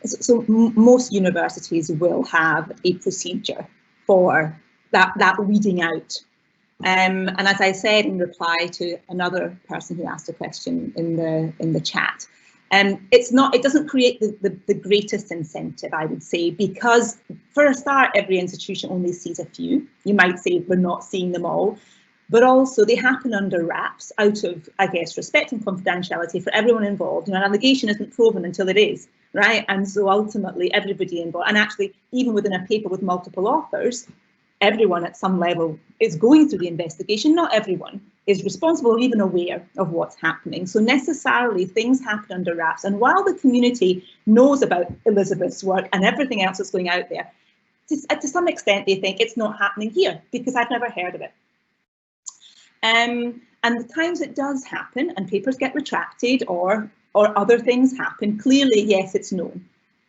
So most universities will have a procedure for that weeding out. And as I said in reply to another person who asked a question in the chat, it doesn't create the greatest incentive, I would say, because for a start, every institution only sees a few. You might say we're not seeing them all, but also they happen under wraps out of, I guess, respect and confidentiality for everyone involved. An allegation isn't proven until it is, right? And so ultimately everybody involved, and actually even within a paper with multiple authors, everyone at some level is going through the investigation. Not everyone is responsible or even aware of what's happening. So necessarily things happen under wraps. And while the community knows about Elizabeth's work and everything else that's going out there, to some extent they think it's not happening here because I've never heard of it. And the times it does happen and papers get retracted or other things happen, clearly, yes, it's known.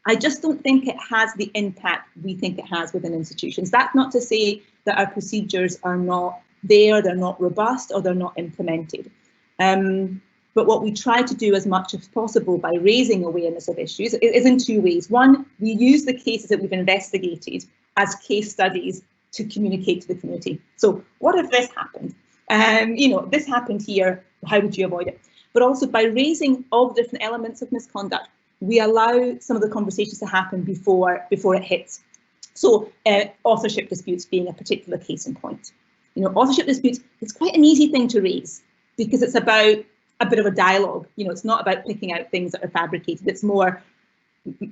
I just don't think it has the impact we think it has within institutions. That's not to say that our procedures are not there, they're not robust, or they're not implemented. But what we try to do as much as possible by raising awareness of issues is in two ways. One, we use the cases that we've investigated as case studies to communicate to the community. So what if this happened? This happened here, how would you avoid it? But also by raising all the different elements of misconduct, we allow some of the conversations to happen before it hits. So authorship disputes being a particular case in point. You know, authorship disputes, it's quite an easy thing to raise because it's about a bit of a dialogue. You know, it's not about picking out things that are fabricated. It's more,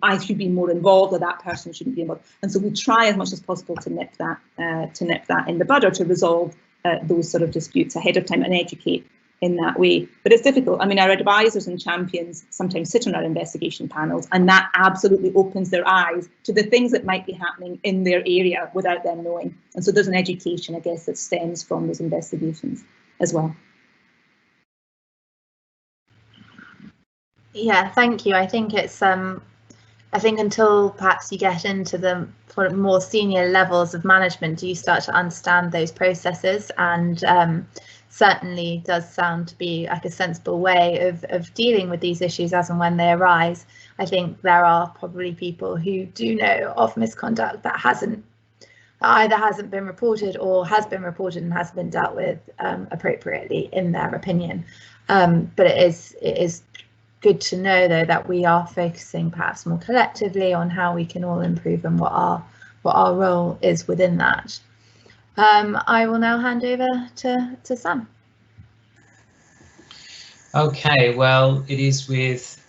I should be more involved, or that person shouldn't be involved. And so we try as much as possible to nip that in the bud, or to resolve those sort of disputes ahead of time and educate in that way. But it's difficult. I mean, our advisors and champions sometimes sit on our investigation panels, and that absolutely opens their eyes to the things that might be happening in their area without them knowing. And so there's an education, I guess, that stems from those investigations as well. Yeah, thank you. I think it's I think until perhaps you get into the more senior levels of management, you start to understand those processes, and certainly does sound to be like a sensible way of dealing with these issues as and when they arise. I think there are probably people who do know of misconduct that either hasn't been reported or has been reported and has been dealt with appropriately in their opinion. But it is good to know, though, that we are focusing perhaps more collectively on how we can all improve and what our role is within that. I will now hand over to Sam. Okay, well, it is with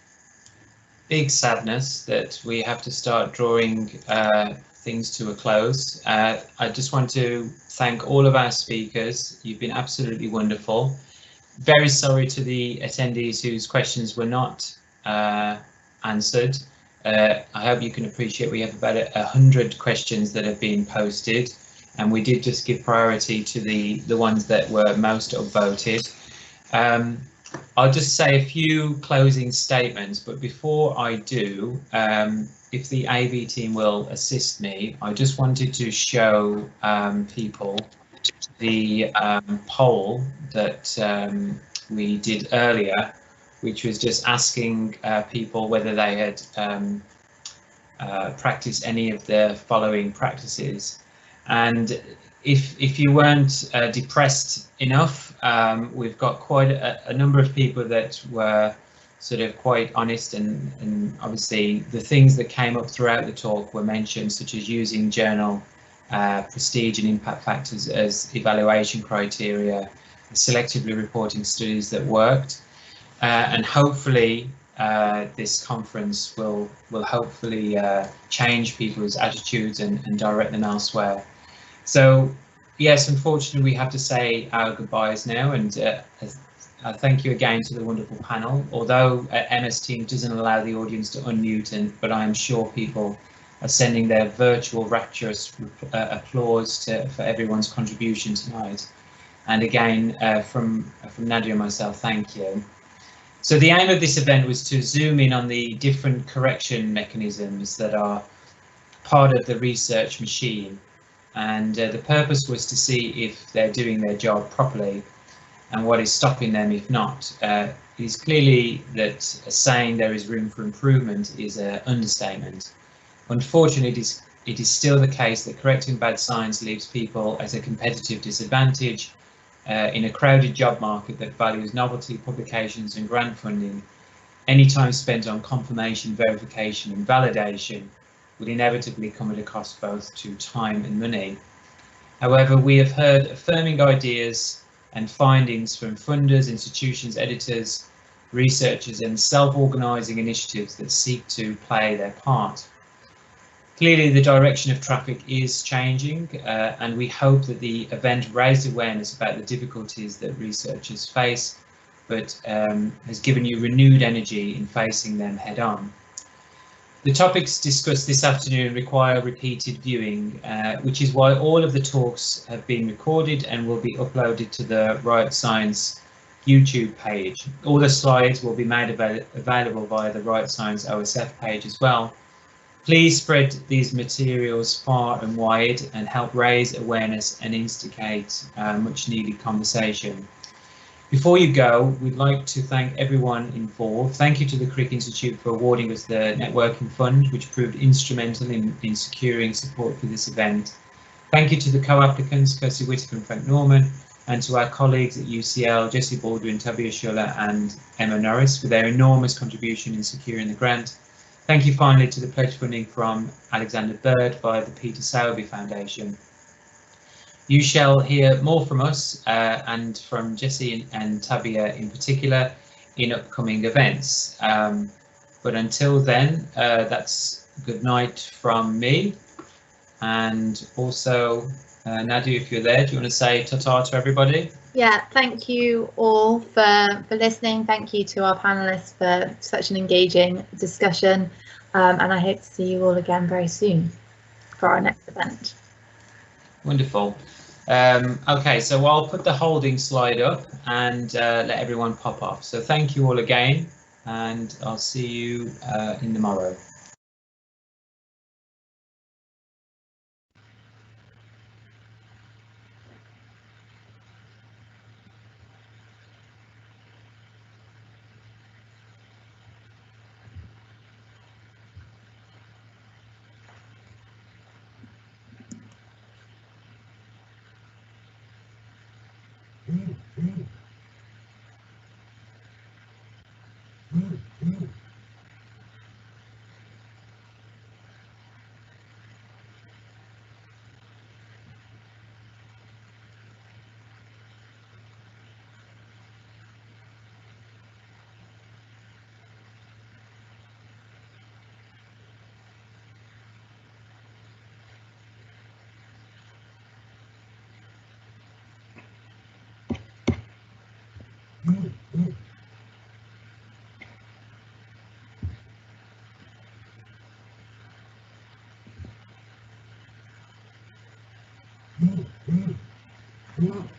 big sadness that we have to start drawing things to a close. I just want to thank all of our speakers. You've been absolutely wonderful. Very sorry to the attendees whose questions were not answered. I hope you can appreciate we have about 100 questions that have been posted, and we did just give priority to the ones that were most upvoted. I'll just say a few closing statements, but before I do, if the AV team will assist me, I just wanted to show people the poll that we did earlier, which was just asking people whether they had practiced any of the following practices. And if you weren't depressed enough, we've got quite a number of people that were sort of quite honest, and obviously the things that came up throughout the talk were mentioned, such as using journal prestige and impact factors as evaluation criteria, selectively reporting studies that worked, and hopefully this conference will hopefully change people's attitudes and direct them elsewhere. So yes, unfortunately we have to say our goodbyes now, and thank you again to the wonderful panel. Although MS Teams doesn't allow the audience to unmute, but I am sure people are sending their virtual rapturous applause for everyone's contribution tonight. And again, from Nadia and myself, thank you. So the aim of this event was to zoom in on the different correction mechanisms that are part of the research machine. And the purpose was to see if they're doing their job properly and what is stopping them if not. It is clearly that saying there is room for improvement is an understatement. Unfortunately, it is still the case that correcting bad science leaves people at a competitive disadvantage in a crowded job market that values novelty, publications and grant funding. Any time spent on confirmation, verification and validation would inevitably come at a cost both to time and money. However, we have heard affirming ideas and findings from funders, institutions, editors, researchers and self-organising initiatives that seek to play their part. Clearly, the direction of traffic is changing, and we hope that the event raised awareness about the difficulties that researchers face, but has given you renewed energy in facing them head on. The topics discussed this afternoon require repeated viewing, which is why all of the talks have been recorded and will be uploaded to the Right Science YouTube page. All the slides will be made available via the Right Science OSF page as well. Please spread these materials far and wide and help raise awareness and instigate much needed conversation. Before you go, we'd like to thank everyone involved. Thank you to the Crick Institute for awarding us the Networking Fund, which proved instrumental in securing support for this event. Thank you to the co-applicants, Kirsty Whittaker and Frank Norman, and to our colleagues at UCL, Jessie Baldwin, Tobias Schuller and Emma Norris, for their enormous contribution in securing the grant. Thank you finally to the pledge funding from Alexander Bird via the Peter Sowerby Foundation. You shall hear more from us and from Jessie and Tabia in particular in upcoming events. But until then, that's good night from me. And also, Nadia, if you're there, do you want to say ta-ta to everybody? Yeah, thank you all for listening. Thank you to our panelists for such an engaging discussion. And I hope to see you all again very soon for our next event. Wonderful. Okay, so I'll put the holding slide up and let everyone pop off. So thank you all again, and I'll see you in the morrow. Mm-hmm.